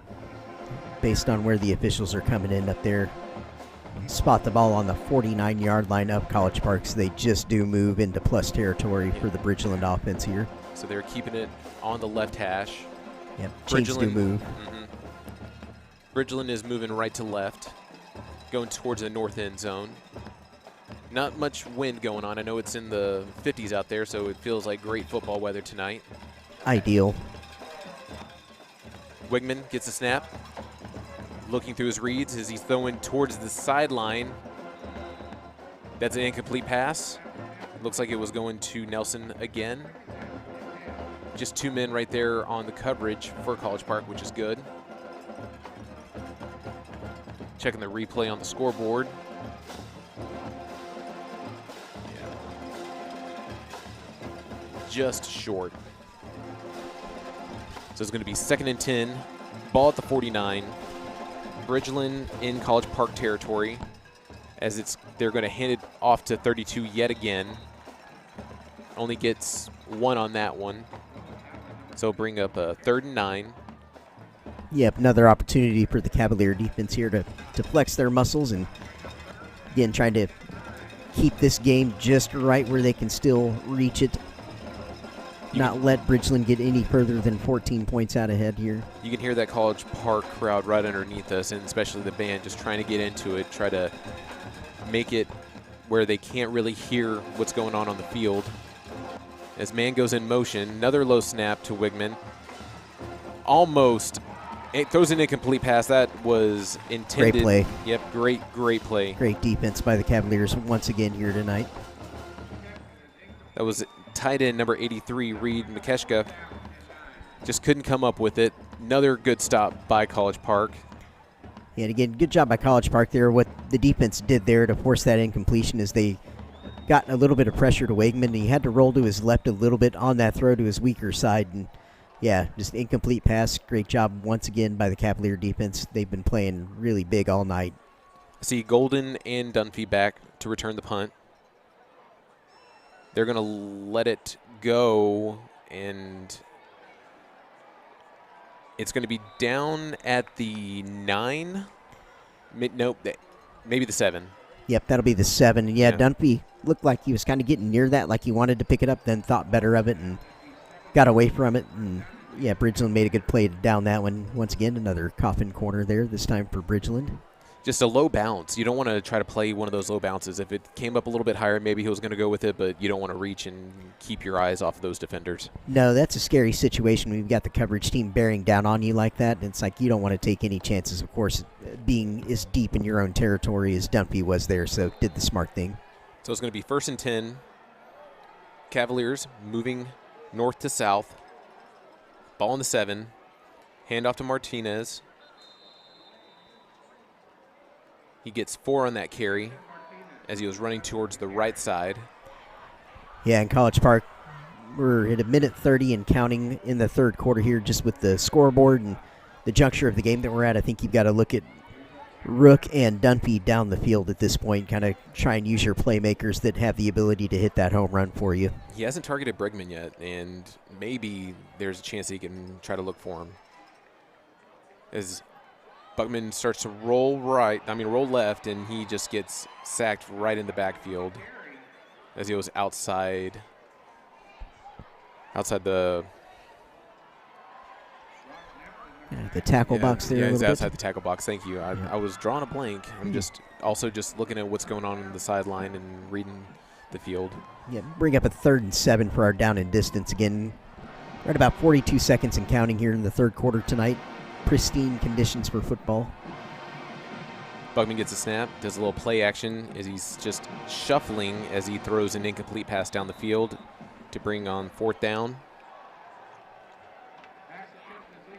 based on where the officials are coming in up there. Spot the ball on the 49-yard line up College Park, so they just do move into plus territory for the Bridgeland offense here. So they're keeping it on the left hash. Yep, Chains do move. Bridgeland is moving right to left, going towards the north end zone. Not much wind going on. I know it's in the 50s out there, so it feels like great football weather tonight. Ideal. Wigman gets a snap. Looking through his reads as he's throwing towards the sideline. That's an incomplete pass. Looks like it was going to Nelson again. Just 2 men right there on the coverage for College Park, which is good. Checking the replay on the scoreboard. Just short. So it's going to be 2nd and 10. Ball at the 49. Bridgeland in College Park territory as they're going to hand it off to 32 yet again. Only gets 1 on that one. So bring up a 3rd and 9. Yep, another opportunity for the Cavalier defense here to flex their muscles and, again, trying to keep this game just right where they can still reach it. Not let Bridgeland get any further than 14 points out ahead here. You can hear that College Park crowd right underneath us, and especially the band just trying to get into it, try to make it where they can't really hear what's going on the field. As man goes in motion, another low snap to Wigman. Almost. It throws an incomplete pass. That was intended. Great play. Yep, great play. Great defense by the Cavaliers once again here tonight. That was tight end number 83, Reed Mikeshka. Just couldn't come up with it. Another good stop by College Park. And again, good job by College Park there. What the defense did there to force that incompletion is they got a little bit of pressure to Wigman, and he had to roll to his left a little bit on that throw to his weaker side. And yeah, just incomplete pass. Great job once again by the Cavalier defense. They've been playing really big all night. See Golden and Dunphy back to return the punt. They're going to let it go, and it's going to be down at the 9. Nope, maybe the 7. Yep, that'll be the 7. And yeah, Dunphy looked like he was kind of getting near that, like he wanted to pick it up, then thought better of it and got away from it. And yeah, Bridgeland made a good play to down that one. Once again, another coffin corner there, this time for Bridgeland. Just a low bounce. You don't want to try to play one of those low bounces. If it came up a little bit higher, maybe he was going to go with it, but you don't want to reach and keep your eyes off of those defenders. No, that's a scary situation when you've got the coverage team bearing down on you like that. And it's like you don't want to take any chances, of course, being as deep in your own territory as Dunphy was there, so did the smart thing. So it's going to be 1st and 10. Cavaliers moving north to south. Ball in the 7. Hand off to Martinez. He gets 4 on that carry as he was running towards the right side. Yeah, in College Park, we're at 1:30 and counting in the third quarter here, just with the scoreboard and the juncture of the game that we're at. I think you've got to look at Rook and Dunphy down the field at this point, kind of try and use your playmakers that have the ability to hit that home run for you. He hasn't targeted Brigman yet, and maybe there's a chance he can try to look for him. As Buckman starts to roll left, and he just gets sacked right in the backfield as he goes outside the tackle box there. Yeah, he's outside outside the tackle box. Thank you. I was drawing a blank. I'm just looking at what's going on the sideline and reading the field. Yeah, bring up a 3rd and 7 for our down and distance again. We're at about 42 seconds and counting here in the third quarter tonight. Pristine conditions for football. Bugman gets a snap, does a little play action as he's just shuffling as he throws an incomplete pass down the field to bring on 4th down.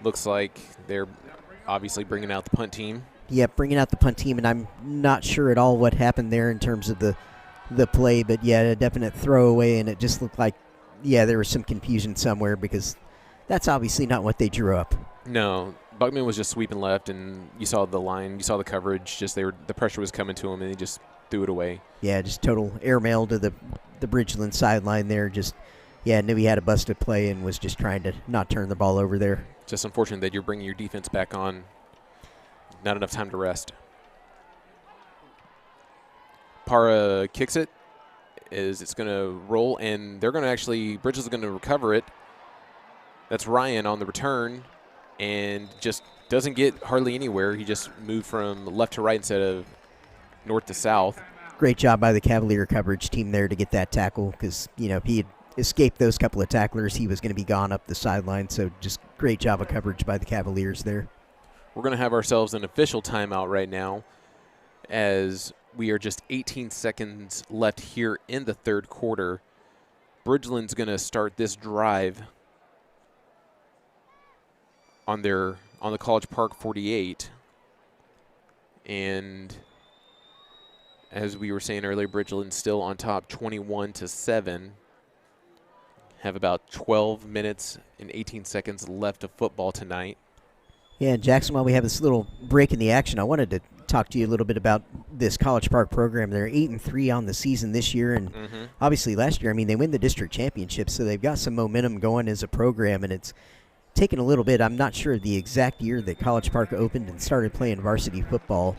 Looks like they're obviously bringing out the punt team. Yeah, bringing out the punt team, and I'm not sure at all what happened there in terms of the play, but yeah, a definite throwaway, and it just looked like, yeah, there was some confusion somewhere because that's obviously not what they drew up. No, Bugman was just sweeping left, and you saw the line, you saw the coverage, just the pressure was coming to him, and he just threw it away. Yeah, just total airmail to the Bridgeland sideline there. Just, yeah, knew he had a busted play and was just trying to not turn the ball over there. Just unfortunate that you're bringing your defense back on. Not enough time to rest. Parra kicks it. It's going to roll, and they're going to actually, Bridges is going to recover it. That's Ryan on the return, and just doesn't get hardly anywhere. He just moved from left to right instead of north to south. Great job by the Cavalier coverage team there to get that tackle because, you know, if he had escaped those couple of tacklers, he was going to be gone up the sideline. So just great job of coverage by the Cavaliers there. We're going to have ourselves an official timeout right now as we are just 18 seconds left here in the third quarter. Bridgeland's going to start this drive on the College Park 48. And as we were saying earlier, Bridgeland still on top 21-7. Have about 12 minutes and 18 seconds left of football tonight. Yeah, and Jackson, while we have this little break in the action, I wanted to talk to you a little bit about this College Park program. They're 8-3 on the season this year, and obviously last year, I mean, they win the district championship, so they've got some momentum going as a program, and it's taken a little bit. I'm not sure the exact year that College Park opened and started playing varsity football.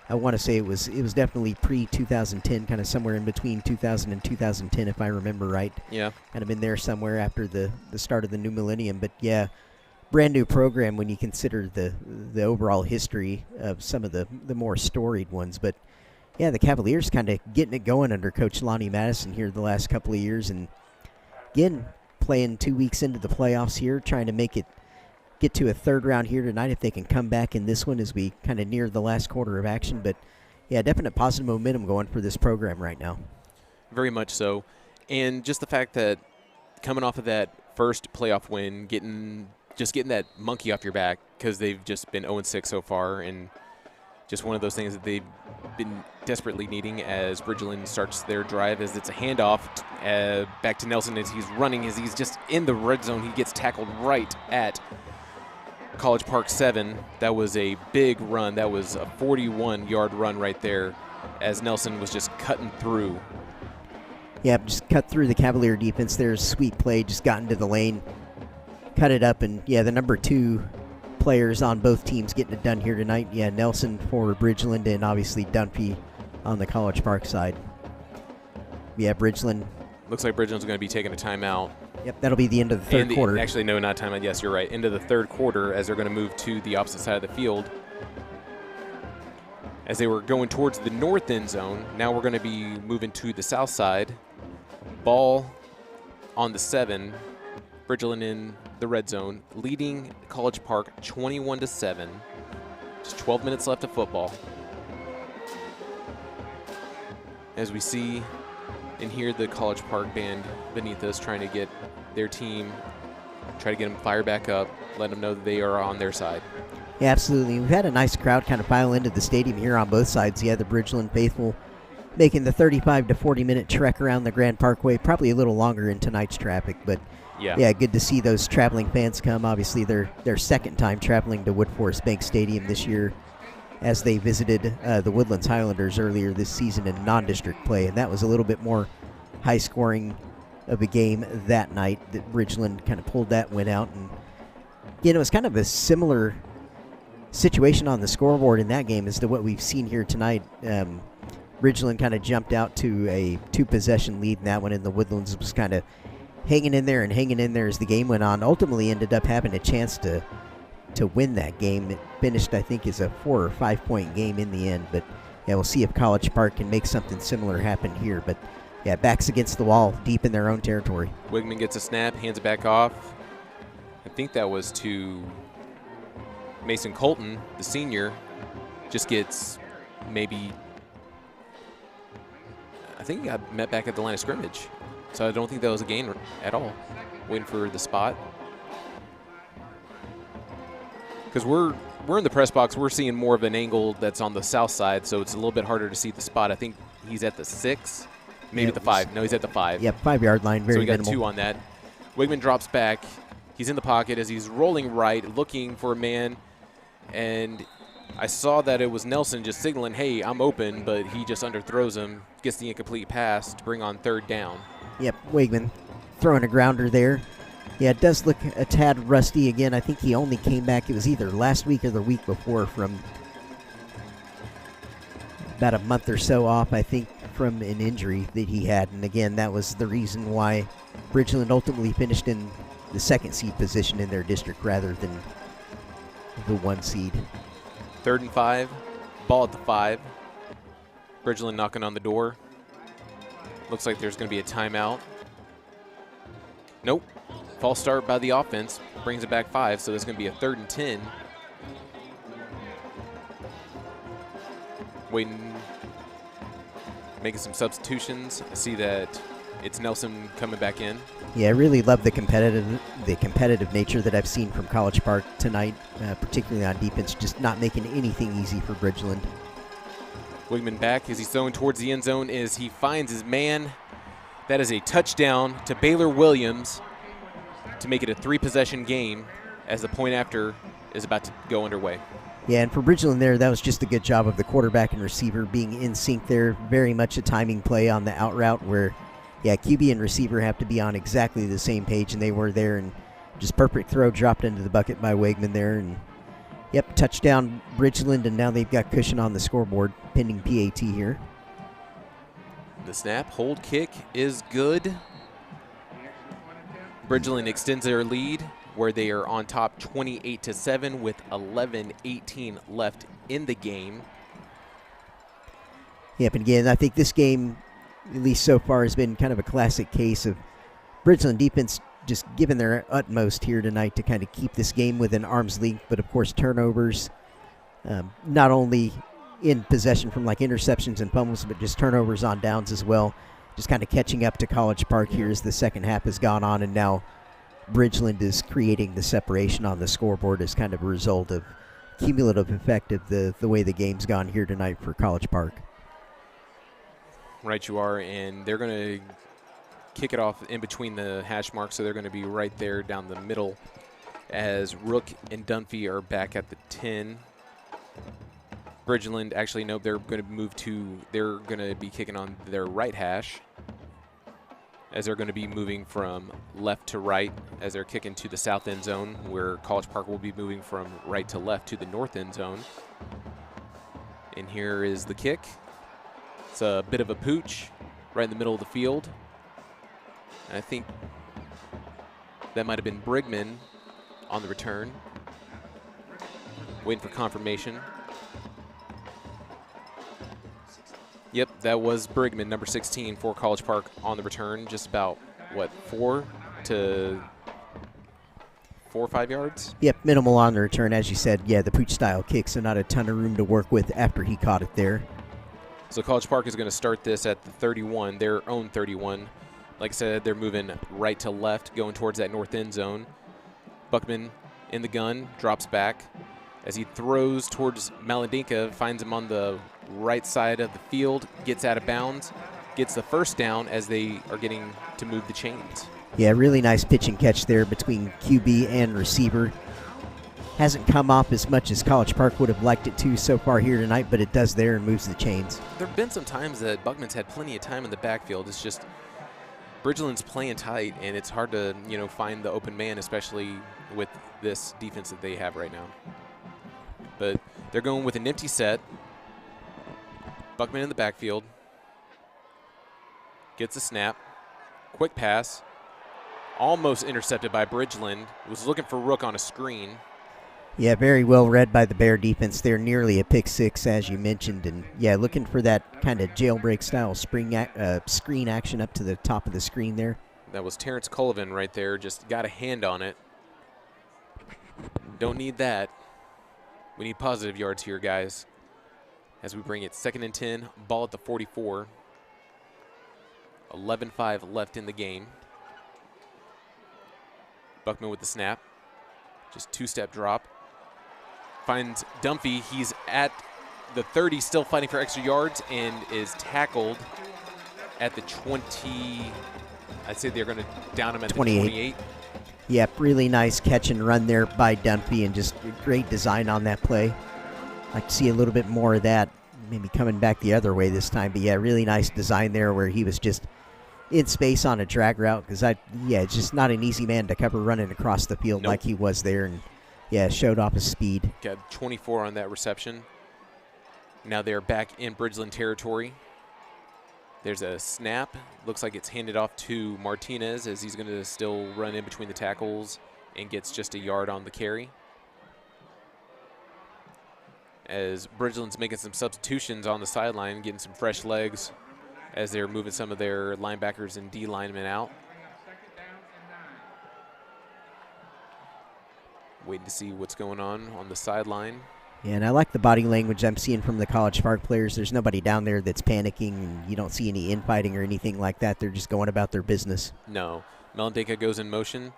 I want to say it was definitely pre-2010, kind of somewhere in between 2000 and 2010, if I remember right. Yeah. Kind of in there somewhere after the start of the new millennium. But, yeah, brand new program when you consider the overall history of some of the more storied ones. But, yeah, the Cavaliers kind of getting it going under Coach Lonnie Madison here the last couple of years. And, again, playing 2 weeks into the playoffs here, trying to get to a third round here tonight if they can come back in this one as we kind of near the last quarter of action. But, yeah, definite positive momentum going for this program right now. Very much so. And just the fact that coming off of that first playoff win, getting that monkey off your back because they've just been 0-6 so far, and just one of those things that they've been desperately needing as Bridgeland starts their drive, as it's a handoff back to Nelson as he's running, as he's just in the red zone. He gets tackled right at College Park 7. That was a big run. That was a 41-yard run right there as Nelson was just cutting through. Yeah, just cut through the Cavalier defense. There's sweet play, just got into the lane, cut it up, and, yeah, the number 2 players on both teams getting it done here tonight. Yeah, Nelson for Bridgeland and obviously Dunphy on the College Park side. Yeah, Bridgeland. Looks like Bridgeland's going to be taking a timeout. Yep, that'll be the end of the third quarter. Actually, no, not timeout. Yes, you're right. Into the third quarter as they're going to move to the opposite side of the field. As they were going towards the north end zone, now we're going to be moving to the south side. Ball on the 7. Bridgeland in the red zone, leading College Park 21-7. Just 12 minutes left of football. As we see and hear the College Park band beneath us trying to get their team, try to get them fired back up, let them know that they are on their side. Yeah, absolutely. We've had a nice crowd kind of file into the stadium here on both sides. Yeah, the Bridgeland faithful making the 35 to 40-minute trek around the Grand Parkway, probably a little longer in tonight's traffic, but yeah, good to see those traveling fans come. Obviously, their second time traveling to Woodforest Bank Stadium this year as they visited the Woodlands Highlanders earlier this season in non-district play, and that was a little bit more high-scoring of a game that night that Bridgeland kind of pulled that win out. And, you know, it was kind of a similar situation on the scoreboard in that game as to what we've seen here tonight. Bridgeland kind of jumped out to a 2-possession lead in that one, and the Woodlands was kind of hanging in there as the game went on. Ultimately ended up having a chance to win that game. It finished, I think, as a 4 or 5 point game in the end. But, yeah, we'll see if College Park can make something similar happen here. But, yeah, backs against the wall, deep in their own territory. Wigman gets a snap, hands it back off. I think that was to Mason Colton, the senior. Just gets maybe, I think he got met back at the line of scrimmage. So I don't think that was a gain at all. Waiting for the spot. Because we're in the press box, we're seeing more of an angle that's on the south side, so it's a little bit harder to see the spot. I think he's at the 6, maybe at the 5. No, he's at the 5. Yep, 5-yard line, very So we got minimal. 2 on that. Wigman drops back. He's in the pocket as he's rolling right, looking for a man. And I saw that it was Nelson just signaling, hey, I'm open, but he just underthrows him, gets the incomplete pass to bring on 3rd down. Yep, Wigman throwing a grounder there. Yeah, it does look a tad rusty again. I think he only came back, it was either last week or the week before, from about a month or so off, I think, from an injury that he had. And again, that was the reason why Bridgeland ultimately finished in the 2nd seed position in their district rather than the 1 seed. 3rd and 5, ball at the 5. Bridgeland knocking on the door. Looks like there's going to be a timeout. Nope. False start by the offense. Brings it back 5, so there's going to be a 3rd and 10. Waiting, making some substitutions. I see that it's Nelson coming back in. Yeah, I really love the competitive nature that I've seen from College Park tonight, particularly on defense, just not making anything easy for Bridgeland. Wigman back as he's throwing towards the end zone as he finds his man. That is a touchdown to Baylor Williams to make it a 3-possession game as the point after is about to go underway. Yeah, and for Bridgeland there, that was just a good job of the quarterback and receiver being in sync there. Very much a timing play on the out route where, yeah, QB and receiver have to be on exactly the same page, and they were there. And just perfect throw dropped into the bucket by Wigman there. And, yep, touchdown Bridgeland, and now they've got cushion on the scoreboard, pending PAT here. The snap, hold kick is good. Bridgeland extends their lead where they are on top 28-7 with 11:18 left in the game. Yep, and again, I think this game, at least so far, has been kind of a classic case of Bridgeland defense just giving their utmost here tonight to kind of keep this game within arm's length, but of course turnovers, not only in possession from like interceptions and fumbles, but just turnovers on downs as well. Just kind of catching up to College Park here as the second half has gone on, and now Bridgeland is creating the separation on the scoreboard as kind of a result of cumulative effect of the way the game's gone here tonight for College Park. Right you are, and they're going to kick it off in between the hash marks, so they're going to be right there down the middle as Rook and Dunphy are back at the 10. Bridgeland, actually, no, they're going to be kicking on their right hash as they're going to be moving from left to right as they're kicking to the south end zone, where College Park will be moving from right to left to the north end zone. And here is the kick. It's a bit of a pooch right in the middle of the field. And I think that might have been Brigman on the return. Waiting for confirmation. Yep, that was Brigman, number 16 for College Park on the return. Just about, what, 4 or 5 yards? Yep, minimal on the return. As you said, yeah, the pooch-style kick, so not a ton of room to work with after he caught it there. So College Park is going to start this at the 31, their own 31. Like I said, they're moving right to left, going towards that north end zone. Buckman in the gun, drops back. As he throws towards Maladinka, finds him on the right side of the field, gets out of bounds, gets the first down as they are getting to move the chains. Yeah, really nice pitch and catch there between QB and receiver. Hasn't come off as much as College Park would have liked it to so far here tonight, but it does there and moves the chains. There have been some times that Buckman's had plenty of time in the backfield. It's just Bridgeland's playing tight, and it's hard to, find the open man, especially with this defense that they have right now. But they're going with an empty set. Buckman in the backfield. Gets a snap. Quick pass. Almost intercepted by Bridgeland. Was looking for Rook on a screen. Yeah, very well read by the Bear defense there. Nearly a pick six, as you mentioned. And, yeah, looking for that kind of jailbreak-style screen action up to the top of the screen there. That was Terrence Cullivan right there. Just got a hand on it. Don't need that. We need positive yards here, guys. as we bring it 2nd and 10, ball at the 44. 11-5 left in the game. Buckman with the snap. Just 2-step drop. Finds Dunphy. He's at the 30, still fighting for extra yards, and is tackled at the 20. I'd say they're going to down him at 28. the 28. Yep, really nice catch and run there by Dunphy, and just great design on that play. Like to see a little bit more of that, maybe coming back the other way this time. But yeah, really nice design there where he was just in space on a drag route, because it's just not an easy man to cover running across the field like he was there, and yeah, showed off his speed. Got 24 on that reception. Now they're back in Bridgeland territory. There's a snap. Looks like it's handed off to Martinez, as he's going to still run in between the tackles and gets just a yard on the carry. As Bridgeland's making some substitutions on the sideline, getting some fresh legs as they're moving some of their linebackers and D linemen out. Waiting to see what's going on the sideline. Yeah, and I like the body language I'm seeing from the College Park players. There's nobody down there that's panicking, and you don't see any infighting or anything like that. They're just going about their business. No. Melandeka goes in motion.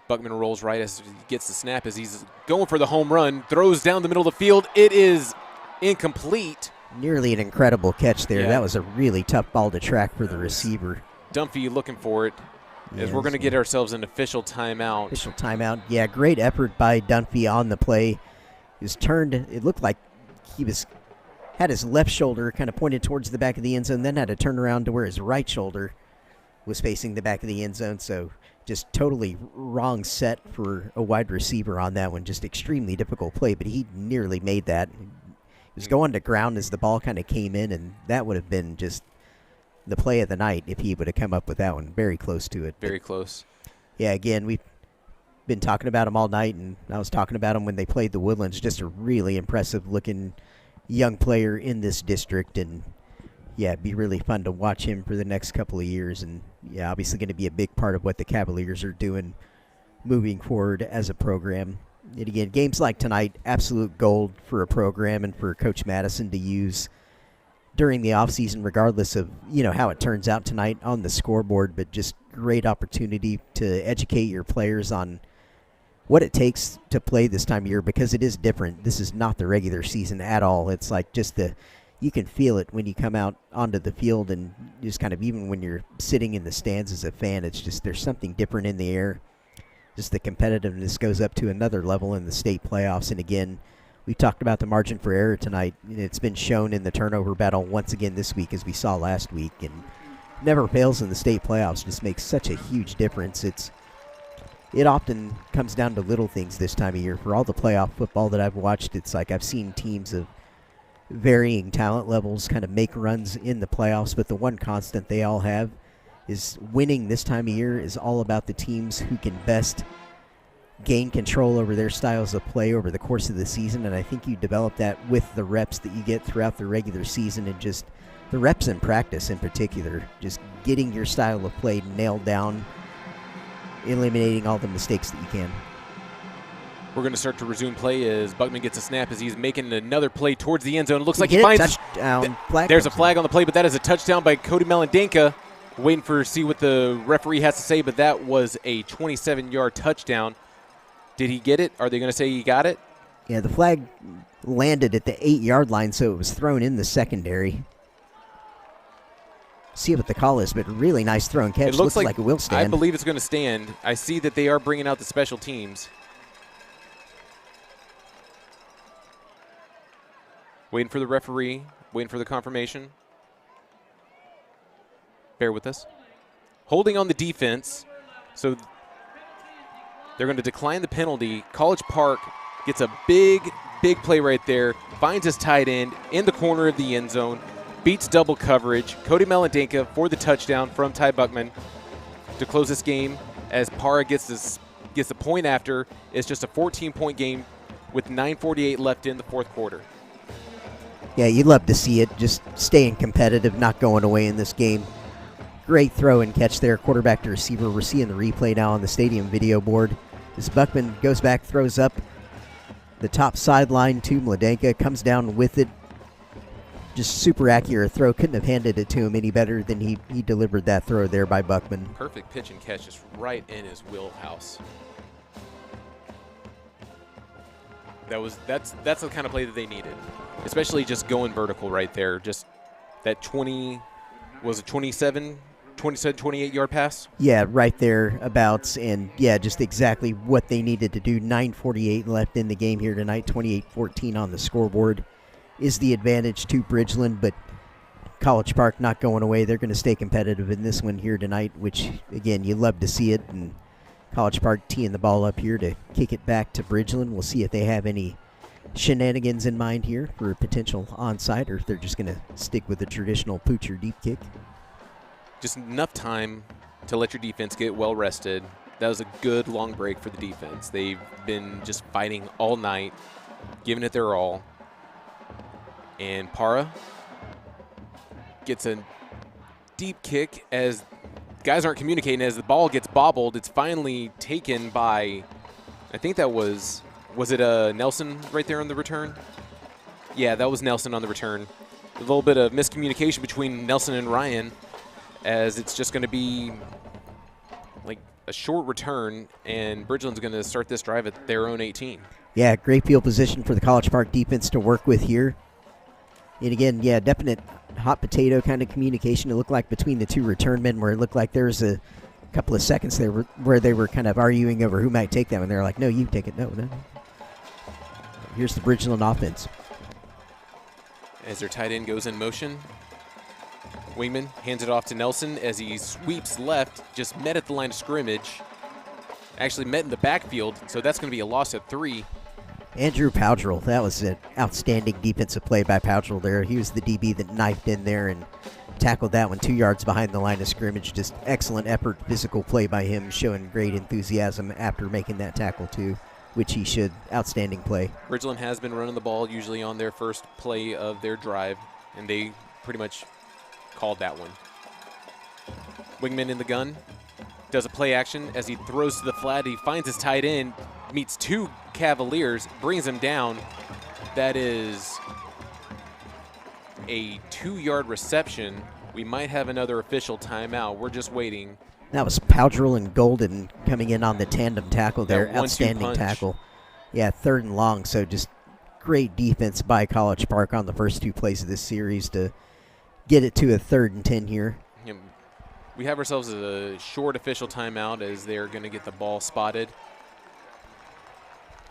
Buckman rolls right as he gets the snap, as he's going for the home run. Throws down the middle of the field. It is incomplete. Nearly an incredible catch there. Yeah. That was a really tough ball to track for the receiver. Dunphy looking for it, as we're going to get ourselves an official timeout. Official timeout. Yeah, great effort by Dunphy on the play. He was turned. It looked like he had his left shoulder kind of pointed towards the back of the end zone, then had to turn around to where his right shoulder was facing the back of the end zone. So just totally wrong set for a wide receiver on that one. Just extremely difficult play, but he nearly made that. He was going to ground as the ball kind of came in, and that would have been just the play of the night if he would have come up with that one. Very close to it. Very close. Yeah, again, we've been talking about him all night, and I was talking about him when they played the Woodlands. Just a really impressive-looking young player in this district, and yeah, it'd be really fun to watch him for the next couple of years, and yeah, obviously going to be a big part of what the Cavaliers are doing moving forward as a program. And again, games like tonight, absolute gold for a program and for Coach Madison to use during the offseason, regardless of, how it turns out tonight on the scoreboard, but just great opportunity to educate your players on what it takes to play this time of year, because it is different. This is not the regular season at all. It's like just you can feel it when you come out onto the field, and just kind of even when you're sitting in the stands as a fan, it's just there's something different in the air. Just the competitiveness goes up to another level in the state playoffs. And again, we talked about the margin for error tonight, and it's been shown in the turnover battle once again this week, as we saw last week, and never fails in the state playoffs. Just makes such a huge difference. It often comes down to little things this time of year. For all the playoff football that I've watched, it's like I've seen teams of varying talent levels kind of make runs in the playoffs, but the one constant they all have is winning this time of year is all about the teams who can best gain control over their styles of play over the course of the season. And I think you develop that with the reps that you get throughout the regular season, and just the reps in practice in particular, just getting your style of play nailed down, eliminating all the mistakes that you can. We're going to start to resume play as Buckman gets a snap, as he's making another play towards the end zone. It looks like he finds touchdown. There's a flag on the play, but that is a touchdown by Cody Melandenka. Waiting for see what the referee has to say, but that was a 27-yard touchdown. Did he get it? Are they going to say he got it? Yeah, the flag landed at the 8-yard line, so it was thrown in the secondary. See what the call is, but really nice throw and catch. It looks like it will stand. I believe it's going to stand. I see that they are bringing out the special teams. Waiting for the referee, waiting for the confirmation. Bear with us. Holding on the defense, so they're going to decline the penalty. College Park gets a big play right there, finds his tight end in the corner of the end zone, beats double coverage. Cody Melandenka for the touchdown from Ty Buckman to close this game, as Parra gets the point after. It's just a 14-point game with 9:48 left in the fourth quarter. Yeah, you'd love to see it, just staying competitive, not going away in this game. Great throw and catch there, quarterback to receiver. We're seeing the replay now on the stadium video board. As Buckman goes back, throws up the top sideline to Mladenka, comes down with it, just super accurate throw. Couldn't have handed it to him any better than he delivered that throw there by Buckman. Perfect pitch and catch, just right in his wheelhouse. That's the kind of play that they needed, especially just going vertical right there. Just that 28-yard pass? Yeah, right there abouts, and yeah, just exactly what they needed to do. 9:48 left in the game here tonight, 28-14 on the scoreboard is the advantage to Bridgeland, but College Park not going away. They're going to stay competitive in this one here tonight, which, again, you love to see it, and College Park teeing the ball up here to kick it back to Bridgeland. We'll see if they have any shenanigans in mind here for a potential onside, or if they're just going to stick with the traditional poocher deep kick. Just enough time to let your defense get well rested. That was a good long break for the defense. They've been just fighting all night, giving it their all. And Para gets a deep kick as guys aren't communicating. As the ball gets bobbled, it's finally taken by, I think that was it Nelson right there on the return? Yeah, that was Nelson on the return. A little bit of miscommunication between Nelson and Ryan, as it's just going to be like a short return, and Bridgeland's going to start this drive at their own 18. Yeah, great field position for the College Park defense to work with here. And again, yeah, definite hot potato kind of communication. It looked like between the two return men, where it looked like there was a couple of seconds there where they were kind of arguing over who might take that, and they're like, no, you take it. No. Here's the Bridgeland offense. As their tight end goes in motion, Wingman hands it off to Nelson as he sweeps left, just met at the line of scrimmage. Actually met in the backfield, so that's going to be a loss of 3. Andrew Powdrell, that was an outstanding defensive play by Powdrell there. He was the DB that knifed in there and tackled that one 2 yards behind the line of scrimmage. Just excellent effort, physical play by him, showing great enthusiasm after making that tackle too, which he should. Outstanding play. Bridgeland has been running the ball usually on their first play of their drive, and they pretty much called that one. Wingman in the gun, does a play action as he throws to the flat. He finds his tight end, meets 2 Cavaliers, brings him down. That is a 2-yard reception. We might have another official timeout. We're just waiting. That was Powdrell and Golden coming in on the tandem tackle there. Outstanding tackle. Yeah, 3rd and long, so just great defense by College Park on the first 2 plays of this series to get it to a 3rd and 10 here. We have ourselves a short official timeout as they're going to get the ball spotted.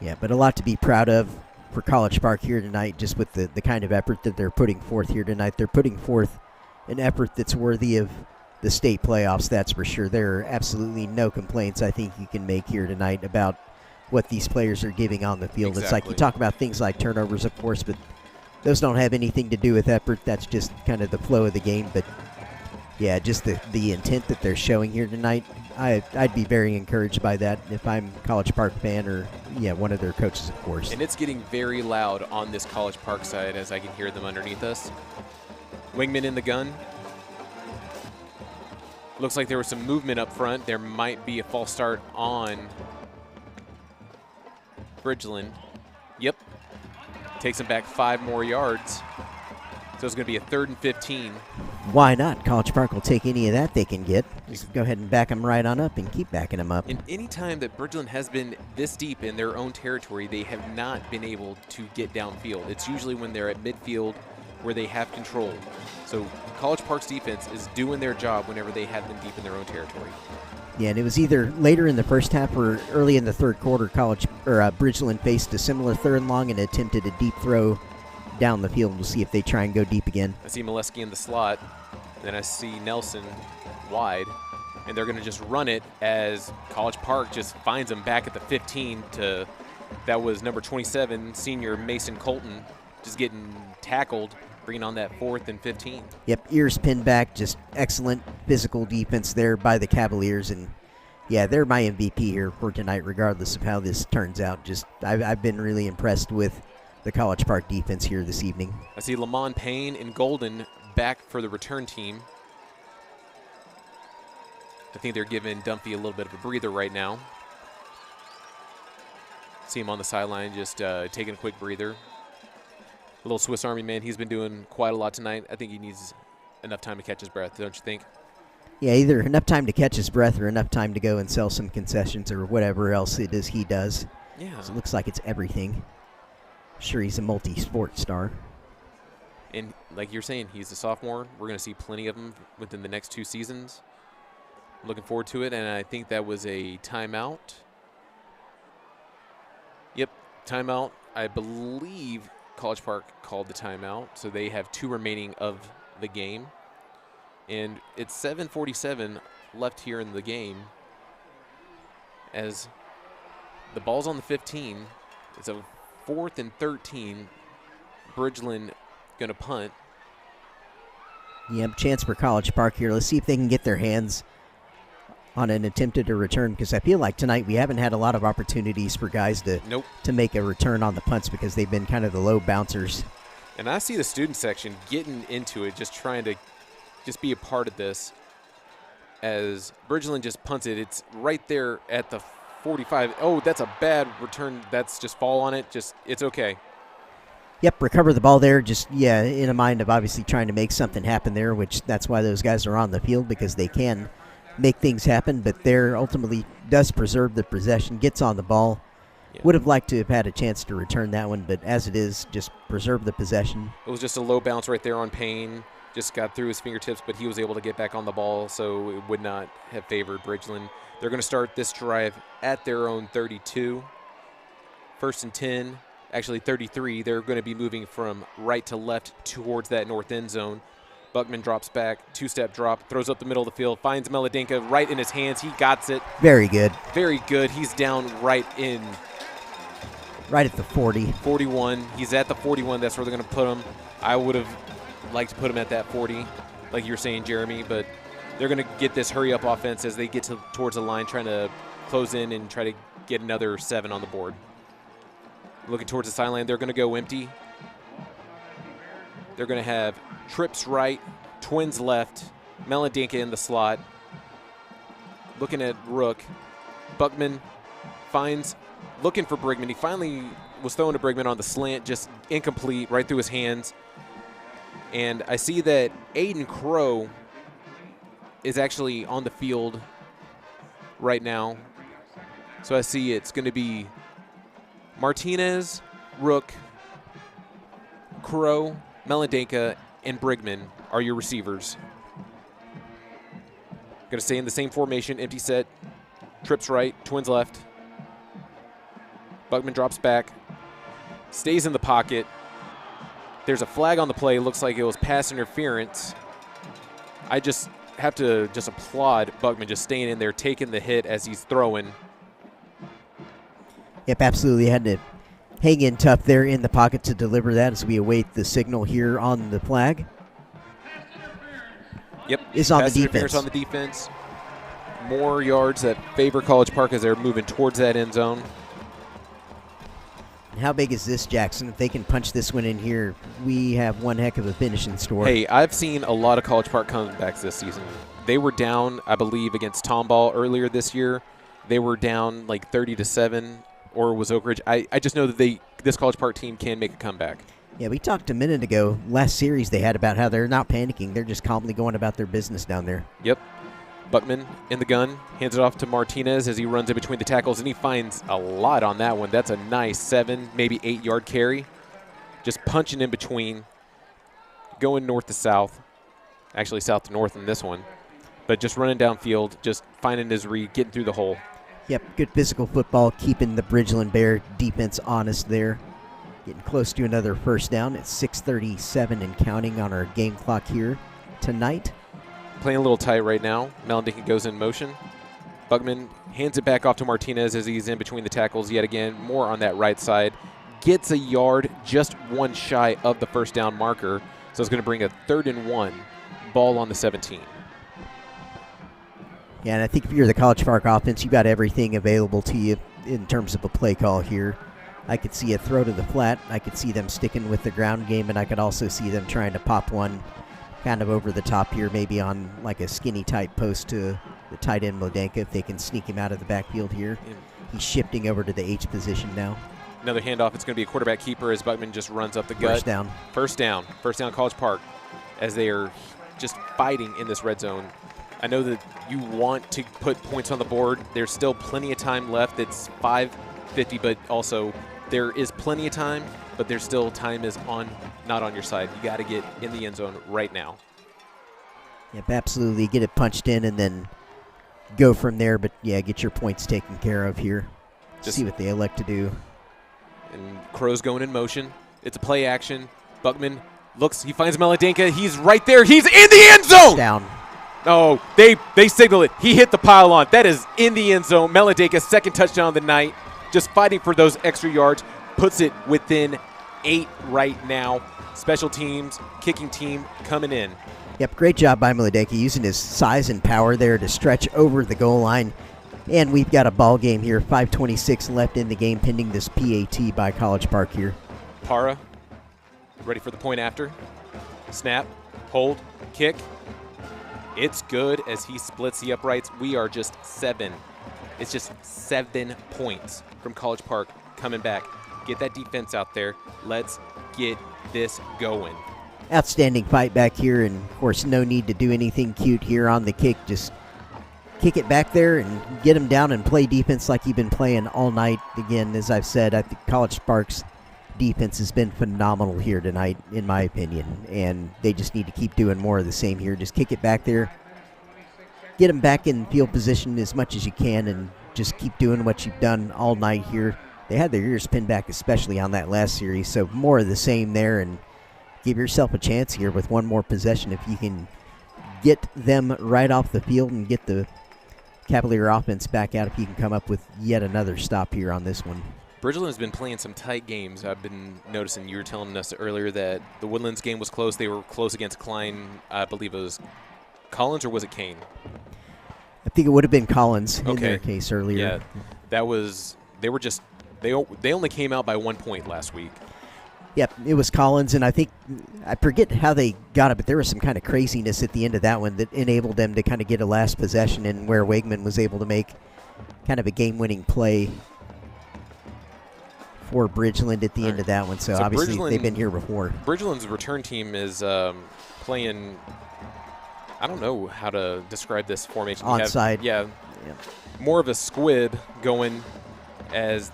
Yeah, but a lot to be proud of for College Park here tonight, just with the kind of effort that they're putting forth here tonight. They're putting forth an effort that's worthy of the state playoffs, that's for sure. There are absolutely no complaints I think you can make here tonight about what these players are giving on the field. Exactly. It's like you talk about things like turnovers, of course, but those don't have anything to do with effort. That's just kind of the flow of the game. But, yeah, just the intent that they're showing here tonight, I'd be very encouraged by that if I'm a College Park fan or, yeah, one of their coaches, of course. And it's getting very loud on this College Park side as I can hear them underneath us. Wingman in the gun. Looks like there was some movement up front. There might be a false start on Bridgeland. Yep. Takes him back 5 more yards. So it's going to be a 3rd and 15. Why not? College Park will take any of that they can get. Just go ahead and back them right on up and keep backing them up. And any time that Bridgeland has been this deep in their own territory, they have not been able to get downfield. It's usually when they're at midfield where they have control. So College Park's defense is doing their job whenever they have them deep in their own territory. Yeah, and it was either later in the first half or early in the 3rd quarter. Bridgeland faced a similar 3rd and long and attempted a deep throw down the field. We'll see if they try and go deep again. I see Molesky in the slot, and then I see Nelson wide, and they're going to just run it as College Park just finds them back at the 15 to, that was number 27, senior Mason Colton, just getting tackled, bringing on that 4th and 15. Yep, ears pinned back, just excellent physical defense there by the Cavaliers, and yeah, they're my MVP here for tonight, regardless of how this turns out. Just I've been really impressed with the College Park defense here this evening. I see Lamont Payne and Golden back for the return team. I think they're giving Dunphy a little bit of a breather right now. See him on the sideline just taking a quick breather. little Swiss Army man. He's been doing quite a lot tonight. I think he needs enough time to catch his breath, don't you think? Yeah, either enough time to catch his breath or enough time to go and sell some concessions or whatever else it is he does. Yeah. So it looks like it's everything. Sure, he's a multi-sport star. And like you're saying, he's a sophomore. We're going to see plenty of him within the next 2 seasons. Looking forward to it, and I think that was a timeout. Yep, timeout. I believe College Park called the timeout, so they have 2 remaining of the game. And it's 7:47 left here in the game as the ball's on the 15. It's a 4th and 13. Bridgeland going to punt. Yep, chance for College Park here. Let's see if they can get their hands on an attempted return, because I feel like tonight we haven't had a lot of opportunities for guys to make a return on the punts because they've been kind of the low bouncers. And I see the student section getting into it, just trying to just be a part of this as Bridgeland just punts it. It's right there at the 45. Oh, that's a bad return. That's just fall on it. It's okay. Yep, recover the ball there. Just, in a mind of obviously trying to make something happen there, which that's why those guys are on the field, because they can make things happen, but there ultimately does preserve the possession, gets on the ball. Yeah. Would have liked to have had a chance to return that one, but as it is, just preserve the possession. It was just a low bounce right there on Payne. Just got through his fingertips, but he was able to get back on the ball, so it would not have favored Bridgeland. They're going to start this drive at their own 32. 1st and 10, actually 33. They're going to be moving from right to left towards that north end zone. Buckman drops back, 2-step drop, throws up the middle of the field, finds Meladenka right in his hands. He got it. Very good. Very good. He's down right at the 40. 41. He's at the 41. That's where they're going to put him. I would have liked to put him at that 40, like you were saying, Jeremy, but they're going to get this hurry-up offense as they get towards the line, trying to close in and try to get another 7 on the board. Looking towards the sideline, they're going to go empty. They're going to have trips right, twins left, Meladenka in the slot. Looking at Rook. Buckman finds, looking for Brigman. He finally was throwing to Brigman on the slant, just incomplete, right through his hands. And I see that Aiden Crow is actually on the field right now. So I see it's going to be Martinez, Rook, Crow, Meladenka, and Brigman are your receivers. Going to stay in the same formation, empty set, trips right, twins left. Buckman drops back, stays in the pocket. There's a flag on the play. Looks like it was pass interference. I just have to applaud Buckman just staying in there, taking the hit as he's throwing. Yep, absolutely. Had to hang in tough there in the pocket to deliver that as we await the signal here on the flag. Yep. It's on pass the defense. Interference on the defense. More yards that favor College Park as they're moving towards that end zone. How big is this, Jackson? If they can punch this one in here, we have one heck of a finish in store. Hey, I've seen a lot of College Park comebacks this season. They were down, I believe, against Tomball earlier this year. They were down like 30-7, or it was Oak Ridge. I just know that this College Park team can make a comeback. Yeah, we talked a minute ago, last series they had about how they're not panicking. They're just calmly going about their business down there. Yep. Buckman in the gun, hands it off to Martinez as he runs in between the tackles, and he finds a lot on that one. That's a nice 7, maybe 8-yard carry. Just punching in between, going north to south. Actually south to north in this one. But just running downfield, just finding his read, getting through the hole. Yep, good physical football, keeping the Bridgeland Bear defense honest there. Getting close to another first down. It's 6:37 and counting on our game clock here tonight. Playing a little tight right now. Meladenka goes in motion. Buckman hands it back off to Martinez as he's in between the tackles yet again. More on that right side. Gets a yard, just one shy of the first down marker. So it's going to bring a 3rd and 1. Ball on the 17. Yeah, and I think if you're the College Park offense, you got everything available to you in terms of a play call here. I could see a throw to the flat. I could see them sticking with the ground game, and I could also see them trying to pop one kind of over the top here, maybe on like a skinny tight post to the tight end Meladenka if they can sneak him out of the backfield here. Yeah. He's shifting over to the H position now. Another handoff. It's going to be a quarterback keeper as Buckman just runs up the gut. First down. First down, College Park, as they are just fighting in this red zone. I know that you want to put points on the board. There's still plenty of time left. It's 5:50, but also there is plenty of time, but there's still time is not on your side. You got to get in the end zone right now. Yep, absolutely. Get it punched in and then go from there. But, yeah, get your points taken care of here. Just see what they elect to do. And Crow's going in motion. It's a play action. Buckman looks. He finds Maladenka. He's right there. He's in the end zone. Down. Oh, they signal it. He hit the pylon. That is in the end zone. Maladenka's second touchdown of the night. Just fighting for those extra yards. Puts it within 8 right now. Special teams, kicking team coming in. Yep, great job by Maladenka using his size and power there to stretch over the goal line. And we've got a ball game here. 5:26 left in the game pending this PAT by College Park here. Para, ready for the point after. Snap, hold, kick. It's good as he splits the uprights. We are just 7. It's just 7 points from College Park coming back. Get that defense out there. Let's get this going. Outstanding fight back here, and, of course, no need to do anything cute here on the kick. Just kick it back there and get them down and play defense like you've been playing all night. Again, as I've said, I think College Park's defense has been phenomenal here tonight, in my opinion, and they just need to keep doing more of the same here. Just kick it back there, get them back in field position as much as you can, and just keep doing what you've done all night here. They had their ears pinned back, especially on that last series, so more of the same there, and give yourself a chance here with one more possession if you can get them right off the field and get the Cavalier offense back out, if you can come up with yet another stop here on this one. Bridgeland has been playing some tight games. I've been noticing, you were telling us earlier that the Woodlands game was close. They were close against Klein. I believe it was Collins, or was it Kane? I think it would have been Collins in their case earlier. Yeah, that was – they only came out by 1 point last week. Yep, it was Collins, and I forget how they got it, but there was some kind of craziness at the end of that one that enabled them to kind of get a last possession, and where Wegman was able to make kind of a game-winning play for Bridgeland at the end of that one. So obviously they've been here before. Bridgeland's return team is playing, I don't know how to describe this formation. Onside. Yeah, more of a squib going as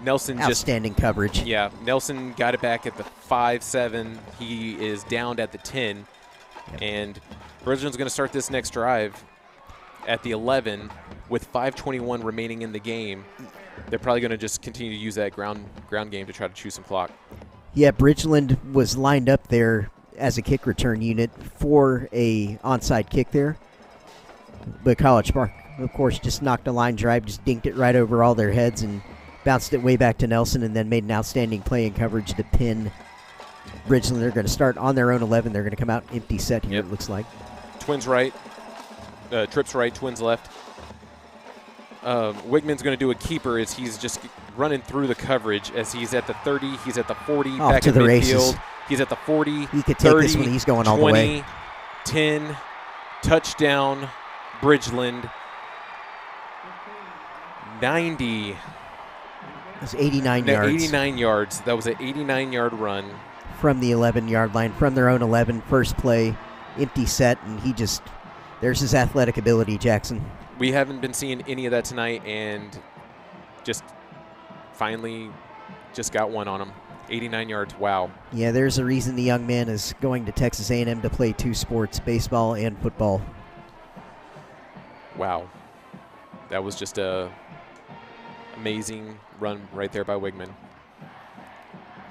Nelson outstanding coverage. Yeah, Nelson got it back at the 5-7. He is downed at the 10. Yep. And Bridgeland's going to start this next drive at the 11 with 5:21 remaining in the game. They're probably going to just continue to use that ground game to try to chew some clock. Yeah, Bridgeland was lined up there as a kick return unit for a onside kick there. But College Park, of course, just knocked a line drive, just dinked it right over all their heads and bounced it way back to Nelson, and then made an outstanding play in coverage to pin Bridgeland. They're going to start on their own 11. They're going to come out empty set here, it looks like. Twins right, trips right, twins left. Wigman's going to do a keeper as he's just running through the coverage as he's at the 30, he's at the 40, off back to in the midfield. Races. He's at the 40, he could 30, take this one. He's going 20, all the way. 10, touchdown, Bridgeland. 90. It was 89 yards. 89 yards. That was an 89-yard run. From the 11-yard line, from their own 11, first play, empty set, and there's his athletic ability, Jackson. We haven't been seeing any of that tonight, and just finally just got one on him. 89 yards, wow. Yeah, there's a reason the young man is going to Texas A&M to play 2 sports, baseball and football. Wow. That was just a amazing run right there by Wigman.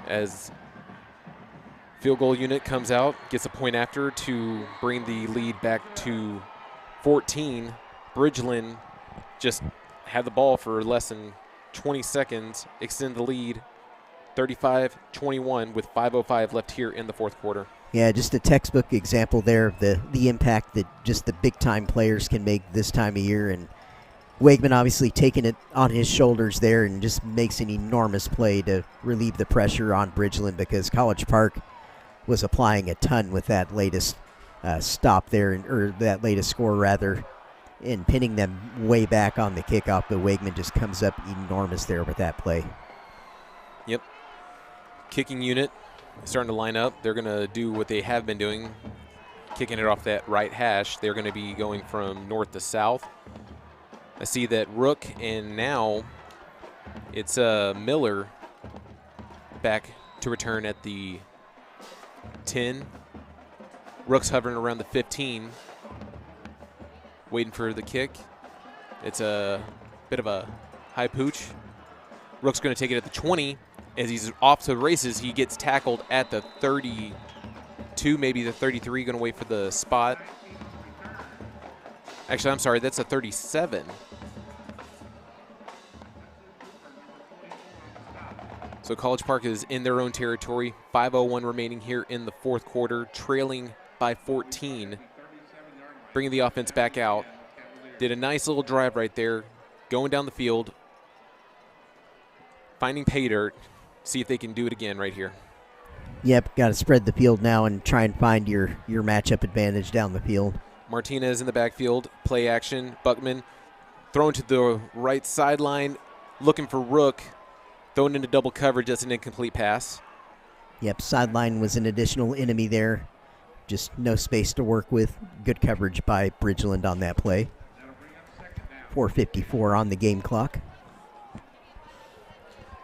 As field goal unit comes out, gets a point after to bring the lead back to 14. Bridgeland just had the ball for less than 20 seconds, extend the lead 35-21 with 5:05 left here in the fourth quarter. Yeah, just a textbook example there of the impact that just the big-time players can make this time of year, and Wegman obviously taking it on his shoulders there and just makes an enormous play to relieve the pressure on Bridgeland, because College Park was applying a ton with that latest stop there, or that latest score rather. and pinning them way back on the kickoff, but Wakeman just comes up enormous there with that play. Yep. Kicking unit starting to line up. They're going to do what they have been doing, kicking it off that right hash. They're going to be going from north to south. I see that Rook, and now it's Miller back to return at the 10. Rook's hovering around the 15, waiting for the kick. It's a bit of a high pooch. Rook's going to take it at the 20. As he's off to the races, he gets tackled at the 32, maybe the 33, going to wait for the spot. Actually, I'm sorry, that's a 37. So College Park is in their own territory. 5:01 remaining here in the fourth quarter, trailing by 14. Bringing the offense back out. Did a nice little drive right there, going down the field, finding pay dirt. See if they can do it again right here. Yep, got to spread the field now and try and find your matchup advantage down the field. Martinez in the backfield, play action. Buckman thrown to the right sideline, looking for Rook. Thrown into double coverage, that's an incomplete pass. Yep, sideline was an additional enemy there. Just no space to work with. Good coverage by Bridgeland on that play. 4:54 on the game clock.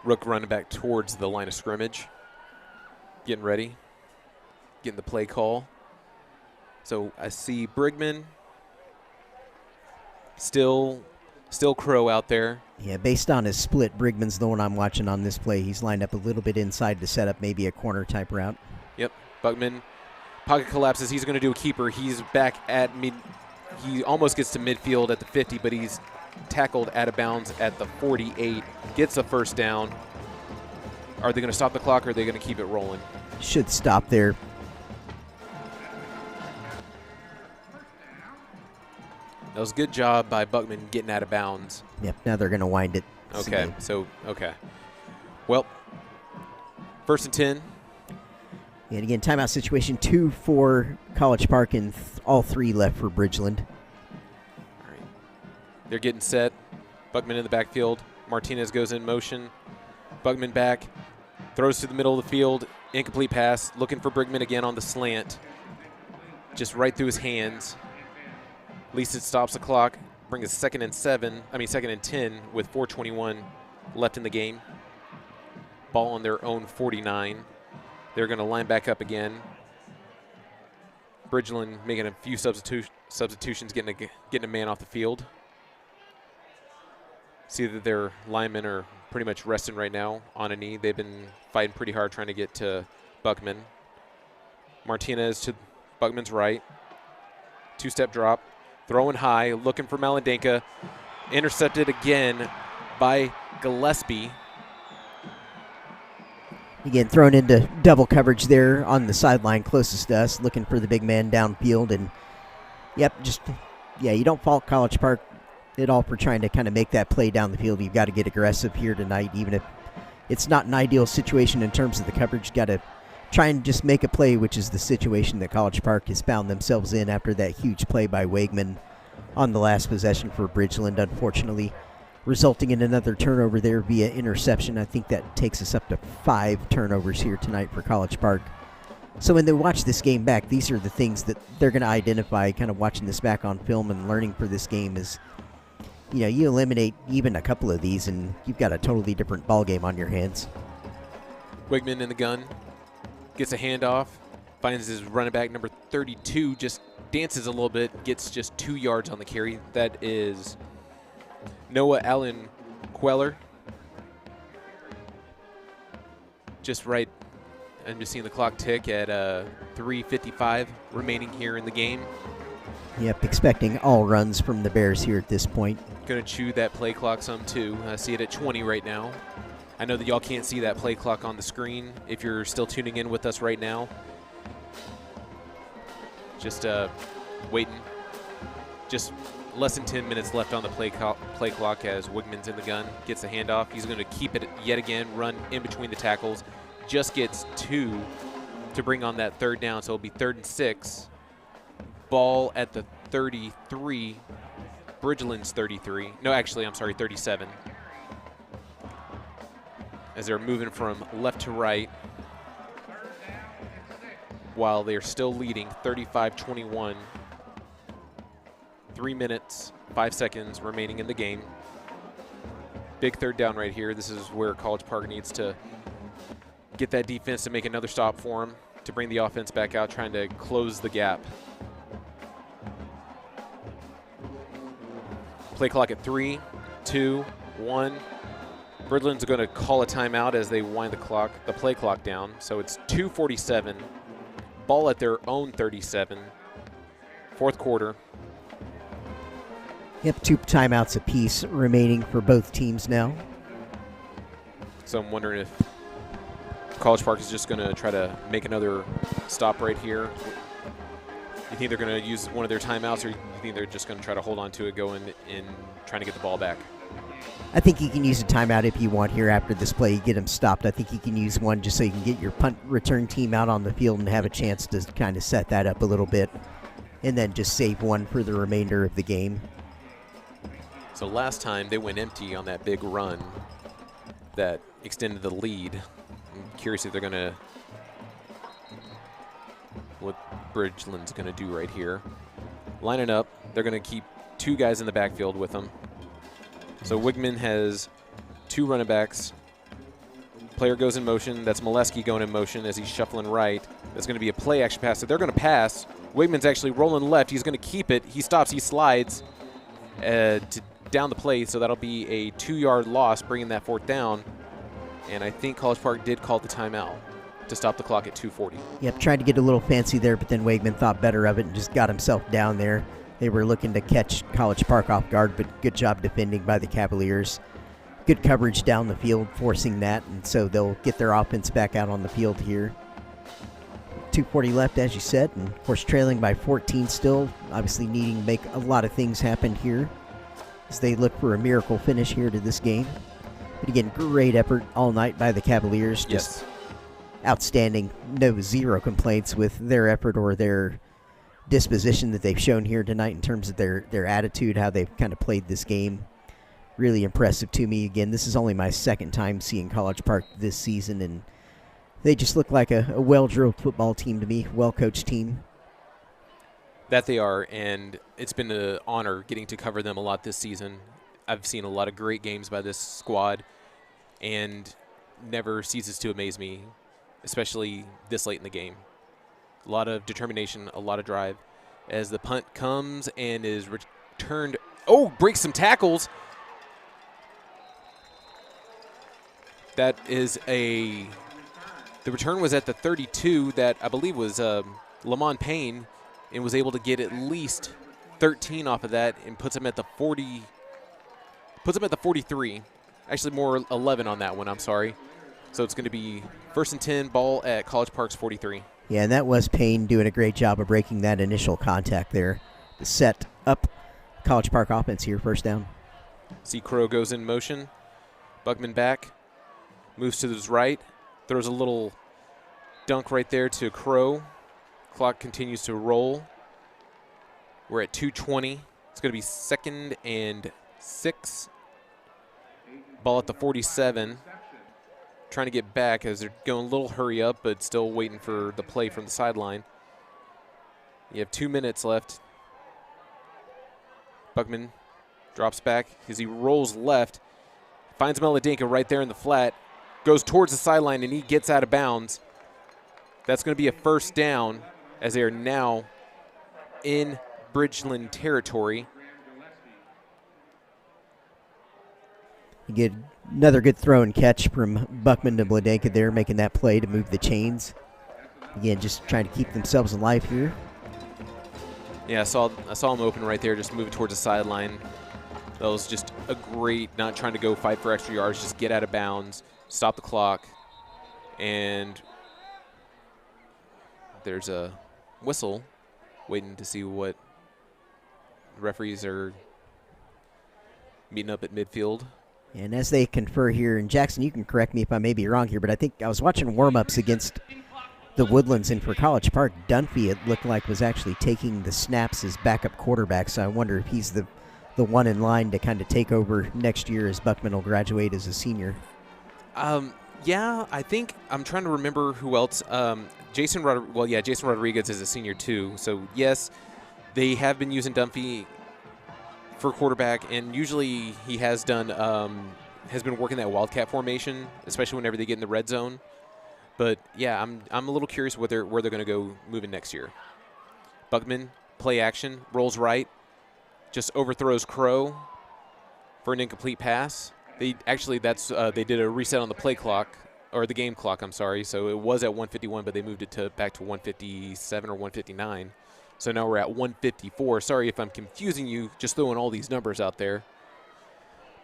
Rook running back towards the line of scrimmage. Getting ready. Getting the play call. So I see Brigman. Still Crow out there. Yeah, based on his split, Brigman's the one I'm watching on this play. He's lined up a little bit inside to set up maybe a corner type route. Yep, Buckman. Pocket collapses. He's going to do a keeper. He's back at mid. He almost gets to midfield at the 50, but he's tackled out of bounds at the 48. Gets a first down. Are they going to stop the clock or are they going to keep it rolling? Should stop there. That was a good job by Buckman getting out of bounds. Yep, now they're going to wind it. Okay, okay. Well, 1st and 10. And again, timeout situation, 2 for College Park and all 3 left for Bridgeland. All right. They're getting set. Buckman in the backfield. Martinez goes in motion. Buckman back. Throws to the middle of the field. Incomplete pass. Looking for Brigman again on the slant. Just right through his hands. At least it stops the clock. Brings us 2nd and 10 with 4:21 left in the game. Ball on their own 49. They're going to line back up again. Bridgeland making a few substitutions, getting a man off the field. See that their linemen are pretty much resting right now on a knee. They've been fighting pretty hard trying to get to Buckman. Martinez to Buckman's right. 2-step drop. Throwing high, looking for Malandenka. Intercepted again by Gillespie. Again, thrown into double coverage there on the sideline closest to us, looking for the big man downfield. And, yep, you don't fault College Park at all for trying to kind of make that play down the field. You've got to get aggressive here tonight, even if it's not an ideal situation in terms of the coverage. Got to try and just make a play, which is the situation that College Park has found themselves in after that huge play by Wakeman on the last possession for Bridgeland, unfortunately, resulting in another turnover there via interception. I think that takes us up to 5 turnovers here tonight for College Park. So when they watch this game back, these are the things that they're going to identify, kind of watching this back on film and learning for this game is, you eliminate even a couple of these and you've got a totally different ball game on your hands. Wigman in the gun. Gets a handoff, finds his running back, number 32, just dances a little bit, gets just 2 yards on the carry. That is Noah Allen Queller. Just right, I'm just seeing the clock tick at 3:55 remaining here in the game. Yep, expecting all runs from the Bears here at this point. Going to chew that play clock some too. I see it at 20 right now. I know that y'all can't see that play clock on the screen if you're still tuning in with us right now. Just waiting. Just less than 10 minutes left on the play clock as Wigman's in the gun. Gets the handoff. He's going to keep it yet again, run in between the tackles. Just gets 2 to bring on that 3rd down, so it'll be 3rd and 6. Ball at the 33. Bridgeland's 33. No, actually, I'm sorry, 37. As they're moving from left to right while they're still leading 35-21. 3 minutes, 5 seconds remaining in the game. Big third down right here. This is where College Park needs to get that defense to make another stop for them, to bring the offense back out, trying to close the gap. Play clock at 3, 2, 1. Bridgeland's going to call a timeout as they wind the play clock down. So it's 2:47. Ball at their own 37. Fourth quarter. Yep, 2 timeouts apiece remaining for both teams now. So I'm wondering if College Park is just going to try to make another stop right here. You think they're going to use one of their timeouts, or you think they're just going to try to hold on to it, going in trying to get the ball back? I think you can use a timeout if you want here after this play. You get them stopped. I think you can use one just so you can get your punt return team out on the field and have a chance to kind of set that up a little bit, and then just save one for the remainder of the game. So last time they went empty on that big run that extended the lead. I'm curious if they're going to, what Bridgeland's going to do right here. Lining up, they're going to keep 2 guys in the backfield with them. So Wigman has 2 running backs. Player goes in motion. That's Molesky going in motion as he's shuffling right. That's going to be a play action pass that they're going to pass. Wigman's actually rolling left. He's going to keep it. He stops. He slides to down the play, so that'll be a 2-yard loss, bringing that 4th down. And I think College Park did call the timeout to stop the clock at 2:40. Yep, tried to get a little fancy there, but then Wegman thought better of it and just got himself down there. They were looking to catch College Park off guard, but good job defending by the Cavaliers. Good coverage down the field, forcing that, and so they'll get their offense back out on the field here. 2:40 left, as you said, and of course trailing by 14 still, obviously needing to make a lot of things happen here as they look for a miracle finish here to this game. But again, great effort all night by the Cavaliers. Just outstanding. No, 0 complaints with their effort or their disposition that they've shown here tonight in terms of their attitude, how they've kind of played this game. Really impressive to me. Again, this is only my 2nd time seeing College Park this season, and they just look like a well-drilled football team to me, well-coached team. That they are, and it's been an honor getting to cover them a lot this season. I've seen a lot of great games by this squad, and never ceases to amaze me, especially this late in the game. A lot of determination, a lot of drive. As the punt comes and is returned. Oh, breaks some tackles. That is the return was at the 32 that I believe was Lamont Payne, and was able to get at least 13 off of that and puts him at the 40. Puts him at the 43. Actually, more 11 on that one, I'm sorry. So it's going to be 1st and 10, ball at College Park's 43. Yeah, and that was Payne doing a great job of breaking that initial contact there to set up College Park offense here, 1st down. See Crow goes in motion. Buckman back. Moves to his right. Throws a little dunk right there to Crow. Clock continues to roll. We're at 2:20. It's going to be 2nd and 6. Ball at the 47. Trying to get back as they're going a little hurry up, but still waiting for the play from the sideline. You have 2 minutes left. Buckman drops back as he rolls left. Finds Melodinka right there in the flat. Goes towards the sideline, and he gets out of bounds. That's going to be a 1st down as they are now in Bridgeland territory. You get another good throw and catch from Buckman to Mladenka there, making that play to move the chains. Again, just trying to keep themselves alive here. Yeah, I saw him open right there, just moving towards the sideline. That was just a great, not trying to go fight for extra yards, just get out of bounds, stop the clock, and there's a whistle waiting to see what referees are meeting up at midfield. And as they confer here, and Jackson, you can correct me if I may be wrong here, but I think I was watching warm-ups against the Woodlands, and for College Park, Dunphy, it looked like, was actually taking the snaps as backup quarterback, so I wonder if he's the the one in line to kind of take over next year as Buckman will graduate as a senior. Yeah, I think I'm trying to remember who else. Jason Rodriguez is a senior too. So yes, they have been using Dunphy for quarterback, and usually he has done has been working that wildcat formation, especially whenever they get in the red zone. But yeah, I'm a little curious where they're going to go moving next year. Buckman, play action, rolls right, just overthrows Crow for an incomplete pass. They did a reset on the play clock, or the game clock, I'm sorry. So it was at 151, but they moved it back to 157 or 159. So now we're at 154. Sorry if I'm confusing you, just throwing all these numbers out there.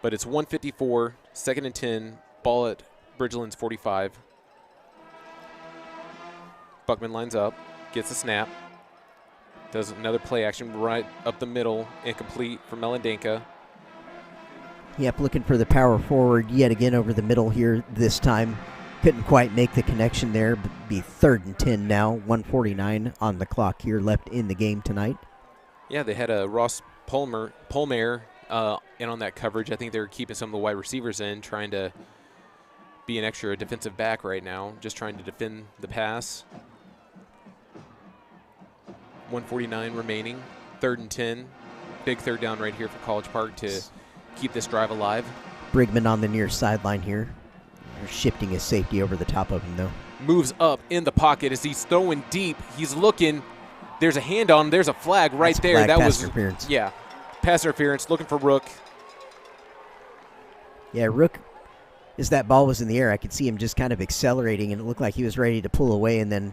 But it's 154, 2nd and 10, ball at Bridgeland's 45. Buckman lines up, gets a snap, does another play action right up the middle, incomplete for Melendenka. Yep, looking for the power forward yet again over the middle here this time. Couldn't quite make the connection there, but be 3rd and 10 now. 1:49 on the clock here left in the game tonight. Yeah, they had a Ross Palmer in on that coverage. I think they're keeping some of the wide receivers in, trying to be an extra defensive back right now, just trying to defend the pass. 1:49 remaining, 3rd and 10. Big third down right here for College Park to keep this drive alive. Brigman on the near sideline here. They're shifting his safety over the top of him, though. Moves up in the pocket as he's throwing deep. He's looking. There's a hand on him. There's a flag right there. Flag, that pass was interference. Yeah, pass interference. Looking for Rook. Yeah, Rook, as that ball was in the air, I could see him just kind of accelerating, and it looked like he was ready to pull away, and then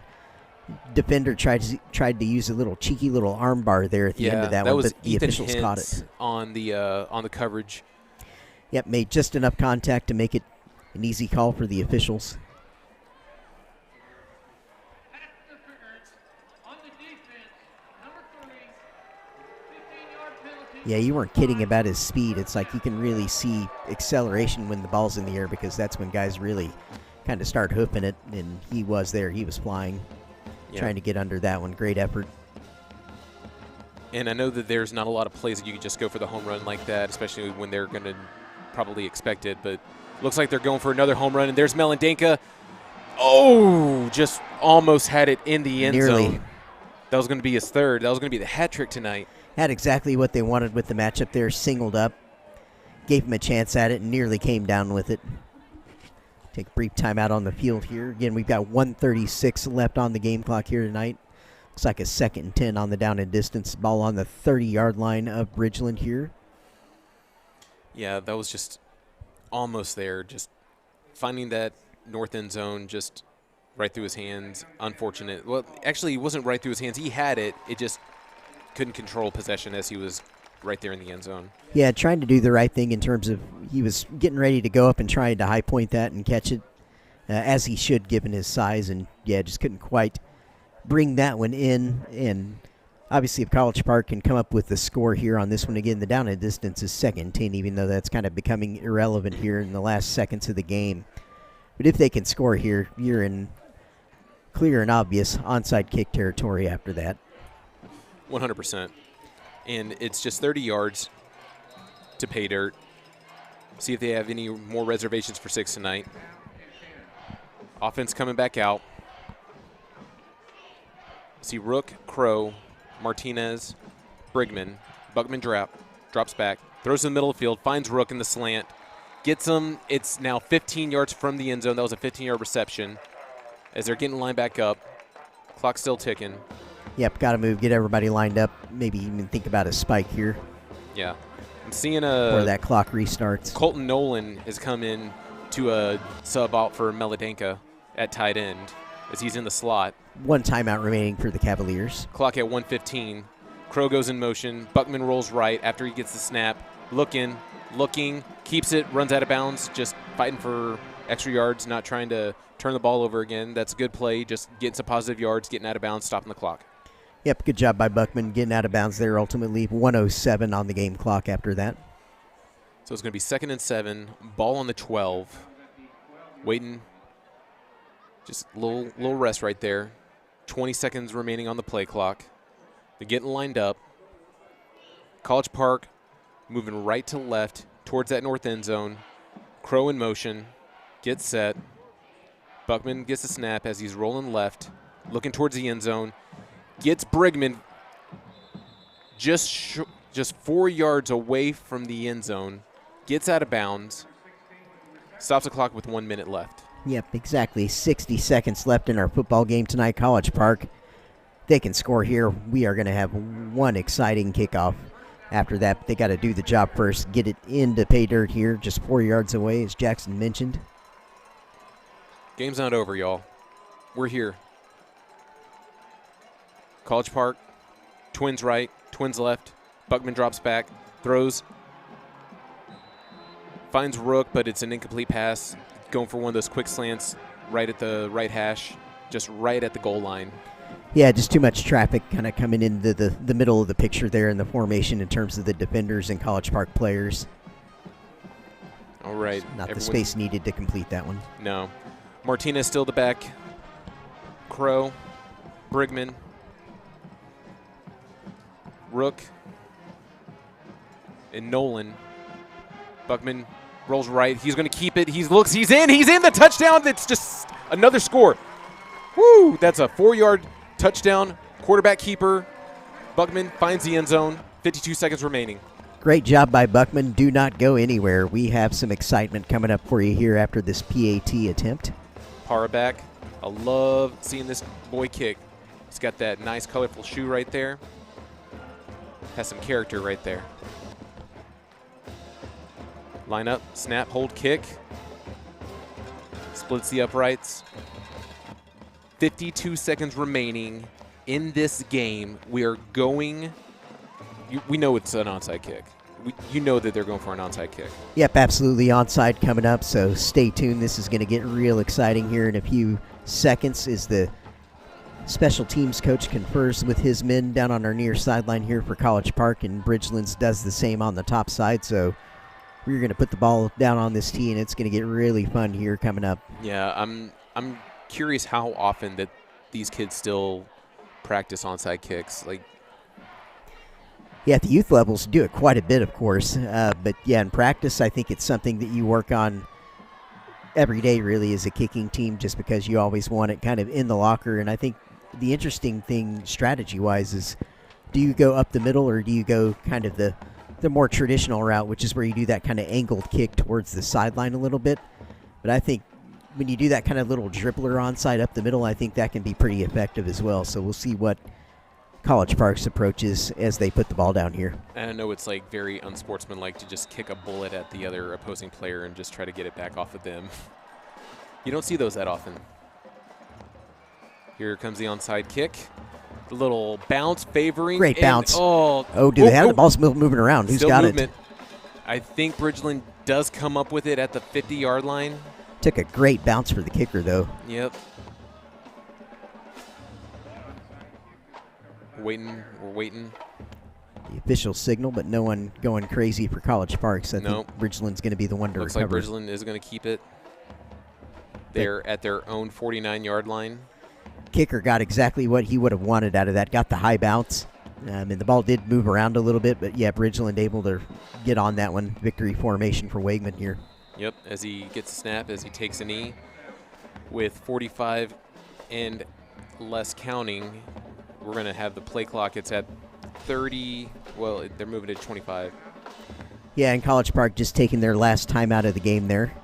defender tried to use a little cheeky little arm bar there at the end of that one, was but the Ethan officials caught it. on the coverage. Yep, made just enough contact to make it an easy call for the officials. Yeah, you weren't kidding about his speed. It's like you can really see acceleration when the ball's in the air, because that's when guys really kind of start hoofing it, and he was there. He was flying, trying to get under that one. Great effort. And I know that there's not a lot of plays that you can just go for the home run like that, especially when they're going to probably expect it, but looks like they're going for another home run, and there's Melendenka. Oh, just almost had it in the end zone. That was going to be his third. That was going to be the hat trick tonight. Had exactly what they wanted with the matchup there, singled up, gave him a chance at it, and nearly came down with it. Take a brief timeout on the field here. Again, we've got 1:36 left on the game clock here tonight. Looks like a 2nd and 10 on the down and distance. Ball on the 30-yard line of Bridgeland here. Yeah, that was just almost there. Just finding that north end zone just right through his hands. Unfortunate. Well, actually, it wasn't right through his hands. He had it. It just couldn't control possession as he was right there in the end zone. Yeah, trying to do the right thing in terms of he was getting ready to go up and trying to high point that and catch it as he should, given his size. And, yeah, just couldn't quite bring that one in. And obviously, if College Park can come up with the score here on this one, again, the down and distance is 2nd and 10, even though that's kind of becoming irrelevant here in the last seconds of the game. But if they can score here, you're in clear and obvious onside kick territory after that. 100%. And it's just 30 yards to pay dirt. See if they have any more reservations for 6 tonight. Offense coming back out. See Rook, Crow, Martinez, Brigman. Buckman drops back, throws in the middle of the field, finds Rook in the slant, gets him. It's now 15 yards from the end zone. That was a 15-yard reception as they're getting lined back up. Clock still ticking. Yep, got to move, get everybody lined up, maybe even think about a spike here. Yeah. I'm seeing before that clock restarts. Colton Nolan has come in to a sub out for Melendenka at tight end as he's in the slot. One timeout remaining for the Cavaliers. Clock at 1:15. Crow goes in motion. Buckman rolls right after he gets the snap. Looking, keeps it, runs out of bounds, just fighting for extra yards, not trying to turn the ball over again. That's a good play, just getting some positive yards, getting out of bounds, stopping the clock. Yep, good job by Buckman getting out of bounds there ultimately. 1:07 on the game clock after that. So it's going to be 2nd and 7, ball on the 12. Waiting, just a little rest right there. 20 seconds remaining on the play clock. They're getting lined up. College Park moving right to left towards that north end zone. Crow in motion, gets set. Buckman gets the snap as he's rolling left, looking towards the end zone. Gets Brigman just 4 yards away from the end zone. Gets out of bounds. Stops the clock with 1 minute left. Yep, exactly. 60 seconds left in our football game tonight, College Park. They can score here. We are going to have one exciting kickoff. After that, but they got to do the job first. Get it into pay dirt here, just 4 yards away, as Jackson mentioned. Game's not over, y'all. We're here. College Park, twins right, twins left. Buckman drops back, throws. Finds Rook, but it's an incomplete pass. Going for one of those quick slants right at the right hash, just right at the goal line. Yeah, just too much traffic kind of coming into the middle of the picture there in the formation in terms of the defenders and College Park players. All right. Not the space needed to complete that one. No. Martinez still the back. Crow, Brigman, Rook, and Nolan. Buckman rolls right. He's going to keep it. He's in. He's in the touchdown. That's just another score. Woo! That's a 4-yard touchdown. Quarterback keeper. Buckman finds the end zone. 52 seconds remaining. Great job by Buckman. Do not go anywhere. We have some excitement coming up for you here after this PAT attempt. Para back. I love seeing this boy kick. He's got that nice colorful shoe right there. Has some character right there. Line up, snap, hold, kick. Splits the uprights. 52 seconds remaining in this game. We are going. We know it's an onside kick. You know that they're going for an onside kick. Yep, absolutely onside coming up, so stay tuned. This is going to get real exciting here in a few seconds as the special teams coach confers with his men down on our near sideline here for College Park, and Bridgeland does the same on the top side, so we're going to put the ball down on this tee, and it's going to get really fun here coming up. Yeah, I'm curious how often that these kids still practice onside kicks. Yeah, at the youth levels, do it quite a bit, of course. But, yeah, in practice, I think it's something that you work on every day, really, as a kicking team, just because you always want it kind of in the locker. And I think the interesting thing strategy-wise is, do you go up the middle or do you go kind of the more traditional route, which is where you do that kind of angled kick towards the sideline a little bit. But I think when you do that kind of little dribbler onside up the middle, I think that can be pretty effective as well. So we'll see what College Park's approach is as they put the ball down here. And I know it's very unsportsmanlike to just kick a bullet at the other opposing player and just try to get it back off of them. You don't see those that often. Here comes the onside kick. A little bounce favoring. Great bounce. Do they have the ball's moving around? Who's got it? I think Bridgeland does come up with it at the 50-yard line. Took a great bounce for the kicker, though. Yep. We're waiting. The official signal, but no one going crazy for College Park. So I think Bridgeland's going to be the one to recover. Looks like Bridgeland is going to keep it. They're at their own 49-yard line. Kicker got exactly what he would have wanted out of that. Got the high bounce. And the ball did move around a little bit, but, yeah, Bridgeland able to get on that one. Victory formation for Wegman here. Yep, as he gets a snap, as he takes a knee. With 45 and less counting, we're going to have the play clock. It's at 30. Well, they're moving to 25. Yeah, and College Park just taking their last time out of the game there.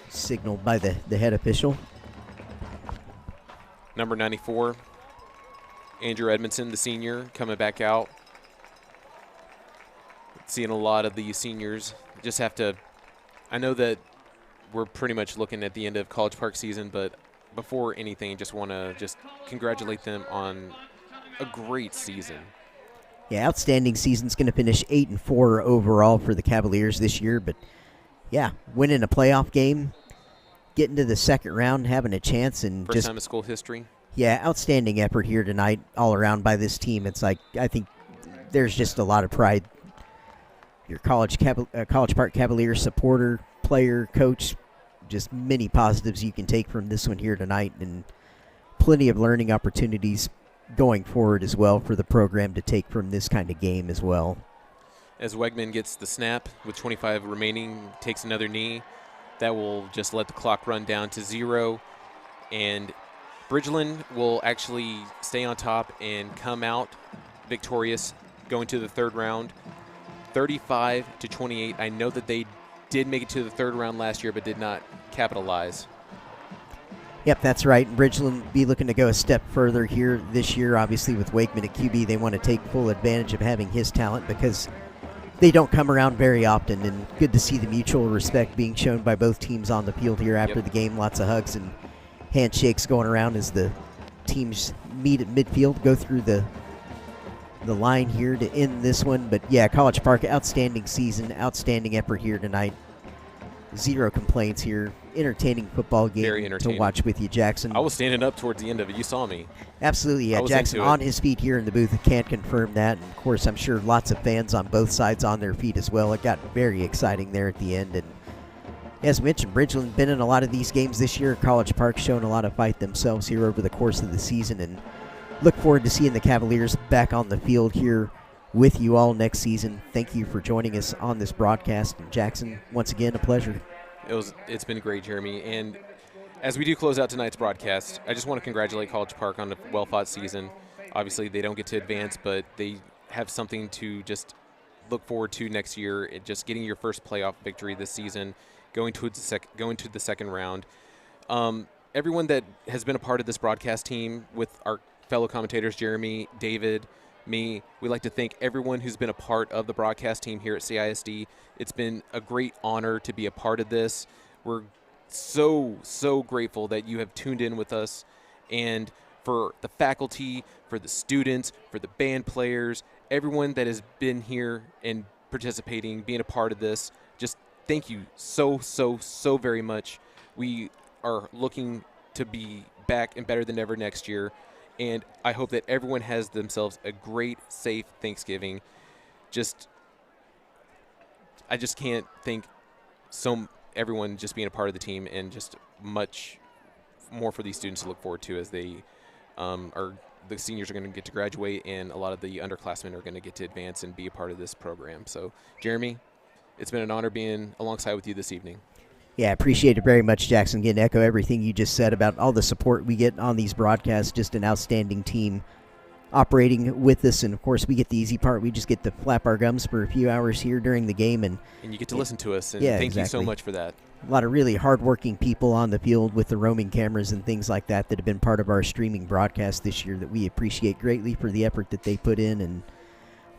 Signaled by the head official. Number 94, Andrew Edmondson, the senior, coming back out. Seeing a lot of the seniors just have to – I know that we're pretty much looking at the end of College Park season, but before anything, just want to just congratulate them on a great season. Yeah, outstanding season's going to finish 8-4 overall for the Cavaliers this year, but, yeah, winning a playoff game, getting to the second round, having a chance, and First time in school history. Yeah, outstanding effort here tonight all around by this team. It's I think there's just a lot of pride. Your College Park Cavaliers supporter, player, coach, just many positives you can take from this one here tonight, and plenty of learning opportunities going forward as well for the program to take from this kind of game as well. as Wegman gets the snap with 25 remaining, takes another knee. That will just let the clock run down to 0. And Bridgeland will actually stay on top and come out victorious going to the third round, 35-28. I know that they did make it to the third round last year but did not capitalize. Yep, that's right. Bridgeland be looking to go a step further here this year. Obviously, with Wakeman at QB, they want to take full advantage of having his talent because they don't come around very often. And good to see the mutual respect being shown by both teams on the field here after the game. Lots of hugs and handshakes going around as the teams meet at midfield, go through the line here to end this one. But yeah, College Park, outstanding season, outstanding effort here tonight. Zero complaints here. Entertaining football game Very entertaining to watch with you, Jackson. I was standing up towards the end of it. You saw me. Absolutely, yeah. Jackson on his feet here in the booth. Can't confirm that. And of course, I'm sure lots of fans on both sides on their feet as well. It got very exciting there at the end. And as mentioned, Bridgeland been in a lot of these games this year. College Park showing a lot of fight themselves here over the course of the season. And look forward to seeing the Cavaliers back on the field here with you all next season. Thank you for joining us on this broadcast. And Jackson, once again, a pleasure. It's been great, Jeremy. And as we do close out tonight's broadcast, I just want to congratulate College Park on a well-fought season. Obviously, they don't get to advance, but they have something to just look forward to next year. Just getting your first playoff victory this season, going to the second round. Everyone that has been a part of this broadcast team with our fellow commentators, Jeremy, David, me, we'd like to thank everyone who's been a part of the broadcast team here at CISD. It's been a great honor to be a part of this. We're so grateful that you have tuned in with us, and for the faculty, for the students, for the band players, everyone that has been here and participating, being a part of this. Just thank you so very much. We are looking to be back and better than ever next year. And I hope that everyone has themselves a great, safe Thanksgiving. I just can't thank everyone just being a part of the team, and just much more for these students to look forward to as they the seniors are going to get to graduate, and a lot of the underclassmen are going to get to advance and be a part of this program. So, Jeremy, it's been an honor being alongside with you this evening. Yeah, appreciate it very much, Jackson. Again, echo everything you just said about all the support we get on these broadcasts. Just an outstanding team operating with us. And, of course, we get the easy part. We just get to flap our gums for a few hours here during the game. And you get to listen to us, and yeah, thank you so much for that. A lot of really hardworking people on the field with the roaming cameras and things like that have been part of our streaming broadcast this year that we appreciate greatly for the effort that they put in. And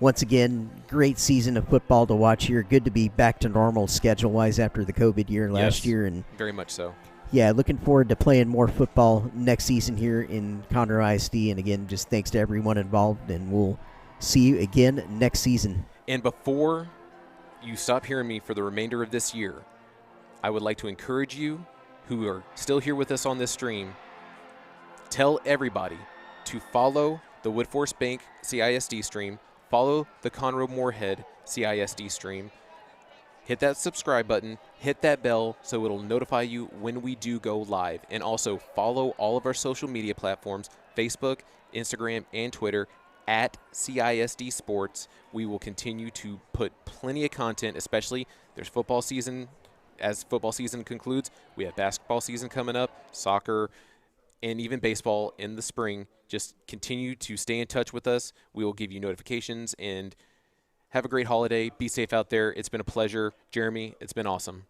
once again, great season of football to watch here. Good to be back to normal schedule-wise after the COVID year last year. And very much so. Yeah, looking forward to playing more football next season here in Conroe ISD. And again, just thanks to everyone involved, and we'll see you again next season. And before you stop hearing me for the remainder of this year, I would like to encourage you who are still here with us on this stream, tell everybody to follow the Woodforest Bank CISD stream, follow the Conroe Moorhead CISD stream, hit that subscribe button, hit that bell so it'll notify you when we do go live. And also follow all of our social media platforms, Facebook, Instagram, and Twitter, at CISD Sports. We will continue to put plenty of content, especially there's football season. As football season concludes, we have basketball season coming up, soccer, and even baseball in the spring. Just continue to stay in touch with us. We will give you notifications, and have a great holiday. Be safe out there. It's been a pleasure. Jeremy, it's been awesome.